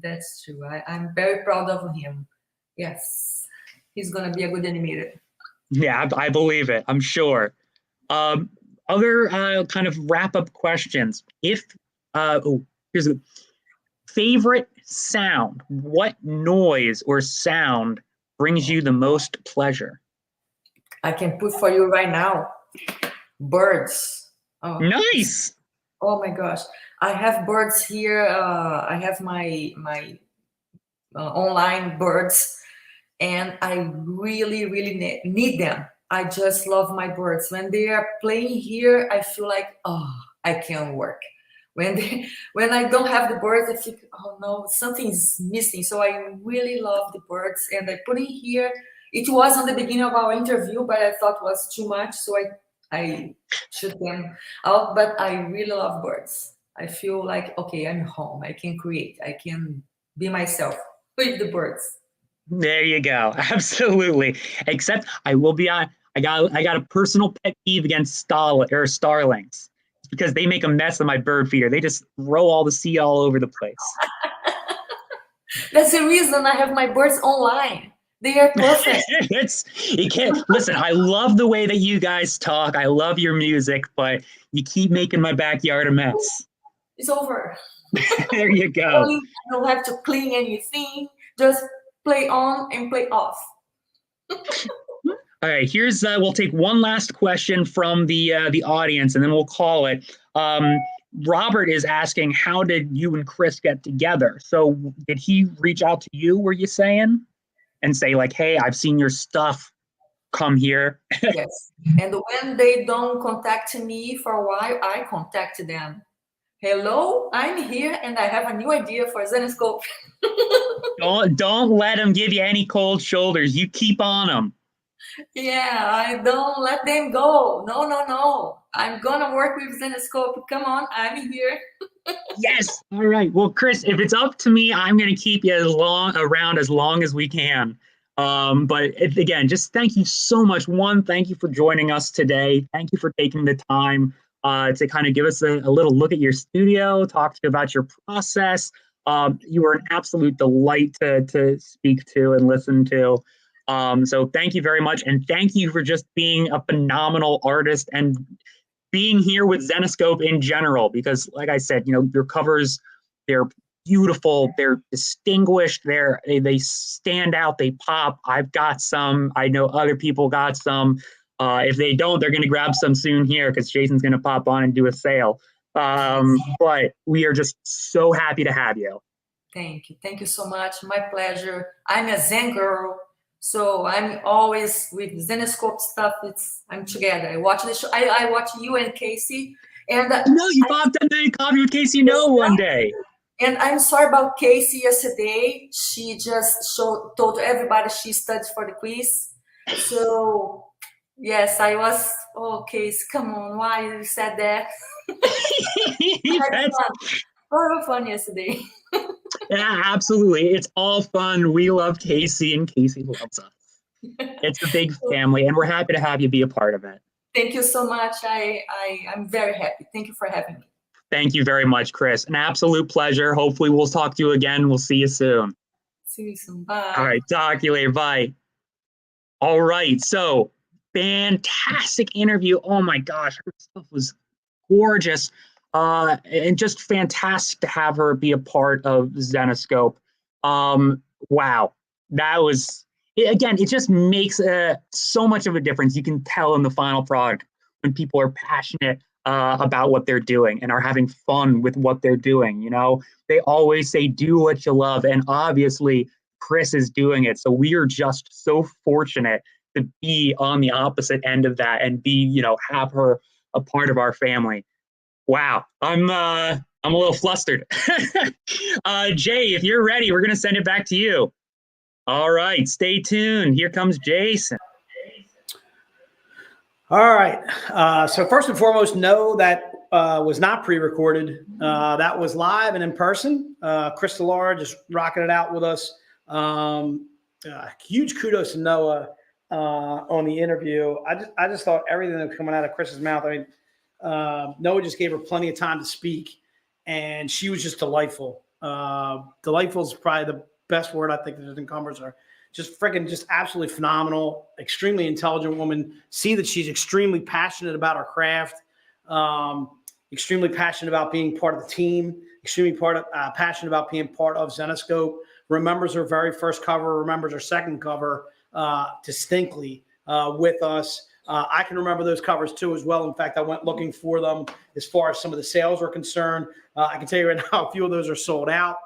That's true. I'm very proud of him. Yes. He's going to be a good animator. Yeah, I believe it. I'm sure. Other kind of wrap-up questions. Here's a favorite sound. What noise or sound brings you the most pleasure? I can put for you right now. Birds. Oh. Nice. Oh my gosh. I have birds here. I have my online birds, and I really, really need them. I just love my birds. When they are playing here, I feel like, I can't work. When I don't have the birds, I think, oh no, something's missing. So I really love the birds, and I put in here. It was on the beginning of our interview, but I thought it was too much, so I shoot them out. But I really love birds. I feel like, okay, I'm home. I can create. I can be myself with the birds. There you go. Absolutely. Except I will be on. I got a personal pet peeve against starlings. It's because they make a mess of my bird feeder. They just throw all the seed all over the place. That's the reason I have my birds online. They are perfect. You can't listen. I love the way that you guys talk. I love your music, but you keep making my backyard a mess. It's over. There you go. I don't have to clean anything. Just play on and play off. All right. Here's we'll take one last question from the audience, and then we'll call it. Robert is asking, how did you and Cris get together? So did he reach out to you? Were you saying? And say hey, I've seen your stuff, come here. Yes. And when they don't contact me for a while, I contact them. Hello, I'm here and I have a new idea for Zenescope. Don't let them give you any cold shoulders. You keep on them. Yeah, I don't let them go. No. I'm gonna work with Zenescope. Come on, I'm here. Yes. All right. Well, Cris, if it's up to me, I'm going to keep you around as long as we can. Again, just thank you so much. One, thank you for joining us today. Thank you for taking the time to kind of give us a little look at your studio, talk to you about your process. You were an absolute delight to speak to and listen to. So thank you very much. And thank you for just being a phenomenal artist and being here with Zenescope in general, because like I said, your covers, they're beautiful, they're distinguished, they stand out, they pop. I've got some, I know other people got some. If they don't, they're going to grab some soon here because Jason's going to pop on and do a sale. But we are just so happy to have you. Thank you so much. My pleasure. I'm a Zen girl. So I'm always with Zenescope stuff. I'm together. I watch the show. I watch you and Casey. And you popped in the coffee with Casey one day. And I'm sorry about Casey yesterday. She just told everybody she studied for the quiz. So yes, I was. Oh, Casey, come on! Why you said that? I had fun yesterday. Yeah, absolutely. It's all fun. We love Casey and Casey loves us. It's a big family and we're happy to have you be a part of it. Thank you so much. I'm very happy. Thank you for having me. Thank you very much, Cris. An absolute pleasure. Hopefully we'll talk to you again. We'll see you soon. See you soon. Bye. All right. Talk to you later. Bye. All right. So fantastic interview. Oh my gosh. Her stuff was gorgeous. And just fantastic to have her be a part of Zenescope. Wow, that was, again, it just makes so much of a difference. You can tell in the final product when people are passionate about what they're doing and are having fun with what they're doing. They always say, do what you love. And obviously, Cris is doing it. So we are just so fortunate to be on the opposite end of that and be, have her a part of our family. Wow, I'm a little flustered. Jay, if you're ready, we're going to send it back to you. All right, stay tuned. Here comes Jason. All right. So first and foremost, know that was not pre-recorded. That was live and in person. Cris Delara just rocking it out with us. Huge kudos to Noah on the interview. I just thought everything that was coming out of Chris's mouth. I mean, Noah just gave her plenty of time to speak, and she was just delightful. Delightful is probably the best word I think that encumbers her. Just absolutely phenomenal, extremely intelligent woman. See that she's extremely passionate about her craft, extremely passionate about being part of the team, extremely passionate about being part of Zenescope. Remembers her very first cover, remembers her second cover distinctly with us. I can remember those covers too as well. In fact, I went looking for them as far as some of the sales are concerned. I can tell you right now, a few of those are sold out.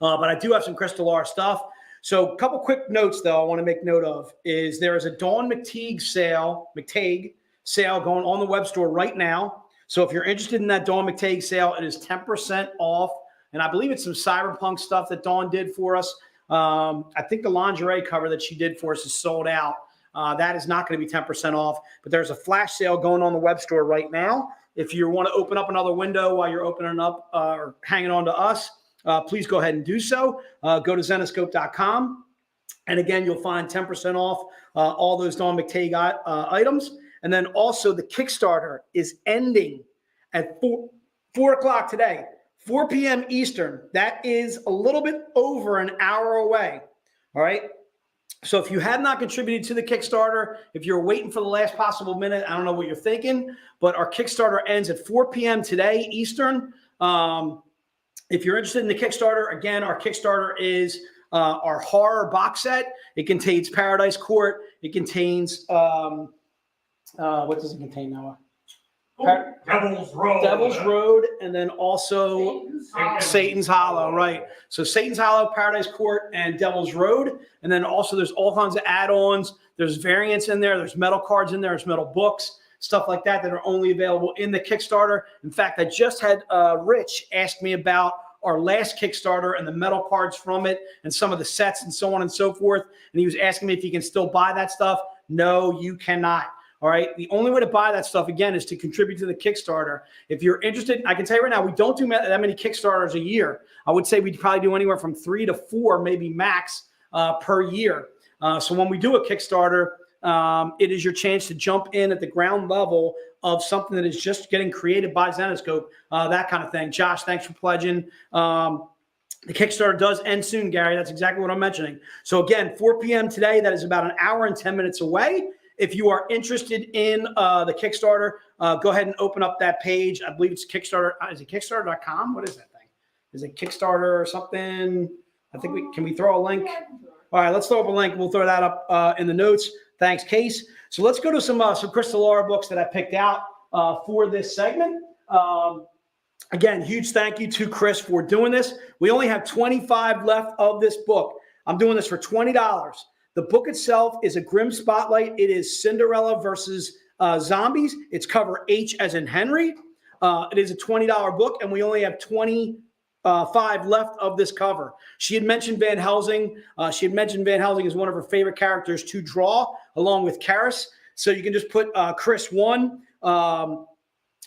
But I do have some Cris Delara stuff. So a couple quick notes, though, I want to make note of is there is a Dawn McTague sale going on the web store right now. So if you're interested in that Dawn McTague sale, it is 10% off. And I believe it's some cyberpunk stuff that Dawn did for us. I think the lingerie cover that she did for us is sold out. That is not going to be 10% off, but there's a flash sale going on the web store right now. If you want to open up another window while you're opening up or hanging on to us, please go ahead and do so. Go to Zenescope.com. And again, you'll find 10% off all those Dawn McTague items. And then also the Kickstarter is ending at 4 o'clock today, 4 p.m. Eastern. That is a little bit over an hour away. All right. So if you have not contributed to the Kickstarter, if you're waiting for the last possible minute, I don't know what you're thinking, but our Kickstarter ends at 4 p.m. today, Eastern. If you're interested in the Kickstarter, again, our Kickstarter is our horror box set. It contains Paradise Court. It contains, what does it contain, Noah? Devil's Road. Devil's Road, and then also Satan's Hollow, right? So Satan's Hollow, Paradise Court, and Devil's Road. And then also there's all kinds of add-ons. There's variants in there. There's metal cards in there. There's metal books. stuff like that are only available in the Kickstarter. In fact, I just had Rich ask me about our last Kickstarter and the metal cards from it and some of the sets and so on and so forth. And he was asking me if you can still buy that stuff. No, you cannot. All right. The only way to buy that stuff, again, is to contribute to the Kickstarter. If you're interested, I can tell you right now, we don't do that many Kickstarters a year. I would say we'd probably do anywhere from 3 to 4, maybe max, per year. So when we do a Kickstarter, it is your chance to jump in at the ground level of something that is just getting created by Zenescope, that kind of thing. Josh, thanks for pledging. The Kickstarter does end soon, Gary. That's exactly what I'm mentioning. So again, 4 p.m. today, that is about an hour and 10 minutes away. If you are interested in the Kickstarter, go ahead and open up that page. I believe it's Kickstarter. Is it Kickstarter.com? What is that thing? Is it Kickstarter or something? I think can we throw a link? All right, let's throw up a link. We'll throw that up in the notes. Thanks, Case. So let's go to some Cris Delara books that I picked out for this segment. Again, huge thank you to Cris for doing this. We only have 25 left of this book. I'm doing this for $20. The book itself is a grim spotlight. It is Cinderella versus zombies. It's cover H as in Henry. It is a $20 book, and we only have 25 left of this cover. She had mentioned Van Helsing. She had mentioned Van Helsing as one of her favorite characters to draw, along with Cris. So you can just put Cris 1.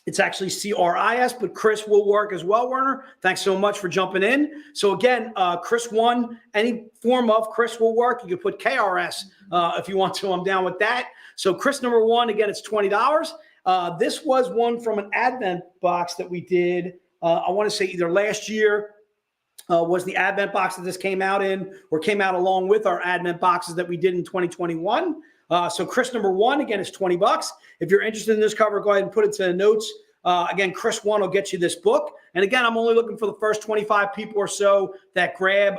It's actually Cris, but Cris will work as well, Werner. Thanks so much for jumping in. So again, Cris 1, any form of Cris will work. You can put KRS if you want to. I'm down with that. So Cris number 1, again, it's $20. This was one from an Advent box that we did. I want to say either last year was the Advent box that this came out in, or came out along with our Advent boxes that we did in 2021. So Cris number 1, again, is $20. If you're interested in this cover, go ahead and put it to the notes. Again, Cris 1 will get you this book. And again, I'm only looking for the first 25 people or so that grab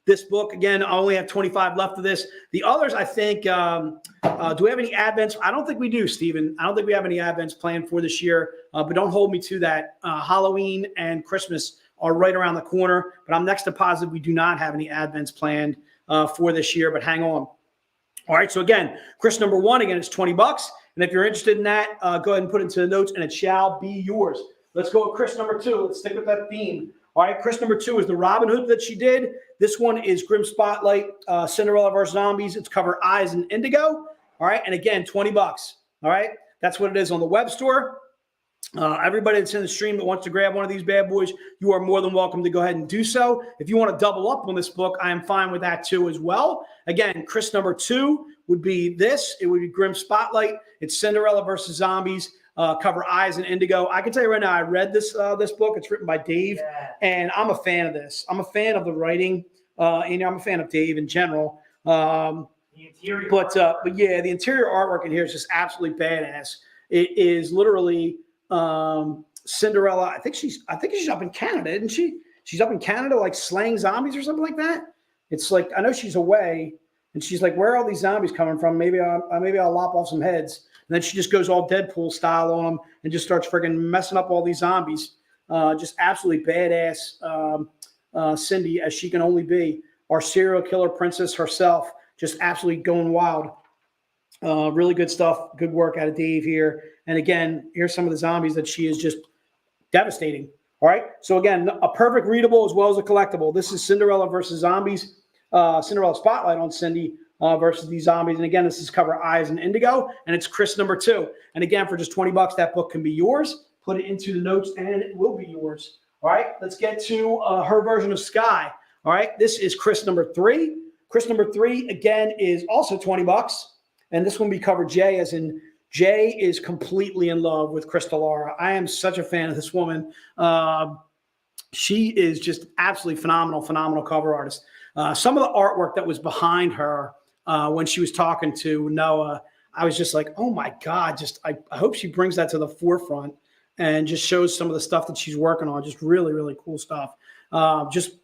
this book. Again, I only have 25 left of this. The others, I think, do we have any Advents? I don't think we do, Stephen. I don't think we have any Advents planned for this year, but don't hold me to that. Halloween and Christmas are right around the corner, but I'm next to positive we do not have any Advents planned for this year, but hang on. All right, so again, Cris number 1, again, it's $20. And if you're interested in that, go ahead and put it into the notes, and it shall be yours. Let's go with Cris number 2. Let's stick with that theme. All right, Cris number 2 is the Robin Hood that she did. This one is Grim Spotlight, Cinderella versus Zombies. It's cover Eyes and Indigo. All right, and again, $20. All right, that's what it is on the web store. Everybody that's in the stream that wants to grab one of these bad boys, you are more than welcome to go ahead and do so. If you want to double up on this book, I am fine with that too as well. Again, Cris number 2 would be this. It would be Grim Spotlight. It's Cinderella versus Zombies, cover Eyes and Indigo. I can tell you right now, I read this book. It's written by Dave, and I'm a fan of this. I'm a fan of the writing. I'm a fan of Dave in general. But yeah, the interior artwork in here is just absolutely badass. It is literally Cinderella. I think she's up in Canada, isn't she? She's up in Canada, like slaying zombies or something like that. It's like, I know she's away, and she's like, where are all these zombies coming from? Maybe I'll lop off some heads. And then she just goes all Deadpool style on them and just starts friggin' messing up all these zombies. Just absolutely badass Cindy, as she can only be. Our serial killer princess herself, just absolutely going wild. Really good stuff. Good work out of Dave here. And again, here's some of the zombies that she is just devastating. All right. So again, a perfect readable as well as a collectible. This is Cinderella versus Zombies. Cinderella Spotlight on Cindy versus these zombies. And again, this is cover Eyes and Indigo, and it's Cris number 2. And again, for just $20, that book can be yours. Put it into the notes, and it will be yours. All right. Let's get to her version of Sky. All right. This is Cris number 3. Cris number 3, again, is also $20. And this one will be cover J, as in Jay is completely in love with Cris Delara. I am such a fan of this woman. She is just absolutely phenomenal cover artist. Some of the artwork that was behind her when she was talking to Noah, I was just like, oh my God, I hope she brings that to the forefront and just shows some of the stuff that she's working on. Just really cool stuff. Just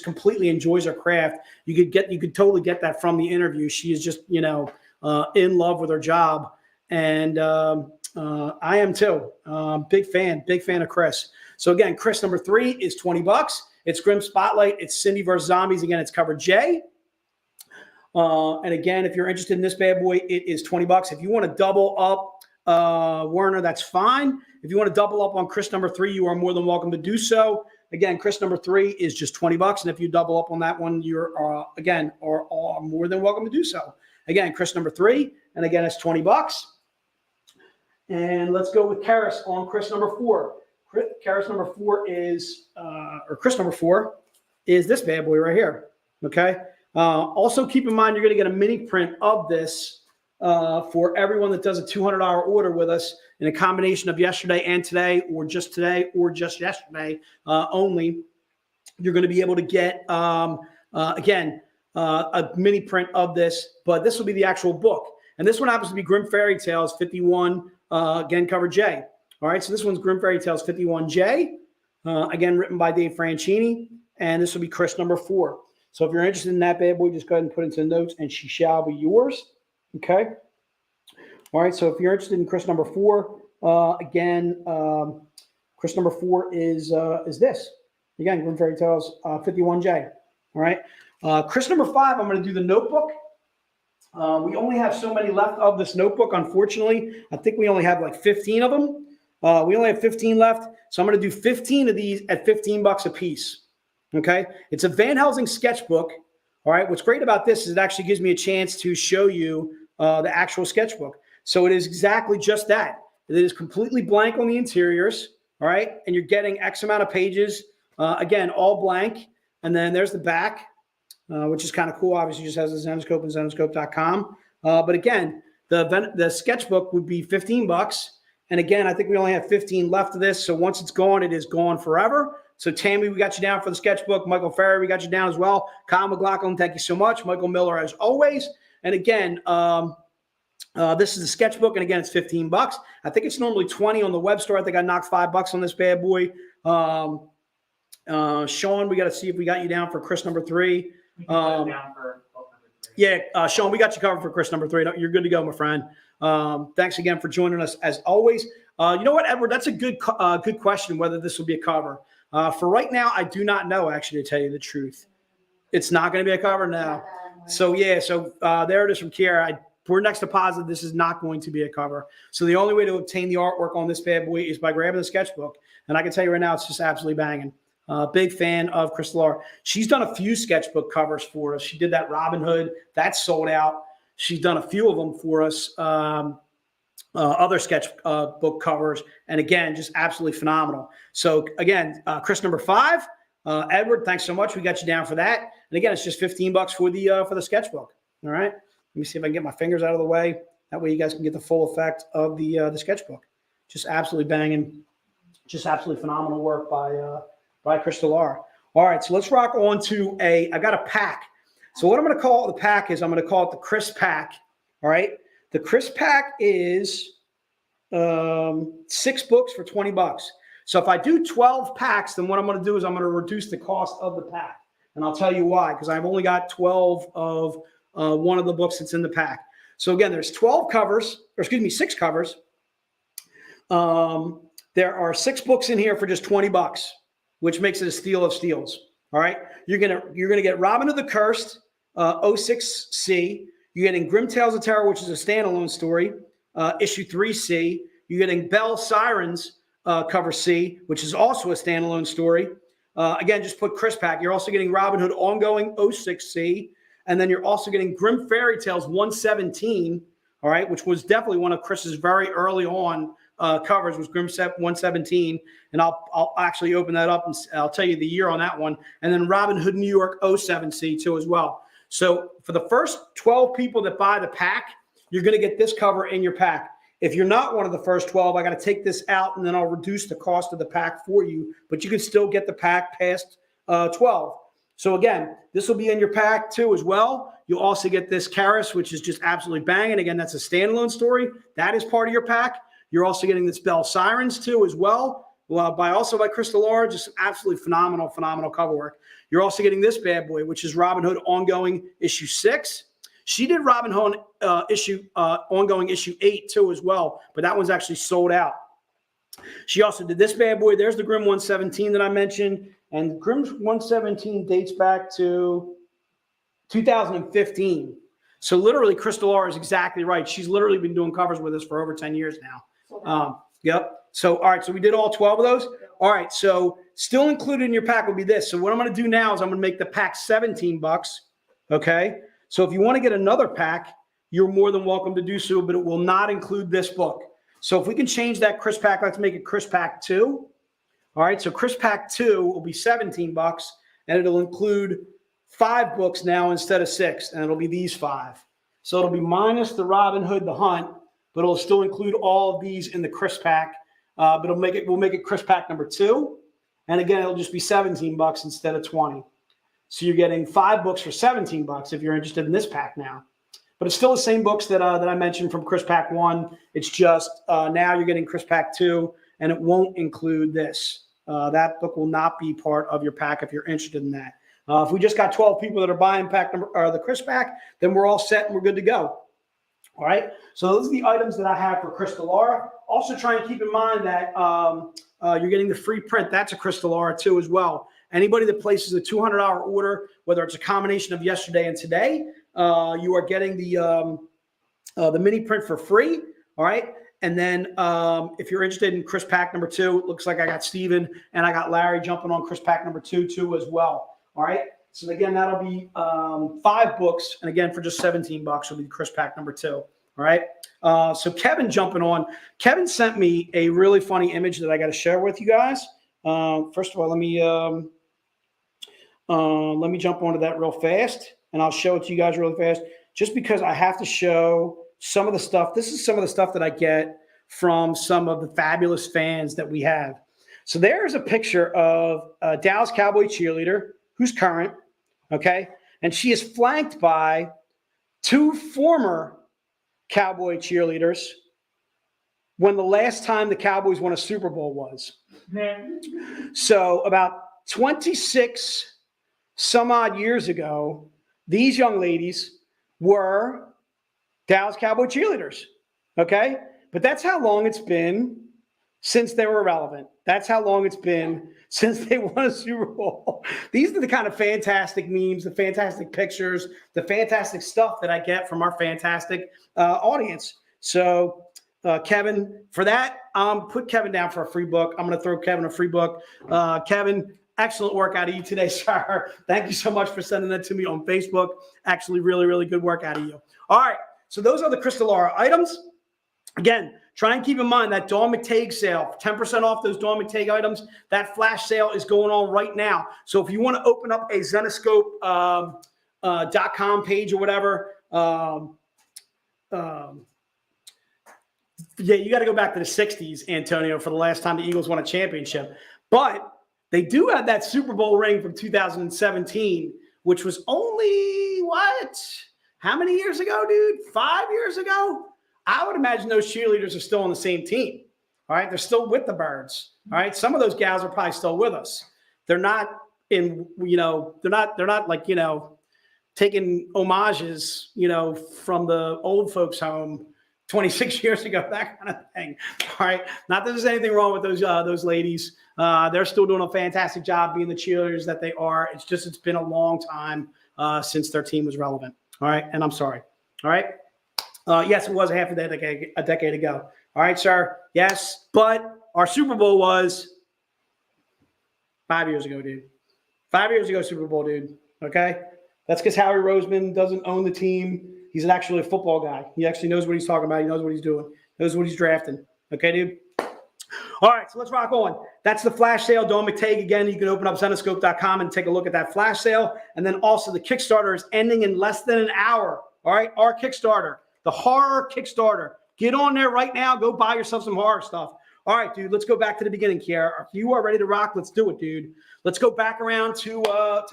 completely enjoys her craft. You could totally get that from the interview. She is just, in love with her job. And I am too. Big fan of Cris. So again, Cris number 3 is $20. It's Grim Spotlight. It's Cindy versus Zombies. Again, it's cover J. And again, if you're interested in this bad boy, it is $20. If you want to double up, Werner, that's fine. If you want to double up on Cris number 3, you are more than welcome to do so. Again, Cris number 3 is just $20. And if you double up on that one, you're, again, are more than welcome to do so. Again, Cris number 3, and again, it's $20. And let's go with Cris on Cris number 4. Cris number 4 is, Cris number 4 is this bad boy right here. Okay. Also keep in mind, you're going to get a mini print of this for everyone that does a $200 order with us in a combination of yesterday and today, or just yesterday only. You're going to be able to get, again, a mini print of this, but this will be the actual book. And this one happens to be Grimm Fairy Tales 51, again, cover J. All right, so this one's Grimm Fairy Tales 51J, again, written by Dave Franchini, and this will be Cris number 4. So if you're interested in that bad boy, just go ahead and put it into the notes, and she shall be yours. Okay. All right, so if you're interested in Cris number 4, again, Cris number 4 is this. Again, Grimm Fairy Tales 51J. All right. Cris number 5, I'm going to do the notebook. We only have so many left of this notebook, unfortunately. I think we only have like 15 of them. We only have 15 left. So I'm going to do 15 of these at $15 a piece. Okay. It's a Van Helsing sketchbook. All right. What's great about this is it actually gives me a chance to show you the actual sketchbook. So it is exactly just that. It is completely blank on the interiors. All right. And you're getting X amount of pages. Again, all blank. And then there's the back, which is kind of cool. Obviously, just has the Zenescope and Zenescope.com. But again, the sketchbook would be $15. And again, I think we only have 15 left of this. So once it's gone, it is gone forever. So Tammy, we got you down for the sketchbook. Michael Ferry, we got you down as well. Kyle McLaughlin, thank you so much. Michael Miller, as always. And again, this is a sketchbook. And again, it's $15. I think it's normally $20 on the web store. I think I knocked $5 on this bad boy. Sean, we got to see if we got you down for Cris number 3. Down for book number 3. Yeah, Sean, we got you covered for Cris number 3. You're good to go, my friend. Thanks again for joining us as always. You know what, Edward? That's a good question, whether this will be a cover. For right now, I do not know, actually, to tell you the truth. It's not going to be a cover now. So, yeah, there it is from Kiera. We're next to positive this is not going to be a cover. So the only way to obtain the artwork on this bad boy is by grabbing the sketchbook. And I can tell you right now, it's just absolutely banging. Big fan of Cris Delara. She's done a few sketchbook covers for us. She did that Robin Hood. That's sold out. She's done a few of them for us. Other sketchbook covers. And again, just absolutely phenomenal. So again, Cris number 5. Edward, thanks so much. We got you down for that. And again, it's just $15 for the sketchbook. All right. Let me see if I can get my fingers out of the way. That way you guys can get the full effect of the sketchbook. Just absolutely banging. Just absolutely phenomenal work by Cris Delara. All right, so let's rock on to I got a pack. So what I'm going to call the pack is I'm going to call it the Cris pack. All right. The Cris pack is 6 books for $20. So if I do 12 packs, then what I'm going to do is I'm going to reduce the cost of the pack. And I'll tell you why, because I've only got 12 of one of the books that's in the pack. So again, there's 6 covers. There are 6 books in here for just $20, which makes it a steal of steals. All right. You're gonna get Robin Hood the Cursed, 06C. You're getting Grimm Tales of Terror, which is a standalone story, issue 3C. You're getting Belle Sirens, cover C, which is also a standalone story. Again, just put Cris pack. You're also getting Robin Hood ongoing 06C. And then you're also getting Grimm Fairy Tales 117, all right, which was definitely one of Chris's very early on covers, was Grimm 117. And I'll actually open that up and I'll tell you the year on that one. And then Robin Hood New York 07C too as well. So for the first 12 people that buy the pack, you're going to get this cover in your pack. If you're not one of the first 12, I got to take this out and then I'll reduce the cost of the pack for you. But you can still get the pack past 12. So again, this will be in your pack too as well. You'll also get this Cris, which is just absolutely banging. Again, that's a standalone story. That is part of your pack. You're also getting this Belle Sirens too as well. By Cris Delara, just absolutely phenomenal cover work. You're also getting this bad boy, which is Robin Hood ongoing issue 6. She did Robin Hood ongoing issue 8 too as well, but that one's actually sold out. She also did this bad boy. There's the Grimm 117 that I mentioned. And Grimm 117 dates back to 2015. So literally, Cris Delara is exactly right. She's literally been doing covers with us for over 10 years now. Yep. So, all right. So we did all 12 of those. All right. So still included in your pack will be this. So what I'm going to do now is I'm going to make the pack $17. Okay. So if you want to get another pack, you're more than welcome to do so, but it will not include this book. So if we can change that Cris pack, let's make it Cris pack 2. All right. So Cris pack 2 will be $17 and it'll include 5 books now instead of 6. And it'll be these 5. So it'll be minus the Robin Hood, the Hunt, but it'll still include all of these in the Cris pack. But we'll make it Cris pack number 2. And again, it'll just be $17 instead of 20. So you're getting 5 books for $17 if you're interested in this pack now. But it's still the same books that I mentioned from Cris pack 1. It's just now you're getting Cris pack 2, and it won't include this. That book will not be part of your pack if you're interested in that. If we just got 12 people that are buying the Cris pack, then we're all set and we're good to go. All right. So those are the items that I have for Cris Delara. Also try and keep in mind that you're getting the free print. That's a Cris Delara too as well. Anybody that places a $200 order, whether it's a combination of yesterday and today, you are getting the mini print for free. All right. And then if you're interested in Cris pack number 2, it looks like I got Steven and I got Larry jumping on Cris pack number 2 too as well. All right. So again, that'll be 5 books. And again, for just $17 will be Cris pack number 2. All right. So Kevin jumping on. Kevin sent me a really funny image that I got to share with you guys. First of all, let me jump onto that real fast and I'll show it to you guys really fast just because I have to show some of the stuff. This is some of the stuff that I get from some of the fabulous fans that we have. So there's a picture of a Dallas Cowboy cheerleader who's current, okay? And she is flanked by 2 former Cowboy cheerleaders when the last time the Cowboys won a Super Bowl was. So about 26 some odd years ago, these young ladies were Dallas Cowboy cheerleaders, okay? But that's how long it's been since they were relevant. That's how long it's been since they won a Super Bowl. These are the kind of fantastic memes, the fantastic pictures, the fantastic stuff that I get from our fantastic audience. So Kevin, for that, put Kevin down for a free book. I'm going to throw Kevin a free book. Kevin, excellent work out of you today, sir. Thank you so much for sending that to me on Facebook. Actually, really, really good work out of you. All right. So those are the Cris Delara items. Again, try and keep in mind that Dawn McTague sale, 10% off those Dawn McTague items. That flash sale is going on right now. So if you want to open up a Zenoscope.com page or whatever, yeah, you got to go back to the 60s, Antonio, for the last time the Eagles won a championship. But they do have that Super Bowl ring from 2017, which was only, what? How many years ago, dude? 5 years ago? I would imagine those cheerleaders are still on the same team. All right. They're still with the Birds. All right. Some of those gals are probably still with us. They're not in, they're not like, taking homages, from the old folks home 26 years ago, that kind of thing. All right. Not that there's anything wrong with those ladies. They're still doing a fantastic job being the cheerleaders that they are. It's just, it's been a long time since their team was relevant. All right. And I'm sorry. All right. Yes, it was a decade ago. All right, sir. Yes. But our Super Bowl was 5 years ago, dude. 5 years ago, Super Bowl, dude. Okay. That's because Howie Roseman doesn't own the team. He's actually a football guy. He actually knows what he's talking about. He knows what he's doing. Knows what he's drafting. Okay, dude? All right, so let's rock on. That's the flash sale. Dawn McTague. Again, you can open up Zenoscope.com and take a look at that flash sale. And then also the Kickstarter is ending in less than an hour. All right, our Kickstarter, the horror Kickstarter. Get on there right now. Go buy yourself some horror stuff. All right, dude, let's go back to the beginning, Kiara. If you are ready to rock, let's do it, dude. Let's go back around to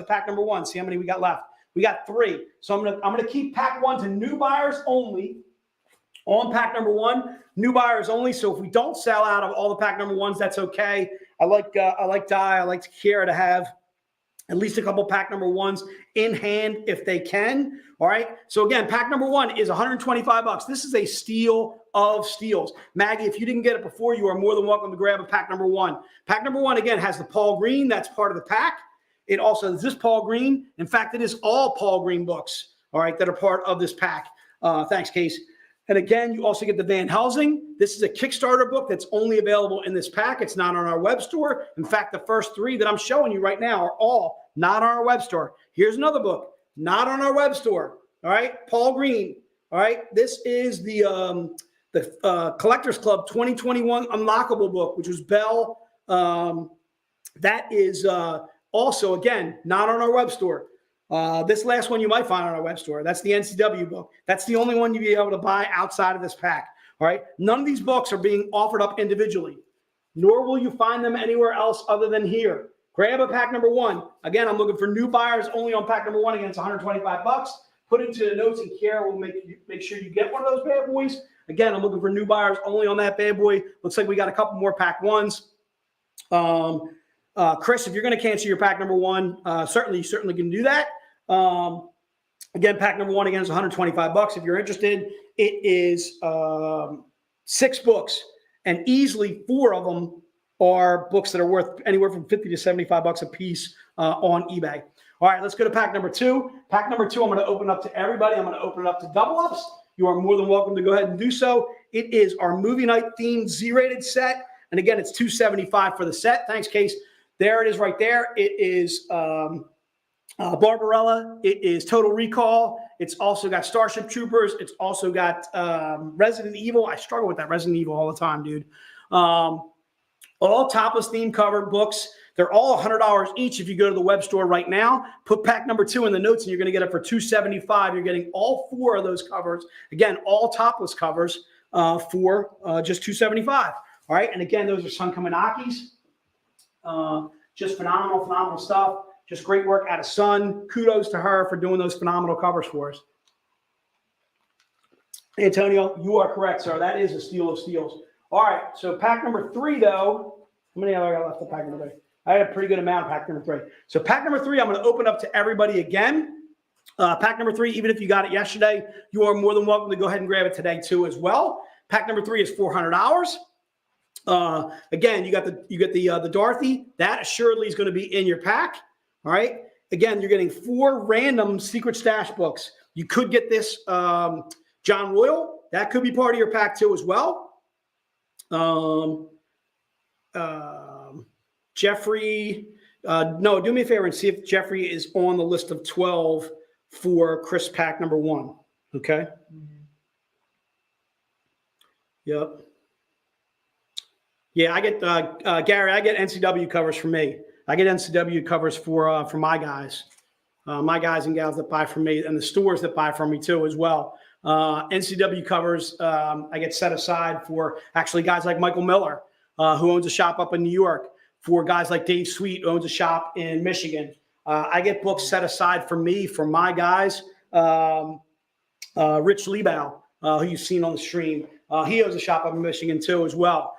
pack number 1. See how many we got left. We got 3. So I'm gonna keep pack 1 to new buyers only. On pack number 1, new buyers only. So if we don't sell out of all the pack number 1s, that's okay. I like Di, I like Kiara to have at least a couple pack number 1s in hand if they can. All right. So again, pack number 1 is $125. This is a steal of steals. Maggie, if you didn't get it before, you are more than welcome to grab a pack number 1. Pack number 1, again, has the Paul Green. That's part of the pack. It also is this Paul Green. In fact, it is all Paul Green books. all right, that are part of this pack. Thanks, Case. And again, you also get the Van Helsing. This is a Kickstarter book that's only available in this pack. It's not on our web store. In fact, the first 3 that I'm showing you right now are all not on our web store. Here's another book, not on our web store. All right, Paul Green. All right, this is the Collectors Club 2021 Unlockable book, which was Bell. That is also, again, not on our web store. This last one you might find on our web store. That's the NCW book. That's the only one you'll be able to buy outside of this pack. All right. None of these books are being offered up individually, nor will you find them anywhere else other than here. Grab a pack number 1. Again, I'm looking for new buyers only on pack number 1. Again, it's $125. Put it into the notes, and Kiara will make sure you get one of those bad boys. Again, I'm looking for new buyers only on that bad boy. Looks like we got a couple more pack 1s. Chris, if you're going to cancel your pack number 1, you certainly can do that. Again, pack number 1 again is $125. If you're interested, it is 6 books, and easily 4 of them are books that are worth anywhere from $50 to $75 a piece on eBay. All right, let's go to pack number 2. Pack number 2, I'm going to open up to everybody. I'm going to open it up to double ups. You are more than welcome to go ahead and do so. It is our movie night themed Z-rated set, and again, it's $275 for the set. Thanks, Case. There it is right there. It is Barbarella. It is Total Recall. It's also got Starship Troopers. It's also got Resident Evil. I struggle with that Resident Evil all the time, dude. All topless theme cover books. They're all $100 each. If you go to the web store right now, put pack number 2 in the notes, and you're going to get it for $275. You're getting all 4 of those covers. Again, all topless covers for just $275. All right, and again, those are Sun Kaminakis. Just phenomenal stuff. Just great work out of Sun. Kudos to her for doing those phenomenal covers for us. Antonio, you are correct, sir. That is a steal of steals. All right, so pack number 3, though. How many other I got left of pack number 3? I had a pretty good amount of pack number 3. So pack number 3, I'm going to open up to everybody again. Pack number 3, even if you got it yesterday, you are more than welcome to go ahead and grab it today too as well. Pack number 3 is $400. Again, you get the Dorothy. That assuredly is going to be in your pack. All right. Again, you're getting 4 random secret stash books. You could get this John Royal. That could be part of your pack too as well. Jeffrey, no, do me a favor and see if Jeffrey is on the list of 12 for Chris pack number 1. Okay. Yep. Yeah, I get Gary. I get NCW covers for me. I get NCW covers for my guys and gals that buy from me, and the stores that buy from me too as well. NCW covers I get set aside for actually guys like Michael Miller, who owns a shop up in New York. For guys like Dave Sweet, who owns a shop in Michigan. I get books set aside for me, for my guys. Rich Liebau, who you've seen on the stream. He owns a shop up in Michigan too as well.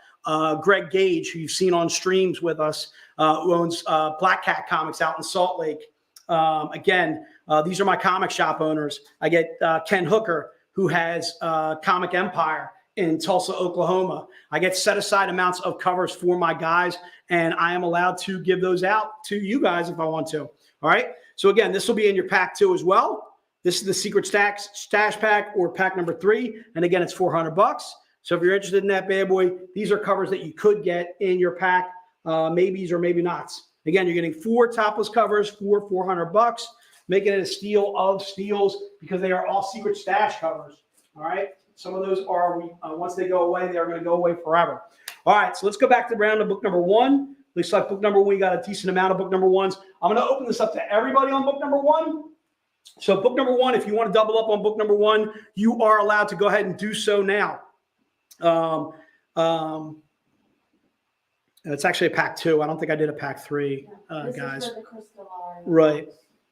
Greg Gage, who you've seen on streams with us, who owns Black Cat Comics out in Salt Lake. Again, these are my comic shop owners. I get Ken Hooker, who has Comic Empire in Tulsa, Oklahoma. I get set aside amounts of covers for my guys, and I am allowed to give those out to you guys if I want to. All right. So again, this will be in your pack too as well. This is the secret stash pack or pack number 3. And again, it's $400. So if you're interested in that bad boy, these are covers that you could get in your pack, maybes or maybe nots. Again, you're getting 4 topless covers for $400, making it a steal of steals because they are all secret stash covers. All right. Some of those are, once they go away, they are going to go away forever. All right, so let's go back to round of book number 1. Looks like book number 1, we got a decent amount of book number 1s. I'm going to open this up to everybody on book number 1. So book number 1, if you want to double up on book number 1, you are allowed to go ahead and do so now. It's actually a pack 2. I don't think I did a pack 3, guys. Is for the Cris Delara. Right.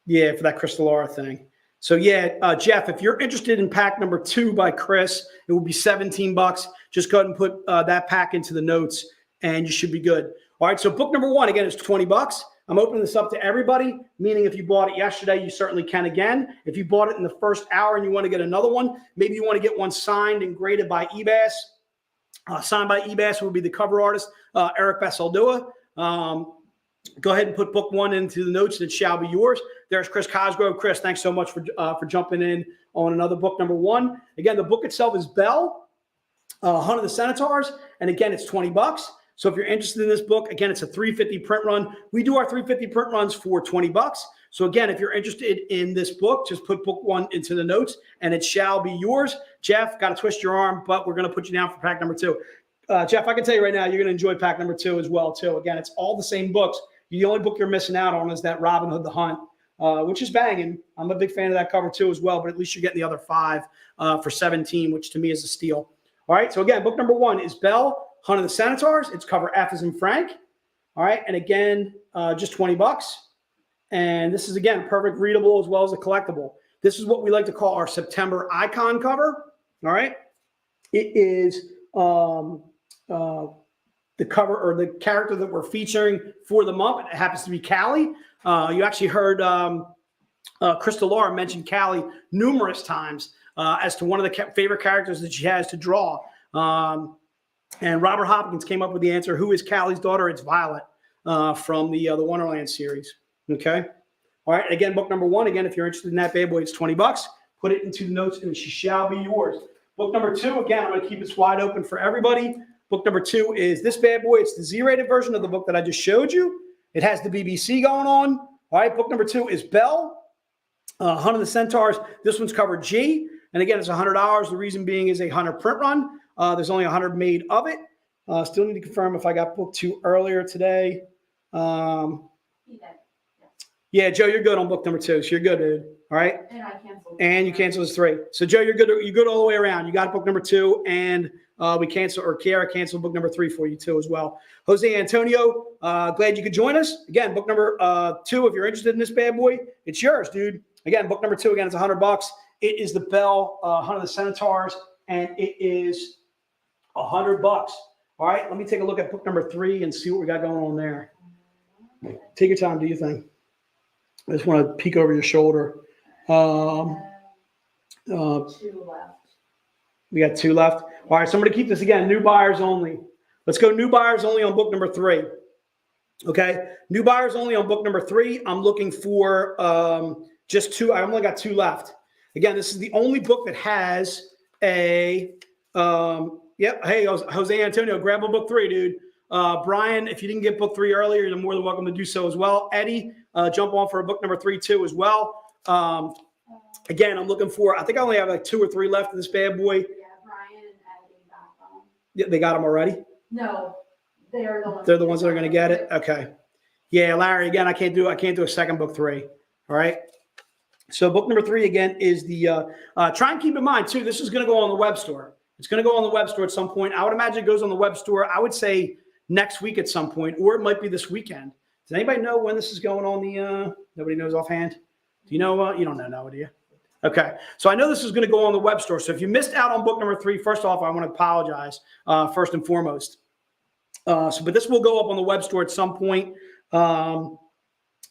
Yeah, for that Cris Delara thing. So yeah, Jeff, if you're interested in pack number 2 by Chris, it will be $17. Just go ahead and put that pack into the notes, and you should be good. All right. So book number 1 again is $20. I'm opening this up to everybody. Meaning, if you bought it yesterday, you certainly can again. If you bought it in the first hour and you want to get another one, maybe you want to get one signed and graded by eBass. Signed by eBass would be the cover artist, Eric Basaldua. go ahead and put book 1 into the notes, and it shall be yours. There's Chris Cosgrove. Chris, thanks so much for jumping in on another book, number 1. Again, the book itself is Belle, Hunt of the Centaurs, and again, it's $20. So if you're interested in this book, again, it's a $350 print run. We do our $350 print runs for $20. So again, if you're interested in this book, just put book 1 into the notes, and it shall be yours. Jeff, got to twist your arm, but we're going to put you down for pack number 2. Jeff, I can tell you right now, you're going to enjoy pack number 2 as well, too. Again, it's all the same books. The only book you're missing out on is that Robin Hood the Hunt, which is banging. I'm a big fan of that cover, too, as well, but at least you're getting the other 5 for $17, which to me is a steal. All right, so again, book number 1 is Belle, Hunt of the Centaurs. It's cover F as in Frank. All right, and again, just $20. And this is, again, perfect readable as well as a collectible. This is what we like to call our September icon cover. All right, it is the cover or the character that we're featuring for the month. It happens to be Callie. You actually heard Cris Delara mention Callie numerous times as to one of the favorite characters that she has to draw. And Robert Hopkins came up with the answer. Who is Callie's daughter? It's Violet from the Wonderland series. Okay. All right. Again, book number 1. Again, if you're interested in that bad boy, it's $20. Put it into the notes, and she shall be yours. Book number 2. Again, I'm going to keep this wide open for everybody. Book number 2 is this bad boy. It's the Z-rated version of the book that I just showed you. It has the BBC going on. All right. Book number 2 is Belle, Hunt of the Centaurs. This one's cover G. And again, it's $100. The reason being is a 100 print run. There's only 100 made of it. Still need to confirm if I got book 2 earlier today. Yeah, Joe, you're good on book number 2. So you're good, dude. All right. And I canceled. And you canceled as 3. So Joe, you're good. You're good all the way around. You got book number 2, and we canceled, or Kiara canceled book number 3 for you too as well. Jose Antonio, glad you could join us. Again, book number 2. If you're interested in this bad boy, it's yours, dude. Again, book number 2. Again, it's $100. It is the Belle, Hunt of the Centaurs, and it is $100. All right, let me take a look at book number 3 and see what we got going on there. Take your time, do your thing. I just want to peek over your shoulder. 2 left. We got 2 left. All right, so I'm going to keep this again. New buyers only. Let's go new buyers only on book number 3. Okay, new buyers only on book number 3. I'm looking for just 2. I only got 2 left. Again, this is the only book that has a yep. Hey, Jose Antonio, grab a book 3, dude. Brian, if you didn't get book 3 earlier, you're more than welcome to do so as well. Eddie, jump on for a book number 3 too as well. Again, I'm looking for, I think I only have like 2 or 3 left of this bad boy. Yeah, Brian and Eddie got them. Yeah, they got them already? No, they're the ones that are going to get it. Okay. Yeah, Larry, again, I can't do a second book 3. All right. So book number 3 again is the try and keep in mind too, this is going to go on the web store. It's going to go on the web store at some point. I would imagine it goes on the web store, I would say next week at some point, or it might be this weekend. Does anybody know when this is going on the nobody knows offhand? Do you know? You don't know, do you? Okay. So I know this is going to go on the web store. So if you missed out on book number 3, first off, I want to apologize first and foremost. But this will go up on the web store at some point, and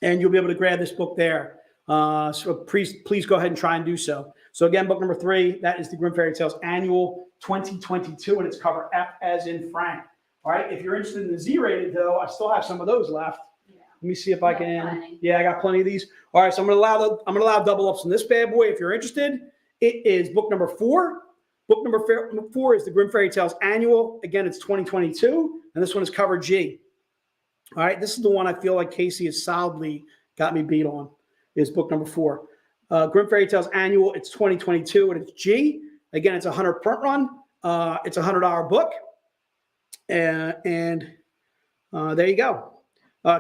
you'll be able to grab this book there. So please go ahead and try and do so. So again, book number 3, that is the Grimm Fairy Tales Annual 2022, and it's cover F as in Frank. All right. If you're interested in the Z-rated, though, I still have some of those left. Yeah. Let me see if I can. Plenty. Yeah, I got plenty of these. All right. So I'm going to allow double ups in this bad boy. If you're interested, it is book number 4. Book number 4 is the Grimm Fairy Tales Annual. Again, it's 2022, and this one is cover G. All right. This is the one I feel like Casey has solidly got me beat on. Is book number 4. Grimm Fairy Tales Annual, it's 2022, and it's G. Again, it's a 100 print run. It's a $100 book. And there you go.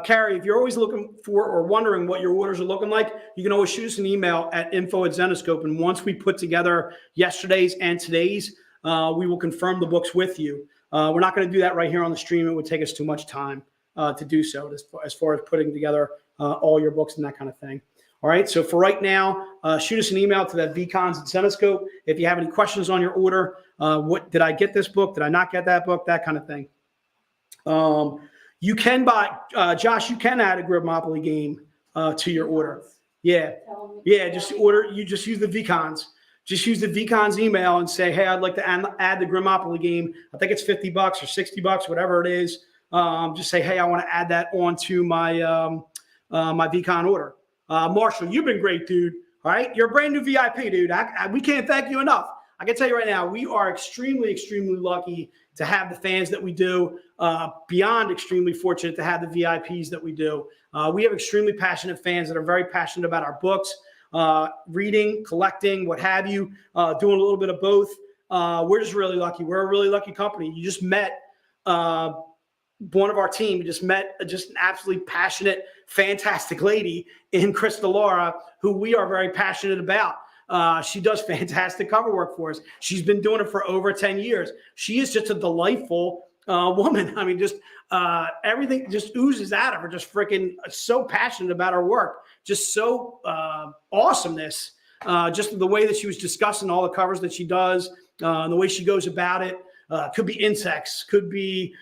Carrie, if you're always looking for or wondering what your orders are looking like, you can always shoot us an email at info@Zenescope. And once we put together yesterday's and today's, we will confirm the books with you. We're not going to do that right here on the stream. It would take us too much time to do so as far as putting together all your books and that kind of thing. All right. So for right now, shoot us an email to that VCons at Zenescope. If you have any questions on your order, what did I get this book? Did I not get that book? That kind of thing. You can buy, Josh, you can add a Grimmopoly game to your order. Yeah. Yeah. Just order. You just use the VCons. Just use the VCons email and say, hey, I'd like to add the Grimmopoly game. I think it's $50 or $60, whatever it is. just say, hey, I want to add that onto my my VCon order. Marshall, you've been great, dude. All right, you're a brand new VIP, dude. We can't thank you enough. I can tell you right now, we are extremely, extremely lucky to have the fans that we do. Beyond extremely fortunate to have the VIPs that we do. We have extremely passionate fans that are very passionate about our books, reading, collecting, what have you, doing a little bit of both. We're just really lucky. We're a really lucky company. You just met one of our team. You just met just an absolutely passionate, fantastic lady in Cris Delara, who we are very passionate about. She does fantastic cover work for us. She's been doing it for over 10 years. She is just a delightful woman. I mean, just everything just oozes out of her. Just freaking so passionate about her work. Just so awesomeness. Just the way that she was discussing all the covers that she does, the way she goes about it. Could be insects, could be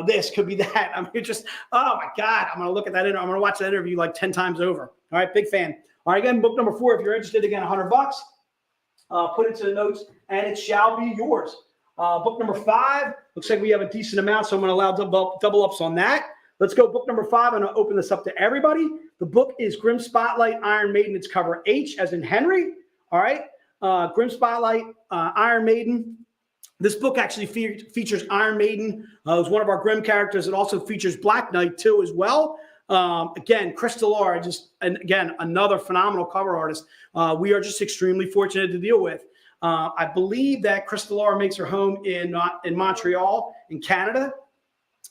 this, could be that. I mean, just, oh my God, I'm going to look at that. I'm going to watch that interview like 10 times over. All right, big fan. All right, again, book number 4, if you're interested, again, $100. Put it to the notes, and it shall be yours. Book number 5, looks like we have a decent amount, so I'm going to allow double ups on that. Let's go book number 5. I'm going to open this up to everybody. The book is Grim Spotlight, Iron Maiden. It's cover H as in Henry. All right, Grim Spotlight, Iron Maiden. This book actually features Iron Maiden, who's one of our Grim characters. It also features Black Knight, too, as well. Again, Cris Delara, again, another phenomenal cover artist. We are just extremely fortunate to deal with. I believe that Cris Delara makes her home in Montreal, in Canada.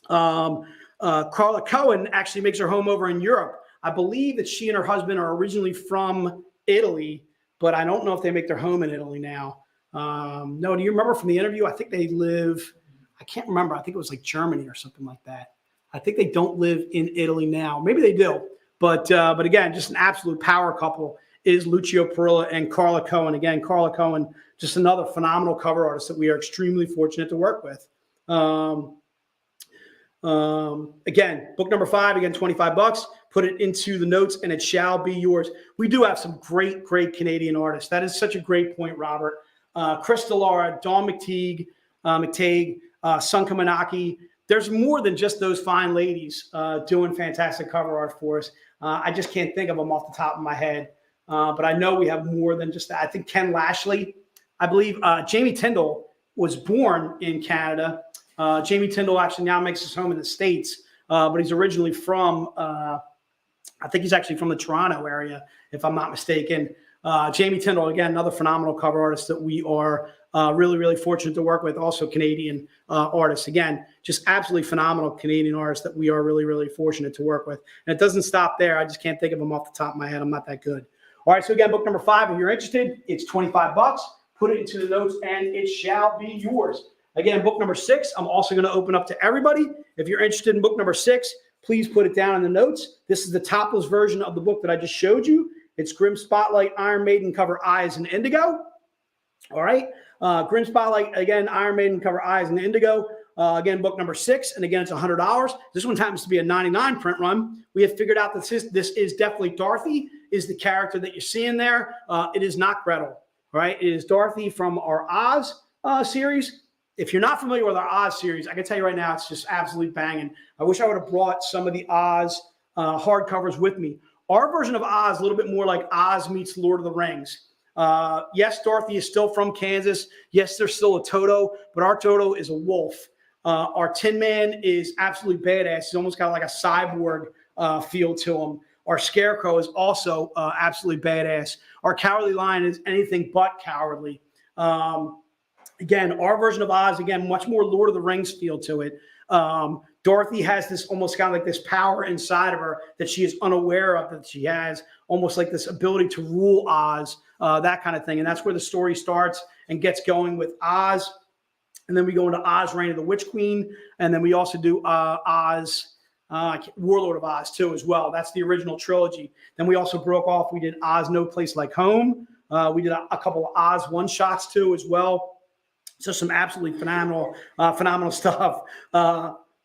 Carla Cohen actually makes her home over in Europe. I believe that she and her husband are originally from Italy, but I don't know if they make their home in Italy now. No, do you remember from the interview? I think they live, I can't remember. I think it was like Germany or something like that. I think they don't live in Italy now. Maybe they do. But again, just an absolute power couple is Lucio Perilla and Carla Cohen. Again, Carla Cohen, just another phenomenal cover artist that we are extremely fortunate to work with. Again, book number 5, again, $25. Put it into the notes and it shall be yours. We do have some great, great Canadian artists. That is such a great point, Robert. Cris Delara, Dawn McTague, Sun Kamanaki. There's more than just those fine ladies doing fantastic cover art for us. I just can't think of them off the top of my head. But I know we have more than just that. I think Ken Lashley, I believe Jamie Tyndall was born in Canada. Jamie Tyndall actually now makes his home in the States, but he's originally from, I think he's actually from the Toronto area, if I'm not mistaken. Jamie Tyndall, again, another phenomenal cover artist that we are really, really fortunate to work with. Also Canadian artists. Again, just absolutely phenomenal Canadian artists that we are really, really fortunate to work with. And it doesn't stop there. I just can't think of them off the top of my head. I'm not that good. All right, so again, book number 5, if you're interested, it's $25. Put it into the notes and it shall be yours. Again, book number 6, I'm also going to open up to everybody. If you're interested in book number 6, please put it down in the notes. This is the topless version of the book that I just showed you. It's Grim Spotlight, Iron Maiden, cover Eyes and Indigo. All right. Grim Spotlight, again, Iron Maiden, cover Eyes and Indigo. Again, book number 6. And again, it's $100. This one happens to be a 99 print run. We have figured out that this is definitely Dorothy, is the character that you're seeing there. It is not Gretel. All right. It is Dorothy from our Oz series. If you're not familiar with our Oz series, I can tell you right now, it's just absolutely banging. I wish I would have brought some of the Oz hardcovers with me. Our version of Oz is a little bit more like Oz meets Lord of the Rings. Yes, Dorothy is still from Kansas. Yes, there's still a Toto, but our Toto is a wolf. Our Tin Man is absolutely badass. He's almost got like a cyborg feel to him. Our Scarecrow is also absolutely badass. Our Cowardly Lion is anything but cowardly. Again, our version of Oz, again, much more Lord of the Rings feel to it. Dorothy has this almost kind of like this power inside of her that she is unaware of, that she has almost like this ability to rule Oz, that kind of thing. And that's where the story starts and gets going with Oz. And then we go into Oz, Reign of the Witch Queen. And then we also do Oz, Warlord of Oz too as well. That's the original trilogy. Then we also broke off. We did Oz, No Place Like Home. We did a couple of Oz one-shots too as well. So some absolutely phenomenal stuff.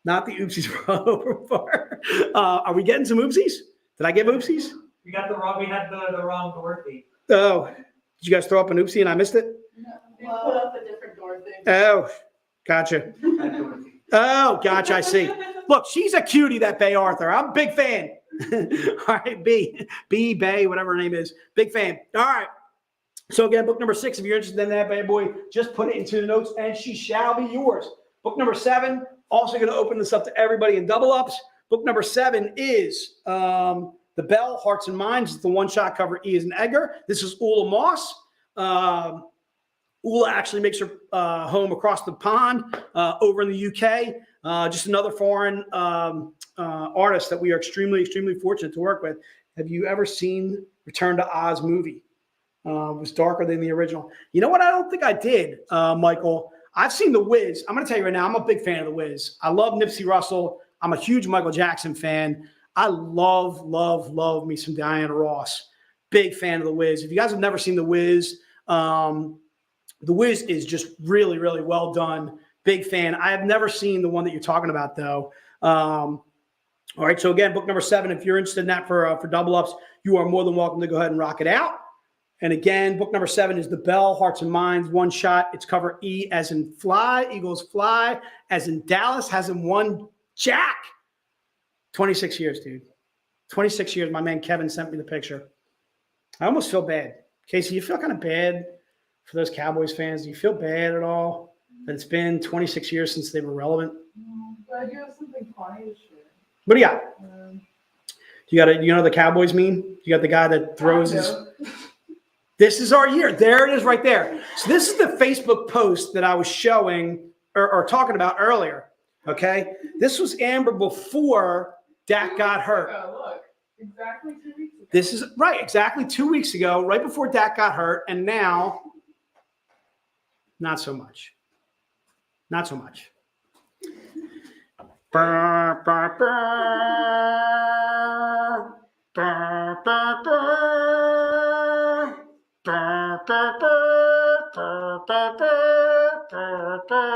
Not the oopsies we're over for. Are we getting some oopsies? Did I give oopsies? We had the wrong Dorothy. Oh, did you guys throw up an oopsie and I missed it? No, they put up a different Dorothy. Oh, gotcha. Oh, gotcha. I see. Look, she's a cutie, that Bay Arthur. I'm a big fan. All right, B, Bay, whatever her name is. Big fan. All right. So again, book number 6, if you're interested in that bad boy, just put it into the notes and she shall be yours. Book number 7, also going to open this up to everybody in double ups. Book number 7 is The Bell, Hearts and Minds. It's the one-shot cover, E as in Edgar. This is Ula Moss. Ula actually makes her home across the pond over in the UK. Just another foreign artist that we are extremely, extremely fortunate to work with. Have you ever seen Return to Oz movie? It was darker than the original. You know what? I don't think I did, Michael. I've seen The Wiz. I'm going to tell you right now, I'm a big fan of The Wiz. I love Nipsey Russell. I'm a huge Michael Jackson fan. I love me some Diana Ross. Big fan of The Wiz. If you guys have never seen The Wiz, The Wiz is just really, really well done. Big fan. I have never seen the one that you're talking about, though. All right. So again, book number 7, if you're interested in that for double ups, you are more than welcome to go ahead and rock it out. And again, book number 7 is The Bell, Hearts and Minds, one shot. It's cover E as in fly, Eagles fly, as in Dallas, has in one Jack. 26 years, dude. 26 years. My man Kevin sent me the picture. I almost feel bad. Casey, you feel kind of bad for those Cowboys fans? Do you feel bad at all that it's been 26 years since they were relevant? But I do have something funny to share. What do you got? You know the Cowboys meme? You got the guy that throws his... This is our year. There it is right there. So this is the Facebook post that I was showing or talking about earlier. Okay. This was Amber before Dak got hurt. Look, exactly 2 weeks ago. This is right. Exactly 2 weeks ago, right before Dak got hurt. And now, not so much. Not so much. Burr, burr, burr. Burr, burr, burr. Burr, burr, burr, burr, burr, burr, burr, burr,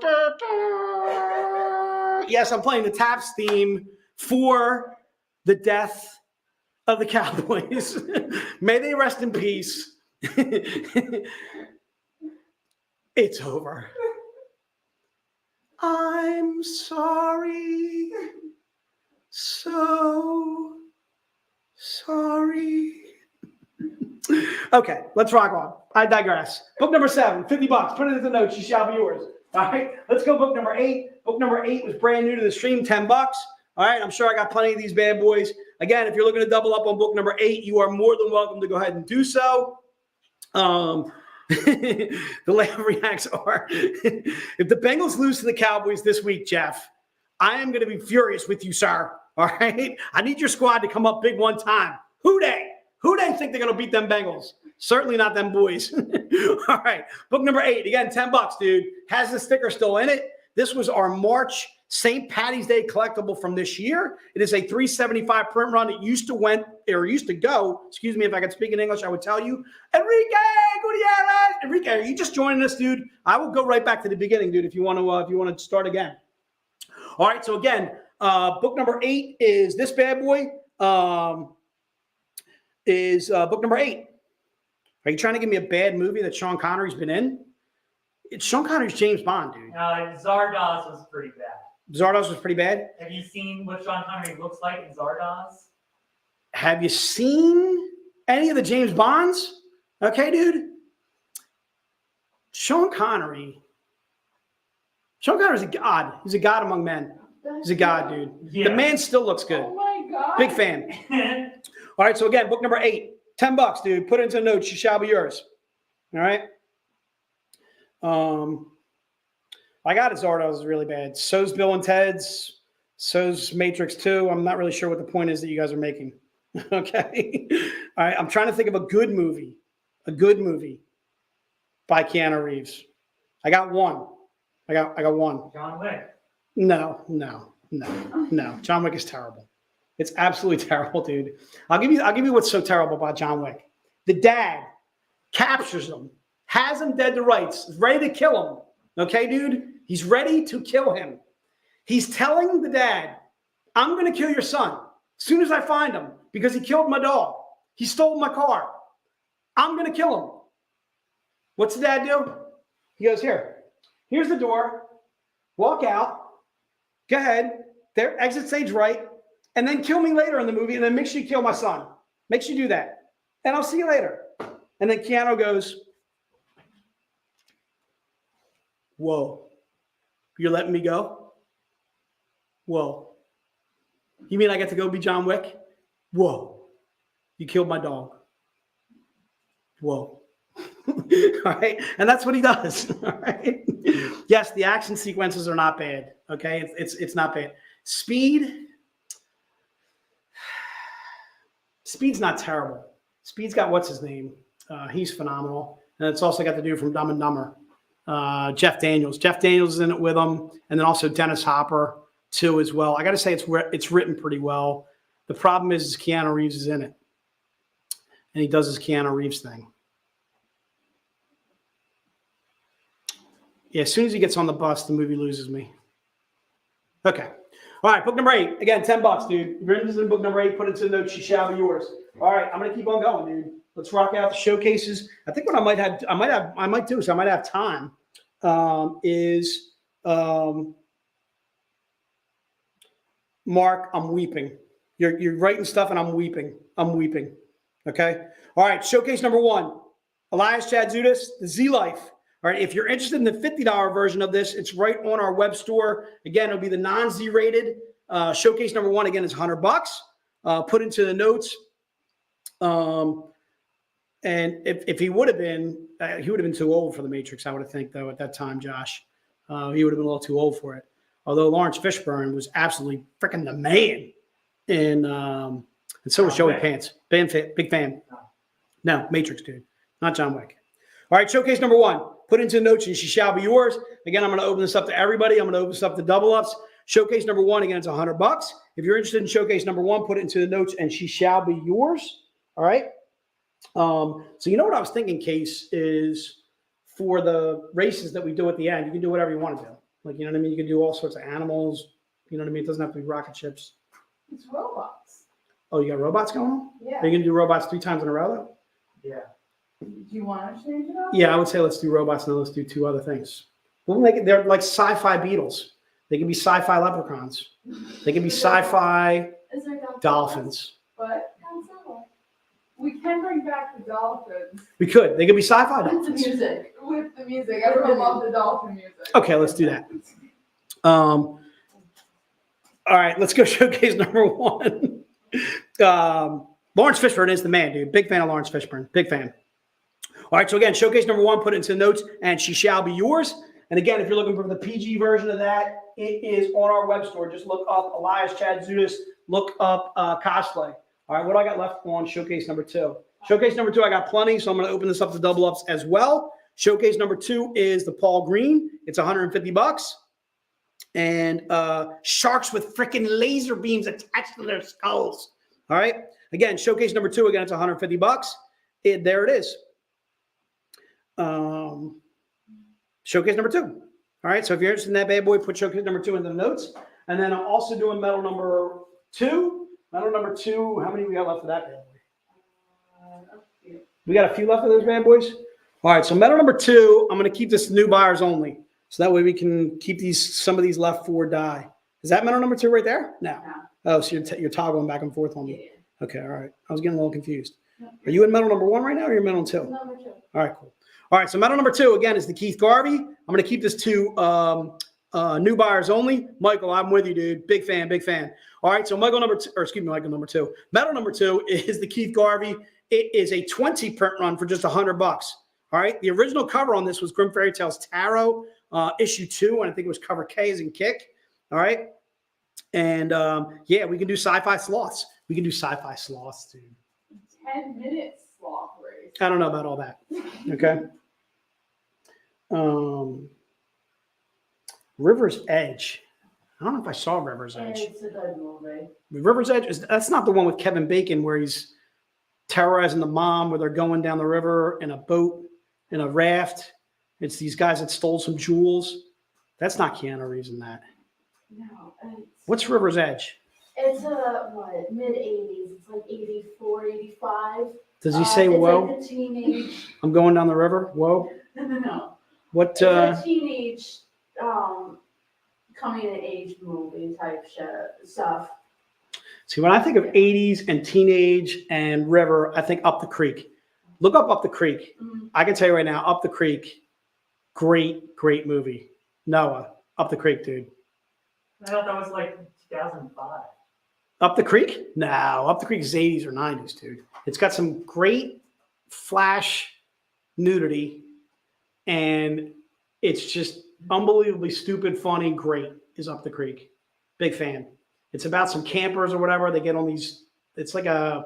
burr, burr. Yes, I'm playing the Taps theme for the death of the Cowboys. May they rest in peace. It's over. I'm sorry. So sorry. Okay, let's rock on. I digress. Book number 7, $50. Put it in the notes. She shall be yours. All right, let's go book number 8. Book number 8 was brand new to the stream, $10. All right, I'm sure I got plenty of these bad boys. Again, if you're looking to double up on book number 8, you are more than welcome to go ahead and do so. The laugh reacts are, if the Bengals lose to the Cowboys this week, Jeff, I am going to be furious with you, sir. All right. I need your squad to come up big one time. Who they think they're going to beat them Bengals? Certainly not them boys. All right. Book number 8. Again, $10, dude. Has the sticker still in it. This was our March St. Patty's Day collectible from this year. It is a $375 print run. It used to go, excuse me, if I could speak in English, I would tell you, Enrique Gutierrez. Enrique, are you just joining us, dude? I will go right back to the beginning, dude, if you want to start again. All right. So again, book number 8 is this bad boy. Book number 8. Are you trying to give me a bad movie that Sean Connery's been in? It's Sean Connery's James Bond, dude. Zardoz was pretty bad. Zardoz was pretty bad? Have you seen what Sean Connery looks like in Zardoz? Have you seen any of the James Bonds? Okay, dude. Sean Connery's a god. He's a god among men. He's a god, dude. Yeah. The man still looks good. Oh my God. Big fan. All right, so again, book number 8. $10, dude. Put it into the notes. She shall be yours. All right. I got it. Zardoz is really bad. So's Bill and Ted's. So's Matrix 2. I'm not really sure what the point is that you guys are making. Okay. All right. I'm trying to think of a good movie. A good movie by Keanu Reeves. I got one. I got one. John Wick. No. John Wick is terrible. It's absolutely terrible, dude. I'll give you what's so terrible about John Wick. The dad captures him, has him dead to rights, is ready to kill him. Okay, dude? He's ready to kill him. He's telling the dad, I'm going to kill your son as soon as I find him because he killed my dog. He stole my car. I'm going to kill him. What's the dad do? He goes, here's the door. Walk out. Go ahead. There, exit stage right. And then kill me later in the movie. And then make sure you kill my son. Make sure you do that. And I'll see you later. And then Keanu goes, whoa, you're letting me go? Whoa. You mean I get to go be John Wick? Whoa. You killed my dog. Whoa. All right. And that's what he does. All right. Yes, the action sequences are not bad. Okay. It's not bad. Speed's not terrible. Speed's got what's his name? He's phenomenal. And it's also got the dude from Dumb and Dumber. Jeff Daniels. Jeff Daniels is in it with him. And then also Dennis Hopper too as well. I got to say it's written pretty well. The problem is Keanu Reeves is in it. And he does his Keanu Reeves thing. Yeah, as soon as he gets on the bus, the movie loses me. Okay. All right, book number 8. Again, $10, dude. If you're interested in book number 8, put it to the notes. She shall be yours. All right, I'm gonna keep on going, dude. Let's rock out the showcases. I think what I might do is I might have time. Mark, I'm weeping. You're writing stuff and I'm weeping. Okay. All right. Showcase number 1, Elias Chadzudis, the Z Life. All right. If you're interested in the $50 version of this, it's right on our web store. Again, it'll be the non-Z rated. Showcase number 1 again is $100. Put into the notes. And if he would have been too old for the Matrix, I would have think though at that time, Josh, he would have been a little too old for it. Although Lawrence Fishburne was absolutely freaking the man, and so was Joey Pants. Big fan. No, Matrix dude, not John Wick. All right, showcase number 1. Put into the notes and she shall be yours. Again, I'm going to open this up to everybody. I'm going to open this up to double ups. Showcase number 1, again, it's $100. If you're interested in showcase number 1, put it into the notes and she shall be yours. All right. So you know what I was thinking, Case, is for the races that we do at the end, you can do whatever you want to do. Like, you know what I mean? You can do all sorts of animals. You know what I mean? It doesn't have to be rocket ships. It's robots. Oh, you got robots going on? Yeah. Are you going to do robots 3 times in a row, though? Yeah. Do you want to change it up? Yeah, I would say let's do robots and then let's do 2 other things. We'll make it, they're like sci-fi beetles. They can be sci-fi leprechauns. They can be sci-fi dolphins. But we can bring back the dolphins. We could. They could be sci-fi With the dolphins. music. With the music. Everyone loves the dolphin music. Okay, let's do that. All right, let's go showcase number 1. Lawrence Fishburne is the man, dude. Big fan of Lawrence Fishburne. Big fan. All right, so again, showcase number 1, put it into the notes, and she shall be yours. And again, if you're looking for the PG version of that, it is on our web store. Just look up Elias Chadzudis, look up cosplay. All right, what do I got left on showcase number 2? Showcase number 2, I got plenty, so I'm going to open this up to double ups as well. Showcase number 2 is the Paul Green. It's $150. And sharks with freaking laser beams attached to their skulls. All right. Again, showcase number 2, again, it's $150. There it is. Showcase number 2. All right. So if you're interested in that bad boy, put showcase number 2 in the notes. And then I'm also doing medal number 2. Medal number 2. How many we got left of that bad boy? We got a few left of those bad boys. All right. So medal number 2, I'm going to keep this new buyers only. So that way we can keep some of these left for die. Is that medal number 2 right there? No. Oh, so you're toggling back and forth on me. Okay. All right. I was getting a little confused. Are you in medal number 1 right now or are you in medal 2? Number 2. All right, cool. All right, so medal number 2, again, is the Keith Garvey. I'm going to keep this to new buyers only. Michael, I'm with you, dude. Big fan, big fan. All right, so Michael number 2. Medal number 2 is the Keith Garvey. It is a 20 print run for just $100. All right, the original cover on this was Grim Fairy Tales Tarot, issue 2, and I think it was cover K as in kick. All right, and yeah, we can do sci-fi sloths. We can do sci-fi sloths, dude. 10 minutes sloth race. I don't know about all that. Okay. River's Edge. I don't know if I saw River's Edge. It's a good movie. River's Edge that's not the one with Kevin Bacon where he's terrorizing the mom where they're going down the river in a boat, in a raft. It's these guys that stole some jewels. That's not Keanu Reeves in that. No. What's River's Edge? It's mid-80s. It's like 84, 85. Does he say, whoa? It's like the teenage. I'm going down the river? Whoa. No. What? It's a teenage, coming of age movie type stuff. See, when I think of 80s and teenage and river, I think Up the Creek. Look up the Creek. Mhm. I can tell you right now, Up the Creek, great movie. Noah, Up the Creek, dude. I thought that was like 2005. Up the Creek? No, Up the Creek is 80s or 90s, dude. It's got some great flash nudity, and it's just unbelievably stupid, funny, great is Up the Creek. Big fan. It's about some campers or whatever. They get on these, it's like an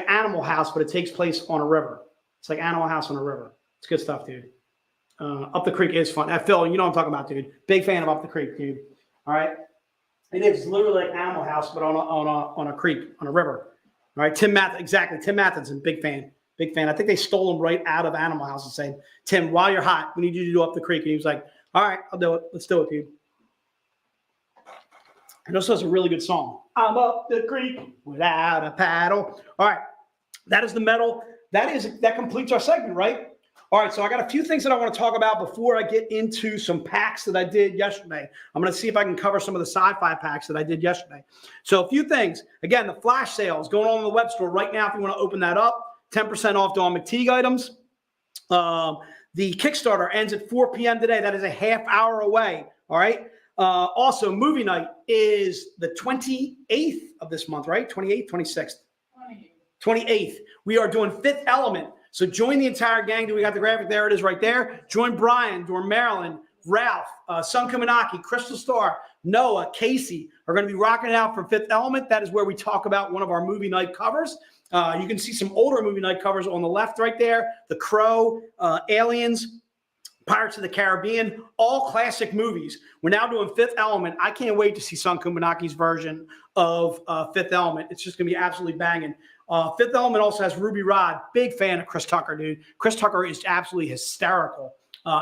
Animal House, but it takes place on a river. It's like Animal House on a river. It's good stuff, dude. Up the Creek is fun. Phil, you know what I'm talking about, dude. Big fan of Up the Creek, dude. All right. It is literally like Animal House, but on a creek, on a river. All right. Tim Matheson, big fan. Big fan. I think they stole him right out of Animal House and said, Tim, while you're hot, we need you to do Up the Creek. And he was like, all right, I'll do it. Let's do it, dude. And also has a really good song. I'm up the creek without a paddle. All right. That is the medal. That completes our segment, right? All right. So I got a few things that I want to talk about before I get into some packs that I did yesterday. I'm going to see if I can cover some of the sci-fi packs that I did yesterday. So a few things. Again, the flash sale is going on in the web store right now. If you want to open that up, 10% off Dawn McTeague items. The Kickstarter ends at 4 p.m. today. That is a half hour away. All right. Also, movie night is the 28th of this month, right? 28th, 26th? 28th. We are doing Fifth Element. So join the entire gang. We got the graphic. There it is right there. Join Brian, Dorn Marilyn, Ralph, Sun Kumanaki, Crystal Star, Noah, Casey are going to be rocking it out for Fifth Element. That is where we talk about one of our movie night covers. You can see some older movie night covers on the left right there. The Crow, Aliens, Pirates of the Caribbean, all classic movies. We're now doing Fifth Element. I can't wait to see Sun Kumanaki's version of Fifth Element. It's just going to be absolutely banging. Fifth Element also has Ruby Rod. Big fan of Chris Tucker, dude. Chris Tucker is absolutely hysterical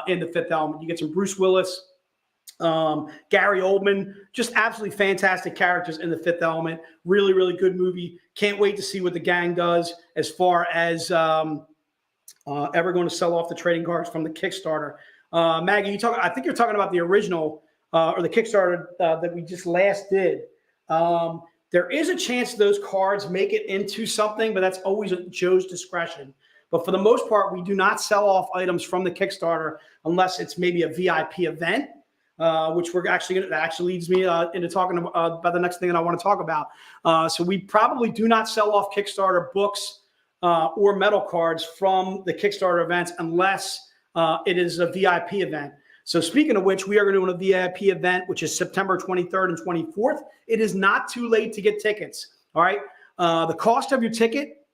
in the Fifth Element. You get some Bruce Willis, Gary Oldman, just absolutely fantastic characters in the Fifth Element. Really, really good movie. Can't wait to see what the gang does as far as ever going to sell off the trading cards from the Kickstarter. Maggie, I think you're talking about the original or the Kickstarter that we just last did. There is a chance those cards make it into something, but that's always at Joe's discretion. But for the most part, we do not sell off items from the Kickstarter unless it's maybe a VIP event, which we're actually that actually leads me into talking about the next thing that I want to talk about. So we probably do not sell off Kickstarter books or metal cards from the Kickstarter events unless it is a VIP event. So speaking of which, we are going to do a VIP event, which is September 23rd and 24th. It is not too late to get tickets. All right. The cost of your ticket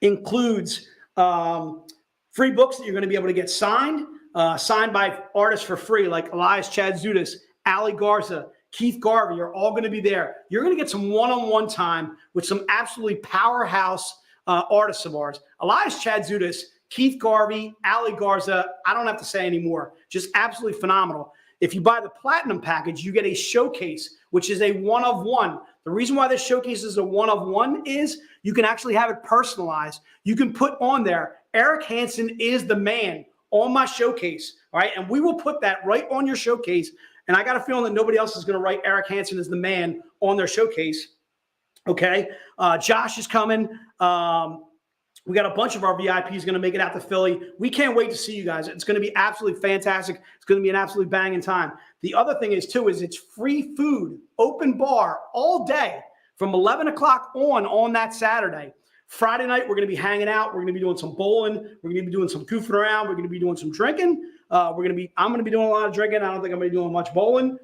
includes free books that you're going to be able to get signed by artists for free, like Elias Chad Zudas, Ali Garza, Keith Garvey are all going to be there. You're going to get some one-on-one time with some absolutely powerhouse artists of ours. Elias Chad Zudas, Keith Garvey, Ali Garza, I don't have to say anymore. Just absolutely phenomenal. If you buy the platinum package, you get a showcase, which is a one-of-one. The reason why this showcase is a one-of-one is you can actually have it personalized. You can put on there, Eric Hansen is the man on my showcase, all right? And we will put that right on your showcase. And I got a feeling that nobody else is going to write Eric Hansen is the man on their showcase, okay? Josh is coming. We got a bunch of our VIPs going to make it out to Philly. We can't wait to see you guys. It's going to be absolutely fantastic. It's going to be an absolutely banging time. The other thing is, too, is it's free food, open bar all day from 11 o'clock on that Saturday. Friday night, we're going to be hanging out. We're going to be doing some bowling. We're going to be doing some goofing around. We're going to be doing some drinking. I'm going to be doing a lot of drinking. I don't think I'm going to be doing much bowling.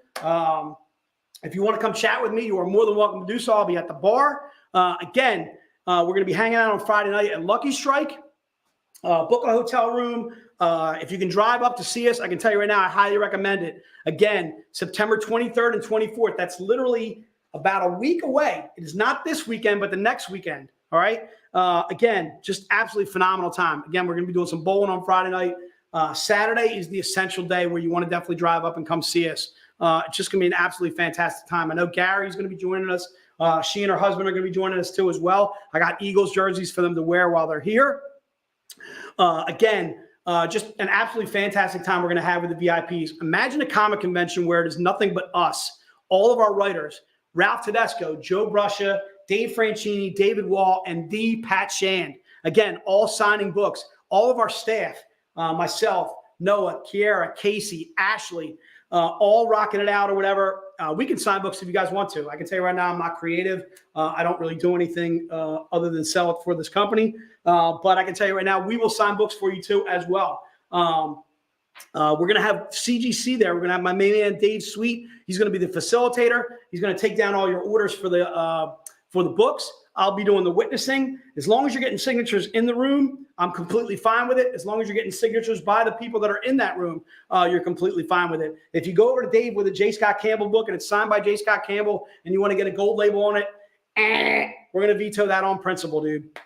If you want to come chat with me, you are more than welcome to do so. I'll be at the bar. Again, we're going to be hanging out on Friday night at Lucky Strike. Book a hotel room. If you can drive up to see us, I can tell you right now, I highly recommend it. Again, September 23rd and 24th. That's literally about a week away. It is not this weekend, but the next weekend. All right. Again, just absolutely phenomenal time. Again, we're going to be doing some bowling on Friday night. Saturday is the essential day where you want to definitely drive up and come see us. It's just going to be an absolutely fantastic time. I know Gary's going to be joining us. She and her husband are going to be joining us too as well. I got Eagles jerseys for them to wear while they're here. Again, just an absolutely fantastic time we're going to have with the VIPs. Imagine a comic convention where it is nothing but us, all of our writers, Ralph Tedesco, Joe Bruscia, Dave Franchini, David Wall, and the Pat Shand. Again, all signing books. All of our staff, myself, Noah, Kiara, Casey, Ashley, all rocking it out or whatever. We can sign books if you guys want to. I can tell you right now, I'm not creative. I don't really do anything other than sell it for this company. But I can tell you right now, we will sign books for you too as well. We're going to have CGC there. We're going to have my main man, Dave Sweet. He's going to be the facilitator. He's going to take down all your orders for the books. I'll be doing the witnessing. As long as you're getting signatures in the room, I'm completely fine with it. As long as you're getting signatures by the people that are in that room, you're completely fine with it. If you go over to Dave with a J. Scott Campbell book and it's signed by J. Scott Campbell and you want to get a gold label on it, we're going to veto that on principle, dude.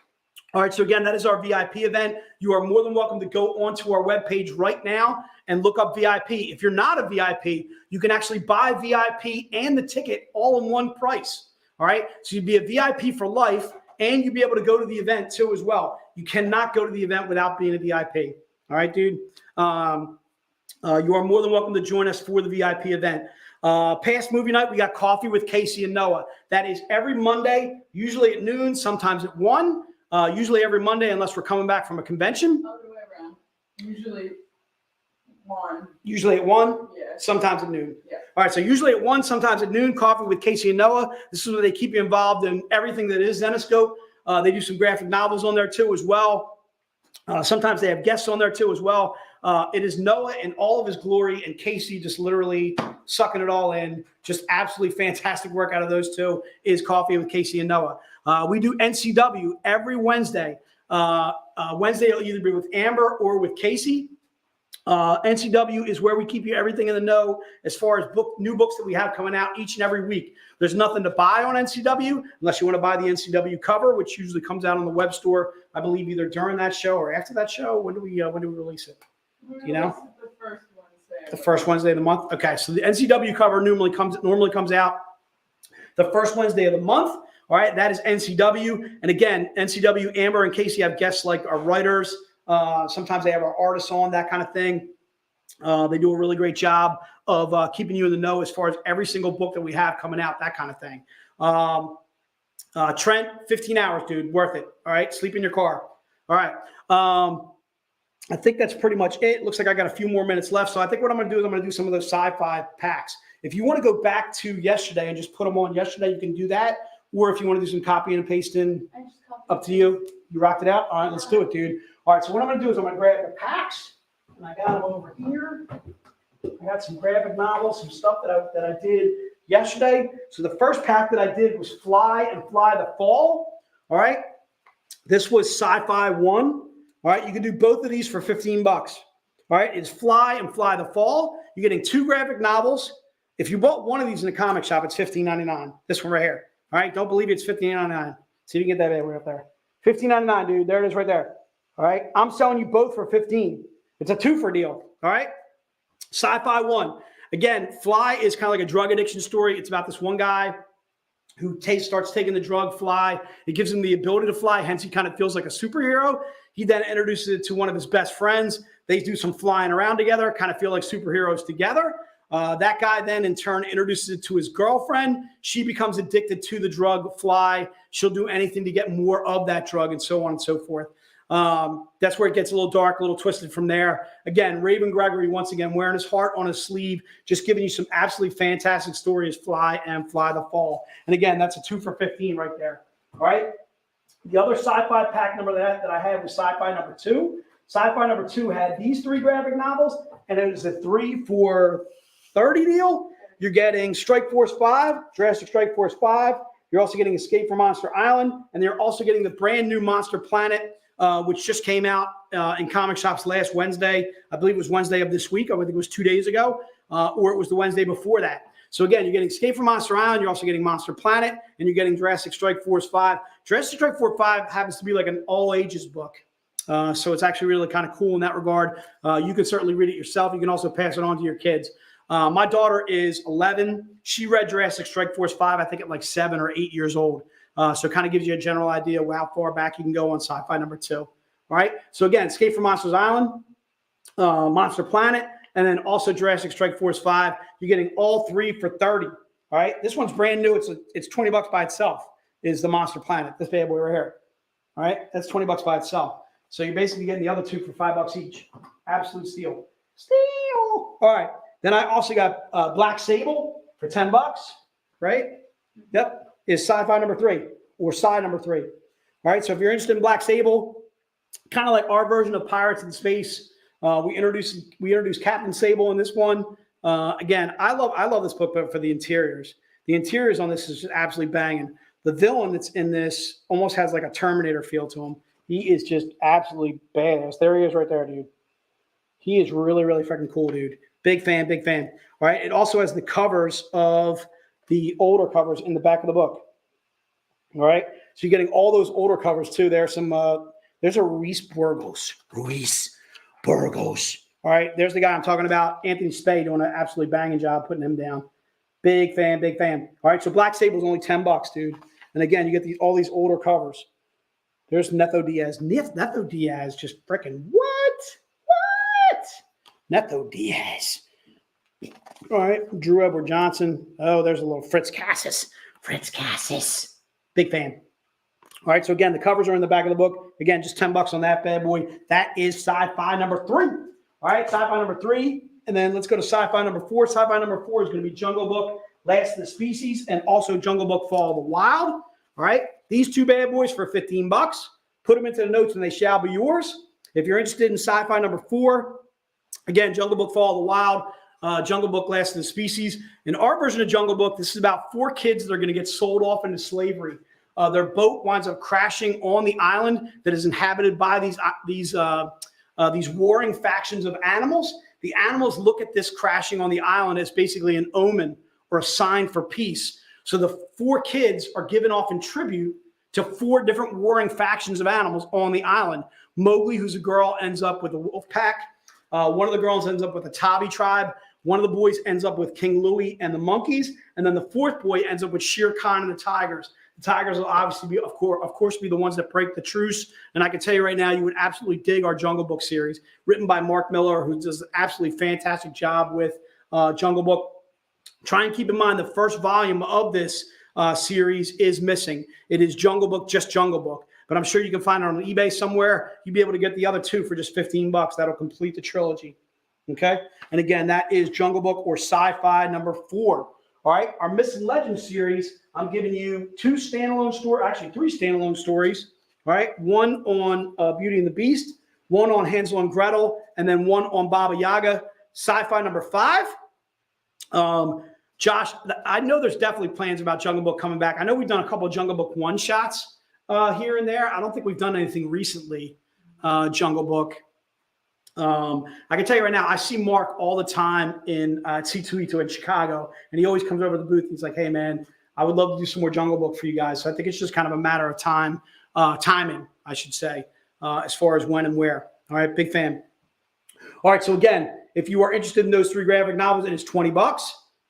All right, so again, that is our VIP event. You are more than welcome to go onto our webpage right now and look up VIP. If you're not a VIP, you can actually buy VIP and the ticket all in one price. All right, so you'd be a VIP for life, and you'd be able to go to the event too as well. You cannot go to the event without being a VIP. All right, dude. You are more than welcome to join us for the VIP event. Past movie night, we got coffee with Casey and Noah. That is every Monday, usually at noon, sometimes at 1. Usually every Monday, unless we're coming back from a convention. Other way around. Usually 1. Usually at 1, Yeah. sometimes at noon. Yeah. All right, so usually at 1, sometimes at noon, coffee with Casey and Noah. This is where they keep you involved in everything that is Zenescope. They do some graphic novels on there too as well. Sometimes they have guests on there too as well. It is Noah in all of his glory and Casey just literally sucking it all in. Just absolutely fantastic work out of those two is Coffee with Casey and Noah. We do NCW every Wednesday. Wednesday it'll either be with Amber or with Casey. NCW is where we keep you everything in the know as far as new books that we have coming out each and every week. There's nothing to buy on NCW unless you want to buy the NCW cover, which usually comes out on the web store, I believe either during that show or after that show. When do we release it? You know? The first Wednesday. The first Wednesday of the month. Okay, so the NCW cover normally comes out the first Wednesday of the month. All right, that is NCW. And again, NCW, Amber and Casey have guests like our writers. Sometimes they have our artists on, that kind of thing. They do a really great job of keeping you in the know as far as every single book that we have coming out, that kind of thing. Trent, 15 hours, dude, worth it. All right, sleep in your car. All right. I think that's pretty much it. Looks like I got a few more minutes left. So I think what I'm going to do is I'm going to do some of those sci-fi packs. If you want to go back to yesterday and just put them on yesterday, you can do that. Or if you want to do some copy and pasting, up to you. You rocked it out? All right, let's do it, dude. All right, so what I'm going to do is I'm going to grab the packs, and I got them over here. I got some graphic novels, some stuff that I did yesterday. So the first pack that I did was Fly and Fly the Fall. All right, this was Sci-Fi 1. All right, you can do both of these for $15. All right, it's Fly and Fly the Fall. You're getting 2 graphic novels. If you bought one of these in the comic shop, it's $15.99. This one right here. All right, don't believe it's $15.99. See if you can get that way up there. $15.99, dude. There it is right there. All right, I'm selling you both for $15. It's a 2-for deal. All right, Sci-Fi 1. Again, Fly is kind of like a drug addiction story. It's about this one guy who starts taking the drug Fly. It gives him the ability to fly, hence he kind of feels like a superhero. He then introduces it to one of his best friends. They do some flying around together, kind of feel like superheroes together. That guy then in turn introduces it to his girlfriend. She becomes addicted to the drug Fly. She'll do anything to get more of that drug and so on and so forth. That's where it gets a little dark, a little twisted from there. Again, Raven Gregory, once again, wearing his heart on his sleeve, just giving you some absolutely fantastic stories, Fly and Fly the Fall. And again, that's a 2 for $15 right there. All right. The other sci-fi pack number that I had was sci-fi number 2. Sci-fi number 2 had these 3 graphic novels, and it was a 3 for $30 deal. You're getting Strike Force 5, Jurassic Strike Force 5. You're also getting Escape from Monster Island, and you're also getting the brand new Monster Planet, which just came out in comic shops last Wednesday. I believe it was Wednesday of this week. I think it was 2 days ago, or it was the Wednesday before that. So again, you're getting Escape from Monster Island. You're also getting Monster Planet, and you're getting Jurassic Strike Force 5. Jurassic Strike Force 5 happens to be like an all-ages book. So it's actually really kind of cool in that regard. You can certainly read it yourself. You can also pass it on to your kids. My daughter is 11. She read Jurassic Strike Force 5, I think at like 7 or 8 years old. So it kind of gives you a general idea of how far back you can go on sci-fi number 2. All right. So again, Escape from Monsters Island, Monster Planet, and then also Jurassic Strike Force 5. You're getting all three for 30. All right, this one's brand new. It's $20 by itself. Is the Monster Planet, this bad boy right here. All right, that's $20 by itself. So you're basically getting the other two for $5 each. Absolute steal. Steal. All right. Then I also got Black Sable for $10. Right? Yep. Is Sci-Fi number 3 or Sci number 3. All right. So if you're interested in Black Sable, kind of like our version of Pirates in Space, we introduced Captain Sable in this one. Again, I love this book, but for the interiors. The interiors on this is just absolutely banging. The villain that's in this almost has like a Terminator feel to him. He is just absolutely badass. There he is right there, dude. He is really, really freaking cool, dude. Big fan, big fan. All right. It also has the covers of the older covers in the back of the book. All right. So you're getting all those older covers too. There's a Reese Burgos. All right. There's the guy I'm talking about. Anthony Spade doing an absolutely banging job putting him down. Big fan, big fan. All right. So Black Sable is only $10, dude. And again, you get all these older covers. There's Netho Diaz. Netho Diaz just freaking what? Netho Diaz. All right. Drew Edward Johnson. Oh, there's a little Fritz Cassis. Big fan. All right. So again, the covers are in the back of the book. Again, just $10 on that bad boy. That is Sci-Fi number 3. All right. Sci-Fi number 3. And then let's go to Sci-Fi number 4. Sci-Fi number 4 is going to be Jungle Book, Last of the Species, and also Jungle Book, Fall of the Wild. All right. These two bad boys for $15. Put them into the notes and they shall be yours. If you're interested in Sci-Fi number 4, again, Jungle Book, Fall of the Wild, Jungle Book, Last of the Species. In our version of Jungle Book, this is about 4 kids that are going to get sold off into slavery. Their boat winds up crashing on the island that is inhabited by these warring factions of animals. The animals look at this crashing on the island as basically an omen or a sign for peace. So the 4 kids are given off in tribute to 4 different warring factions of animals on the island. Mowgli, who's a girl, ends up with a wolf pack. One of the girls ends up with the Tabi tribe. One of the boys ends up with King Louie and the monkeys. And then the 4th boy ends up with Shere Khan and the tigers. The tigers will obviously be, of course, be the ones that break the truce. And I can tell you right now, you would absolutely dig our Jungle Book series, written by Mark Miller, who does an absolutely fantastic job with Jungle Book. Try and keep in mind the first volume of this series is missing. It is Jungle Book, just Jungle Book. But I'm sure you can find it on eBay somewhere. You'll be able to get the other 2 for just $15. That'll complete the trilogy. Okay? And again, that is Jungle Book or Sci-Fi number 4. All right? Our Missing Legends series, I'm giving you 3 standalone stories. All right? One on Beauty and the Beast, one on Hansel and Gretel, and then one on Baba Yaga. Sci-Fi number 5. Josh, I know there's definitely plans about Jungle Book coming back. I know we've done a couple of Jungle Book one-shots here and there. I don't think we've done anything recently, Jungle Book. I can tell you right now, I see Mark all the time in C2E2 in Chicago, and he always comes over to the booth. He's like, hey, man, I would love to do some more Jungle Book for you guys. So I think it's just kind of a matter of timing, I should say, as far as when and where. All right, big fan. All right, so again, if you are interested in those 3 graphic novels, it is $20.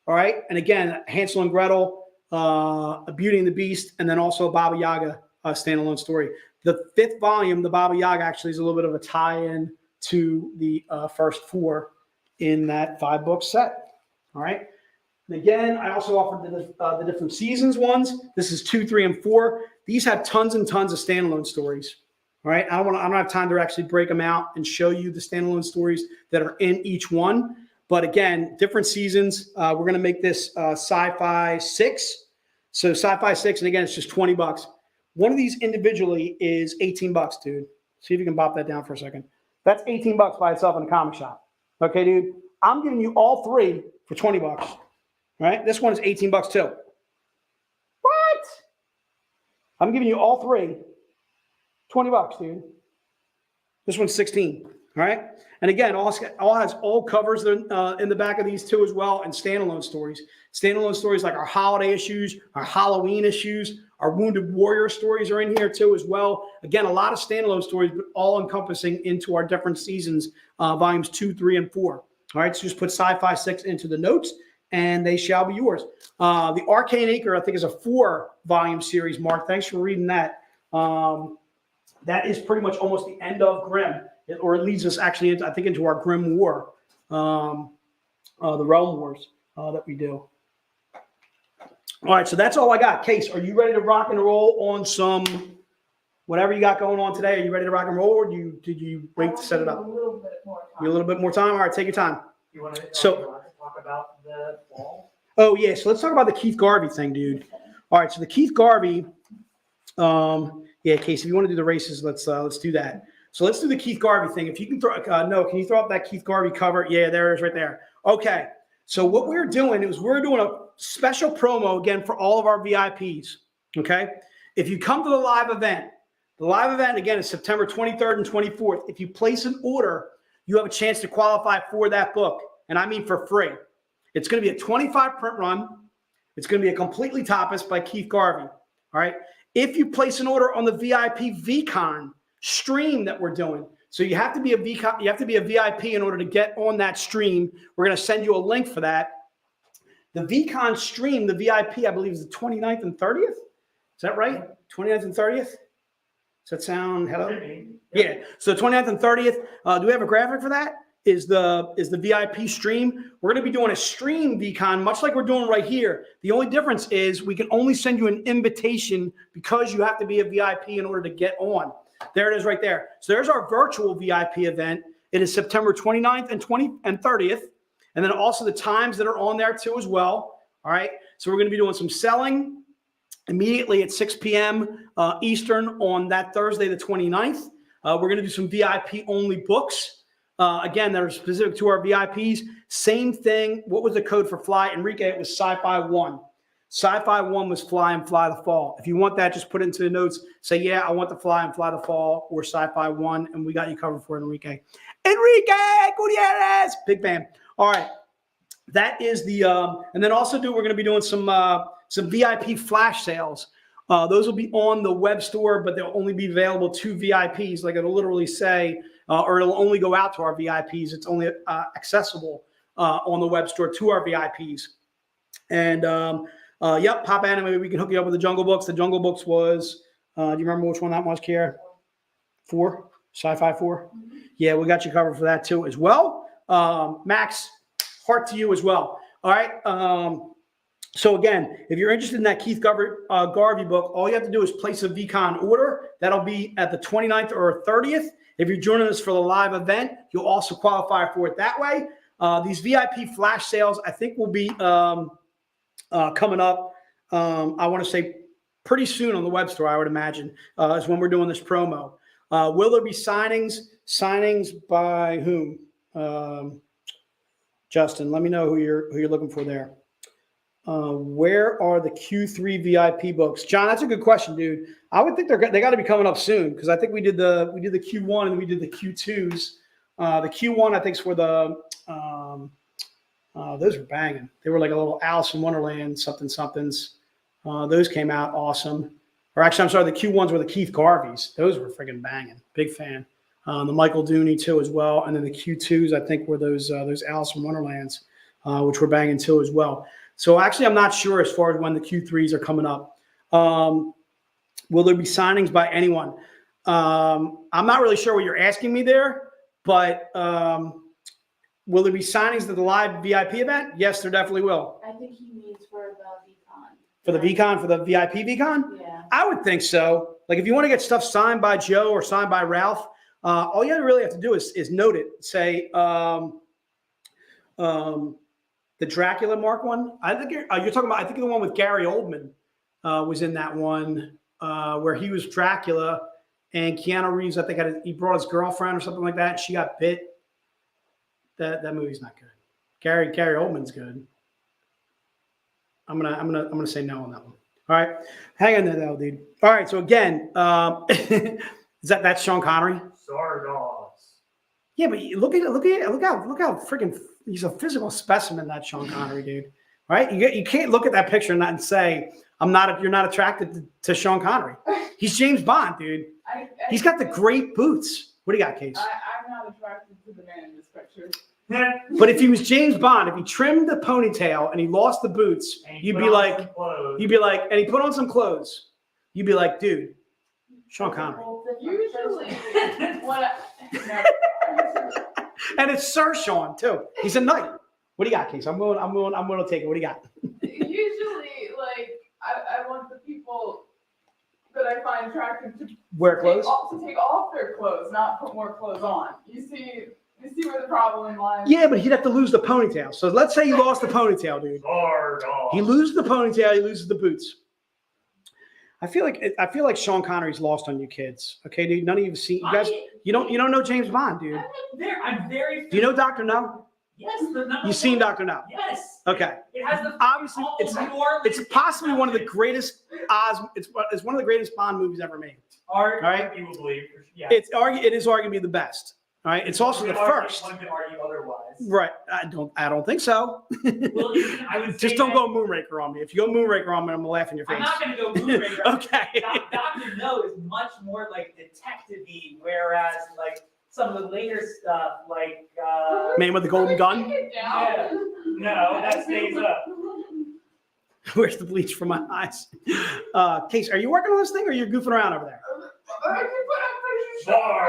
All right, and again, Hansel and Gretel, A Beauty and the Beast, and then also a Baba Yaga standalone story. The 5th volume, the Baba Yaga, actually is a little bit of a tie-in to the first 4 in that 5-book set. All right. And again, I also offered the different seasons ones. This is 2, 3, and 4. These have tons and tons of standalone stories. All right. I don't have time to actually break them out and show you the standalone stories that are in each one. But again, different seasons. We're going to make this Sci-Fi 6. So Sci-Fi 6, and again, it's just $20. One of these individually is $18, dude. See if you can bop that down for a second. That's $18 by itself in a comic shop. Okay, dude. I'm giving you all 3 for $20. Right? This one is $18 too. What? I'm giving you all 3, $20, dude. This one's $16. All right. And again, all has all covers in the back of these 2 as well, and standalone stories. Standalone stories like our holiday issues, our Halloween issues, our Wounded Warrior stories are in here too as well. Again, a lot of standalone stories, but all encompassing into our different seasons, volumes 2, 3, and 4. All right, so just put Sci-Fi 6 into the notes, and they shall be yours. The Arcane Acre, I think, is a 4-volume series, Mark. Thanks for reading that. that is pretty much almost the end of Grimm, or it leads us actually, into, I think, into our Grimm War, the Realm Wars that we do. All right, so that's all I got. Case, are you ready to rock and roll on some whatever you got going on today? Are you ready to rock and roll, or did you wait to set it up? A little bit more time. You a little bit more time? All right, take your time. You want to So- talk about the fall? Oh yeah, so let's talk about the Keith Garvey thing, dude. All right, so the Keith Garvey, yeah, Case, if you want to do the races, let's do that. So let's do the Keith Garvey thing. If you can throw, no, can you throw up that Keith Garvey cover? Yeah, there it is right there. Okay, so what we're doing is we're doing a special promo again for all of our VIPs. Okay, if you come to the live event again is September 23rd and 24th. If you place an order, you have a chance to qualify for that book, and I mean for free. It's going to be a 25 print run. It's going to be a completely tapas by Keith Garvey. All right. If you place an order on the VIP VCon stream that we're doing, so you have to be a VCon, you have to be a VIP in order to get on that stream. We're going to send you a link for that. The VCon stream, the VIP, I believe, is the 29th and 30th. Is that right? 29th and 30th? Does that sound, hello? Yeah. So 29th and 30th. Do we have a graphic for that? Is the VIP stream. We're going to be doing a stream VCon, much like we're doing right here. The only difference is we can only send you an invitation because you have to be a VIP in order to get on. There it is right there. So there's our virtual VIP event. It is September 29th and 30th. And then also the times that are on there too as well. All right. So we're going to be doing some selling immediately at 6 p.m. Eastern on that Thursday, the 29th. We're going to do some VIP only books. Again, that are specific to our VIPs. Same thing. What was the code for Fly? Enrique, it was Sci-Fi 1. Sci-Fi 1 was Fly and Fly the Fall. If you want that, just put it into the notes. Say, yeah, I want the Fly and Fly the Fall or Sci-Fi 1, and we got you covered for it, Enrique. Enrique Gutierrez! Big fan. All right. That is the and then also we're going to be doing some VIP flash sales. Those will be on the web store, but they'll only be available to VIPs. Like it'll literally say, or it'll only go out to our VIPs. It's only accessible on the web store to our VIPs. And yep, Pop Anime, we can hook you up with the Jungle Books. The Jungle Books was, do you remember which one that was, Kiara? 4? Sci-Fi 4? Mm-hmm. Yeah, we got you covered for that too as well. Max, heart to you as well. All right. So again, if you're interested in that Keith Garvey book, all you have to do is place a VCon order. That'll be at the 29th or 30th. If you're joining us for the live event, you'll also qualify for it that way. These VIP flash sales, I think, will be coming up, I want to say pretty soon on the web store, I would imagine, is when we're doing this promo. Will there be signings? Signings by whom? Justin, let me know who you're looking for there. Where are the Q3 VIP books? John, that's a good question, dude. I would think they got to be coming up soon because I think we did the Q1 and we did the Q2s. The Q1 I think is for the those were banging. They were like a little Alice in Wonderland somethings. Those came out awesome. Or actually, I'm sorry, the Q1s were the Keith Garveys. Those were freaking banging. Big fan. The Michael Dooney too as well, and then the Q2s I think were those Alice in Wonderlands, which were banging too as well. So actually, I'm not sure as far as when the Q3s are coming up. Will there be signings by anyone? I'm not really sure what you're asking me there, but will there be signings at the live VIP event? Yes, there definitely will. I think he means for the VCon. For the VCon, for the VIP VCon? Yeah. I would think so. Like if you want to get stuff signed by Joe or signed by Ralph, all you really have to do is note it. Say the Dracula Mark one. I think you're talking about. I think the one with Gary Oldman was in that one where he was Dracula and Keanu Reeves. I think he brought his girlfriend or something like that. And she got bit. That movie's not good. Gary Oldman's good. I'm gonna say no on that one. All right, hang on there, dude. All right, so again, is that's Sean Connery? Sardos. Yeah, but look how freaking he's a physical specimen, that Sean Connery, dude. Right? You can't look at that picture and not say you're not attracted to Sean Connery. He's James Bond, dude. He's got the great boots. What do you got, Case? I'm not attracted to the man in this picture. But if he was James Bond, if he trimmed the ponytail and he lost the boots, you'd be like, and he put on some clothes, you'd be like, dude, Sean Connery. Usually, And it's Sir Sean too. He's a knight. What do you got, Case? I'm going to take it. What do you got? usually, like I want the people that I find attractive to Wear clothes? take off their clothes, not put more clothes on. You see where the problem lies. Yeah, but he'd have to lose the ponytail. So let's say he lost the ponytail, dude. He loses the ponytail. He loses the boots. I feel like Sean Connery's lost on you kids. Okay, dude. None of you have seen. You guys, you don't know James Bond, dude. I'm very. Do you know Dr. No? Yes. You've seen Dr. No? Yes. Okay. It has the Obviously, it's possibly one of the greatest It's one of the greatest Bond movies ever made. Arguably, yeah. It is arguably the best. All right. It's also the first. One could argue otherwise. Right. I don't think so. Well, I would Just don't go Moonraker on me. If you go Moonraker on me, I'm gonna laugh in your face. I'm not going to go Moonraker. Okay. Dr. No is much more like detective-y, whereas like some of the later stuff, like Man with the Golden Gun. yeah. No, that stays up. Where's the bleach from my eyes? Case, are you working on this thing or are you goofing around over there?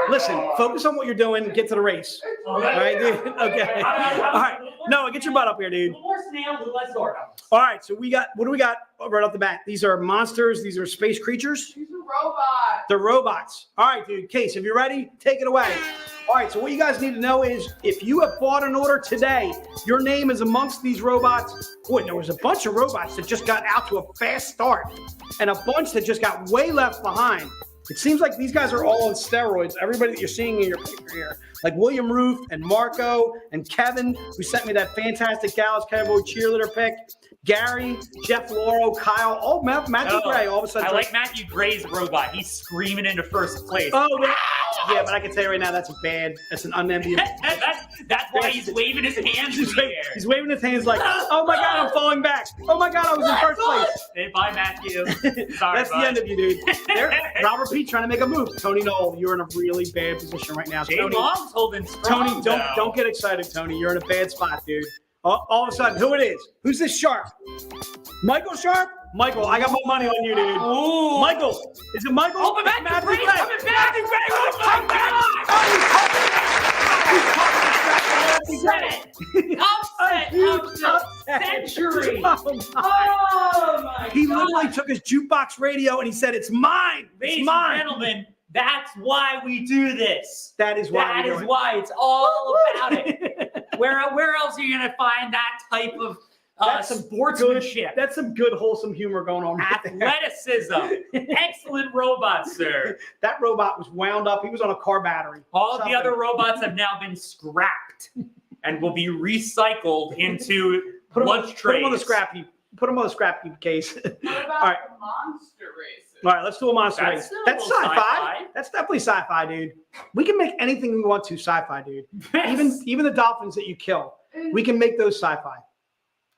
Listen, focus on what you're doing. Get to the race. All right, dude? Okay. All right. Noah, get your butt up here, dude. More snail, the less orca. All right. So what do we got right off the bat? These are monsters. These are space creatures. These are robots. They're robots. All right, dude. Case, if you're ready, take it away. All right. So what you guys need to know is if you have bought an order today, your name is amongst these robots. Boy, there was a bunch of robots that just got out to a fast start and a bunch that just got way left behind. It seems like these guys are all on steroids. Everybody that you're seeing in your picture here, like William Ruth and Marco and Kevin, who sent me that fantastic Dallas Cowboy cheerleader pic. Gary, Jeff Lauro, Kyle, all Matthew Gray. All of a sudden, I like Matthew Gray's robot. He's screaming into first place. Oh, yeah, but I can tell you right now, that's an unenviable. That's why he's waving his hands in the air. He's waving his hands like, oh my God, I'm falling back. Oh my God, I was in first place. Hey, bye, Matthew. Sorry, that's the end of you, dude. Robert P. trying to make a move. Tony Knoll, you're in a really bad position right now. Jay Long's holding strong. Tony, don't get excited, Tony. You're in a bad spot, dude. All of a sudden, who it is? Who's this Sharp? Michael Sharp? Michael, I got more money on you, dude. Ooh. Michael, is it Michael? Oh, but Matthew Gray's coming back. Matthew Gray, oh my God. Upset of the century. Oh my God. He literally took his jukebox radio and he said, "It's mine. It's mine." Gentlemen, that's why we do this. That is why. That is why it's all about it. Where else are you going to find that type of sportsmanship? That's some good, wholesome humor going on. Athleticism. Excellent robot, sir. That robot was wound up. He was on a car battery. All of the other robots have now been scrapped and will be recycled into lunch trays. Put them on the scrap heap. Put them on the scrap heap, Case. What about All right. the monster races? All right, let's do a monster race. That's sci-fi. sci-fi. That's definitely sci-fi, dude. We can make anything we want to sci-fi, dude. Yes. Even the dolphins that you kill, we can make those sci-fi.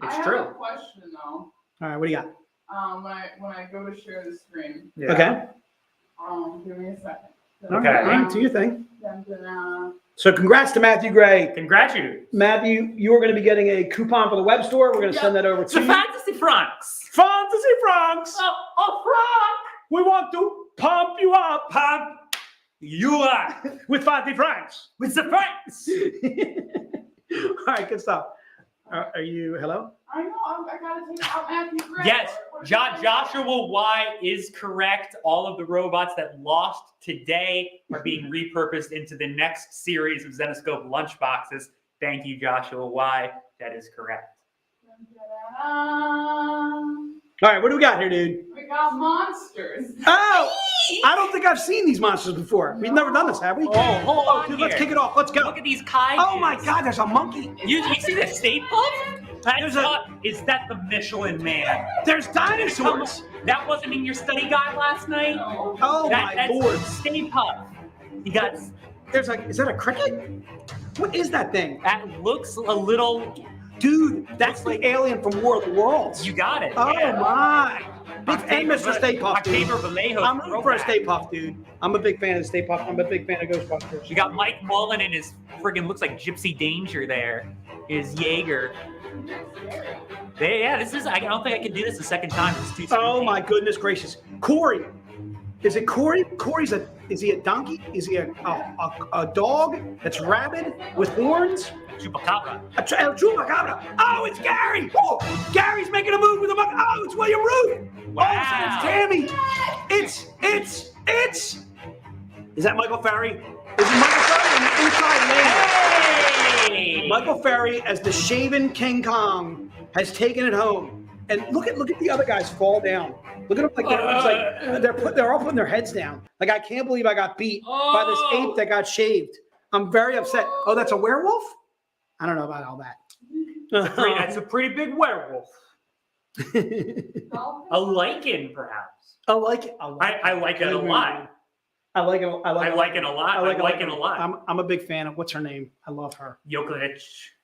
It's I true. have a question though. All right, what do you got? When I go to share the screen. Yeah. Okay. Give me a second. Okay. All right, do your thing. Dun. So congrats to Matthew Gray. Congratulations. Matthew, you are going to be getting a coupon for the web store. We're going to send that over to The you. Fantasy Francs. Fantasy Francs. A franc. We want to pump you up. Pump you up with Fantasy Francs. with the francs. All right, good stuff. Are you, hello? I know, I gotta take out Matthew Gray. Yes, Joshua Y is correct. All of the robots that lost today are being repurposed into the next series of Zenoscope lunchboxes. Thank you, Joshua Y. That is correct. All right, what do we got here, dude? We got monsters. Oh, I don't think I've seen these monsters before. We've never done this, have we? Oh, hold on dude, let's here. kick it off. Let's go. Look at these kaijus. Oh my God, there's a monkey. You see the Stay Puft? Is that the Michelin Man? There's dinosaurs. That wasn't in your study guide last night? Oh my That's Lord. Stay Puft. You got... Is that a cricket? What is that thing? That looks a little... Dude, that's the alien from War of the Worlds. You got it. Oh yeah. my. Big fan of Mr. Stay Puft, dude. Octavio Vallejo. I'm rooting for a Stay Puft, dude. I'm a big fan of Stay Puft. I'm a big fan of Ghostbusters. You got Mike Mullen and his friggin' looks like Gypsy Danger there. His Jaeger. Yeah, this is... I don't think I can do this a second time. It's too Oh my goodness gracious. Corey. Is it Corey? Is he a donkey? Is he a dog that's rabid with horns? Chupacabra. A chupacabra. Oh, it's Gary. Oh, Gary's making a move with a monkey. Oh, it's William Root. Wow. Oh, it's Tammy. It's. Is that Michael Ferry? Is it Michael Ferry on the inside landing? Hey! Michael Ferry as the shaven King Kong has taken it home. And look at the other guys fall down. Look at them like they're all putting their heads down. Like, I can't believe I got beat by this ape that got shaved. I'm very upset. Oh, that's a werewolf? I don't know about all that. That's a pretty big werewolf. A lichen, perhaps. I like it. I like it a lot. I like it. I like it a lot. I like it a lot. I'm a big fan of, what's her name? I love her. Jokovic.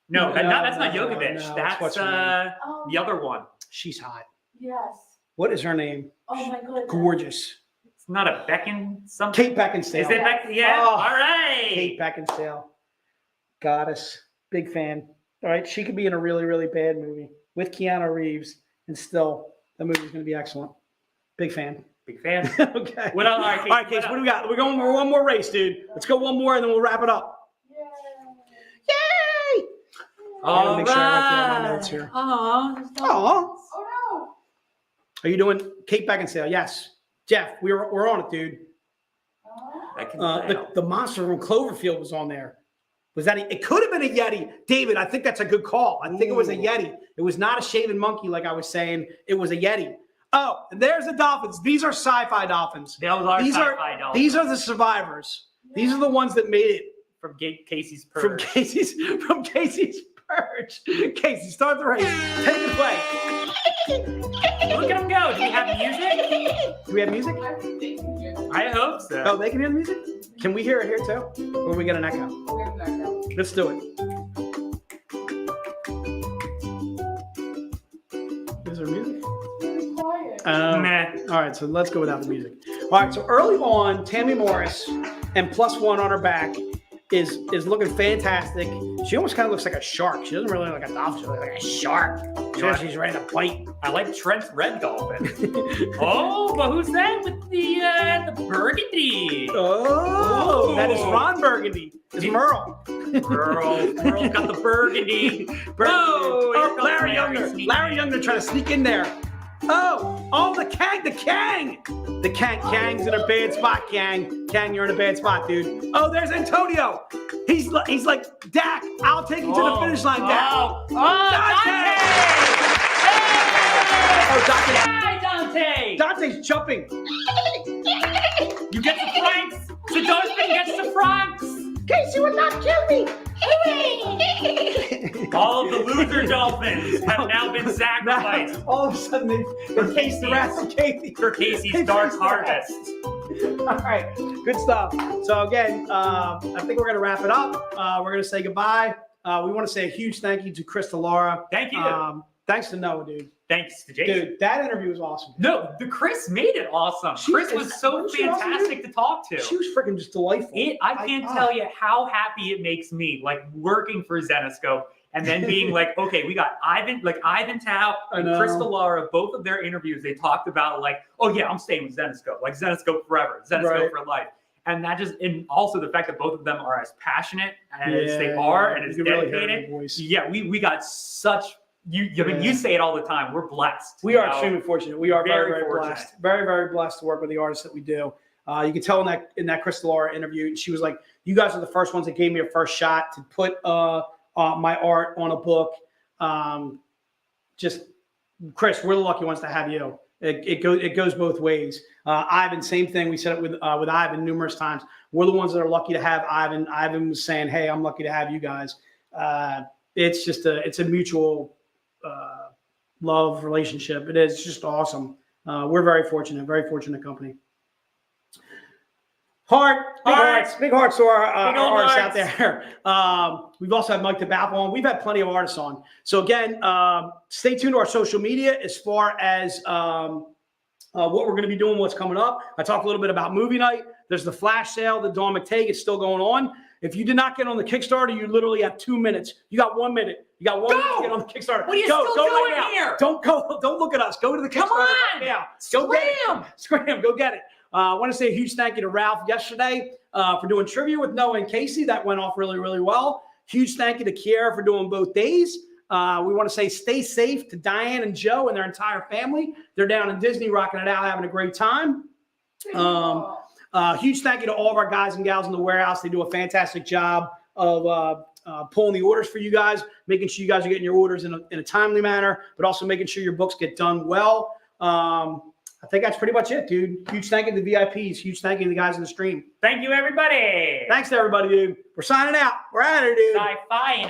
No, that's not Jokovic. No, that's the other one. She's hot. Yes. What is her name? Oh my goodness. Gorgeous. It's not a Beckon something. Kate Beckinsale. Is it Beckon? Yeah. Oh, All right. Kate Beckinsale. Goddess. Big fan. All right. She could be in a really, really bad movie with Keanu Reeves, and still, the movie's going to be excellent. Big fan. Big fan. Okay. What else? All right, Case, what do we got? We're going for one more race, dude. Let's go one more, and then we'll wrap it up. Yay! All make sure I write down my notes here. Aw. Oh. Oh no. Are you doing Kate Beckinsale? Yes. Jeff, we're on it, dude. I can The monster from Cloverfield was on there. Was that? It could have been a Yeti. David, I think that's a good call. I think it was a Yeti. It was not a shaven monkey like I was saying. It was a Yeti. Oh, and there's the dolphins. These are sci-fi dolphins. Those are sci-fi dolphins. These are the survivors. These are the ones that made it. From Casey's Purge. From Casey's Purge. Casey, start the race. Take the play. Look at them go. Do we have music? Do we have music? I hope so. Oh, they can hear the music? Can we hear it here too? Or we get an echo? Let's do it. Is there music? Quiet. All right, so let's go without the music. All right, so early on, Tammy Morris and +1 on her back is looking fantastic. She almost kind of looks like a shark. She doesn't really look like a dolphin. She looks like a shark. She's ready to bite. I like Trent's red dolphin. Oh, but who's that with the burgundy? Oh, that is Ron Burgundy. It's Merle. Merle's got the burgundy. Oh, Larry Younger. Larry Younger trying to sneak in there. Oh, the Kang. The Kang's in a bad spot, Kang. Kang, you're in a bad spot, dude. Oh, there's Antonio. He's like, Dak, I'll take you to the finish line, Dak. Dante! Oh, Dante. Hi, Dante! Dante's jumping. You get the Franks! The dolphin gets the Franks! Casey will not kill me. All of the loser dolphins have now been sacrificed All of a sudden, they face the rest of Casey. for Casey's Dark Harvest. All right, good stuff. So again, I think we're going to wrap it up. We're going to say goodbye. We want to say a huge thank you to Cris Delara. Thank you. Thanks to Noah, dude. Thanks to Jason. Dude, that interview was awesome. No, the Chris made it awesome. Chris was so fantastic to talk to. She was freaking just delightful. I can't tell you how happy it makes me, like working for Zenescope and then being like, okay, we got Ivan Tao and Cris Delara, both of their interviews, they talked about like, oh yeah, I'm staying with Zenescope, like Zenescope forever, Zenescope for life. And that just, and also the fact that both of them are as passionate as they are and as dedicated. Really yeah, we got such, you say it all the time, we're blessed. We are extremely fortunate. We are very, very blessed. Very, very blessed to work with the artists that we do. You can tell in that Cris Delara interview, she was like, you guys are the first ones that gave me a first shot to put my art on a book. Just, Chris, we're the lucky ones to have you. It goes both ways. Ivan, same thing. We said it with Ivan numerous times. We're the ones that are lucky to have Ivan. Ivan was saying, hey, I'm lucky to have you guys. It's just it's a mutual love relationship. It is just awesome. We're very fortunate company. Big hearts to our artists out there. We've also had Mike DeBapp on. We've had plenty of artists on. So again, stay tuned to our social media as far as what we're going to be doing, what's coming up. I talked a little bit about movie night. There's the flash sale, the Dawn McTague is still going on. If you did not get on the Kickstarter, you literally have 2 minutes. You got 1 minute. You got 1 minute to get on the Kickstarter. What are you still doing right here? Don't look at us. Go to the Kickstarter right now. Scram. Go get it. I want to say a huge thank you to Ralph yesterday for doing trivia with Noah and Casey. That went off really, really well. Huge thank you to Kiara for doing both days. We want to say stay safe to Diane and Joe and their entire family. They're down in Disney, rocking it out, having a great time. Huge thank you to all of our guys and gals in the warehouse. They do a fantastic job of pulling the orders for you guys, making sure you guys are getting your orders in a timely manner, but also making sure your books get done well. I think that's pretty much it, dude. Huge thank you to the VIPs. Huge thank you to the guys in the stream. Thank you, everybody. Thanks to everybody, dude. We're signing out. We're out of here, dude. Sci-fi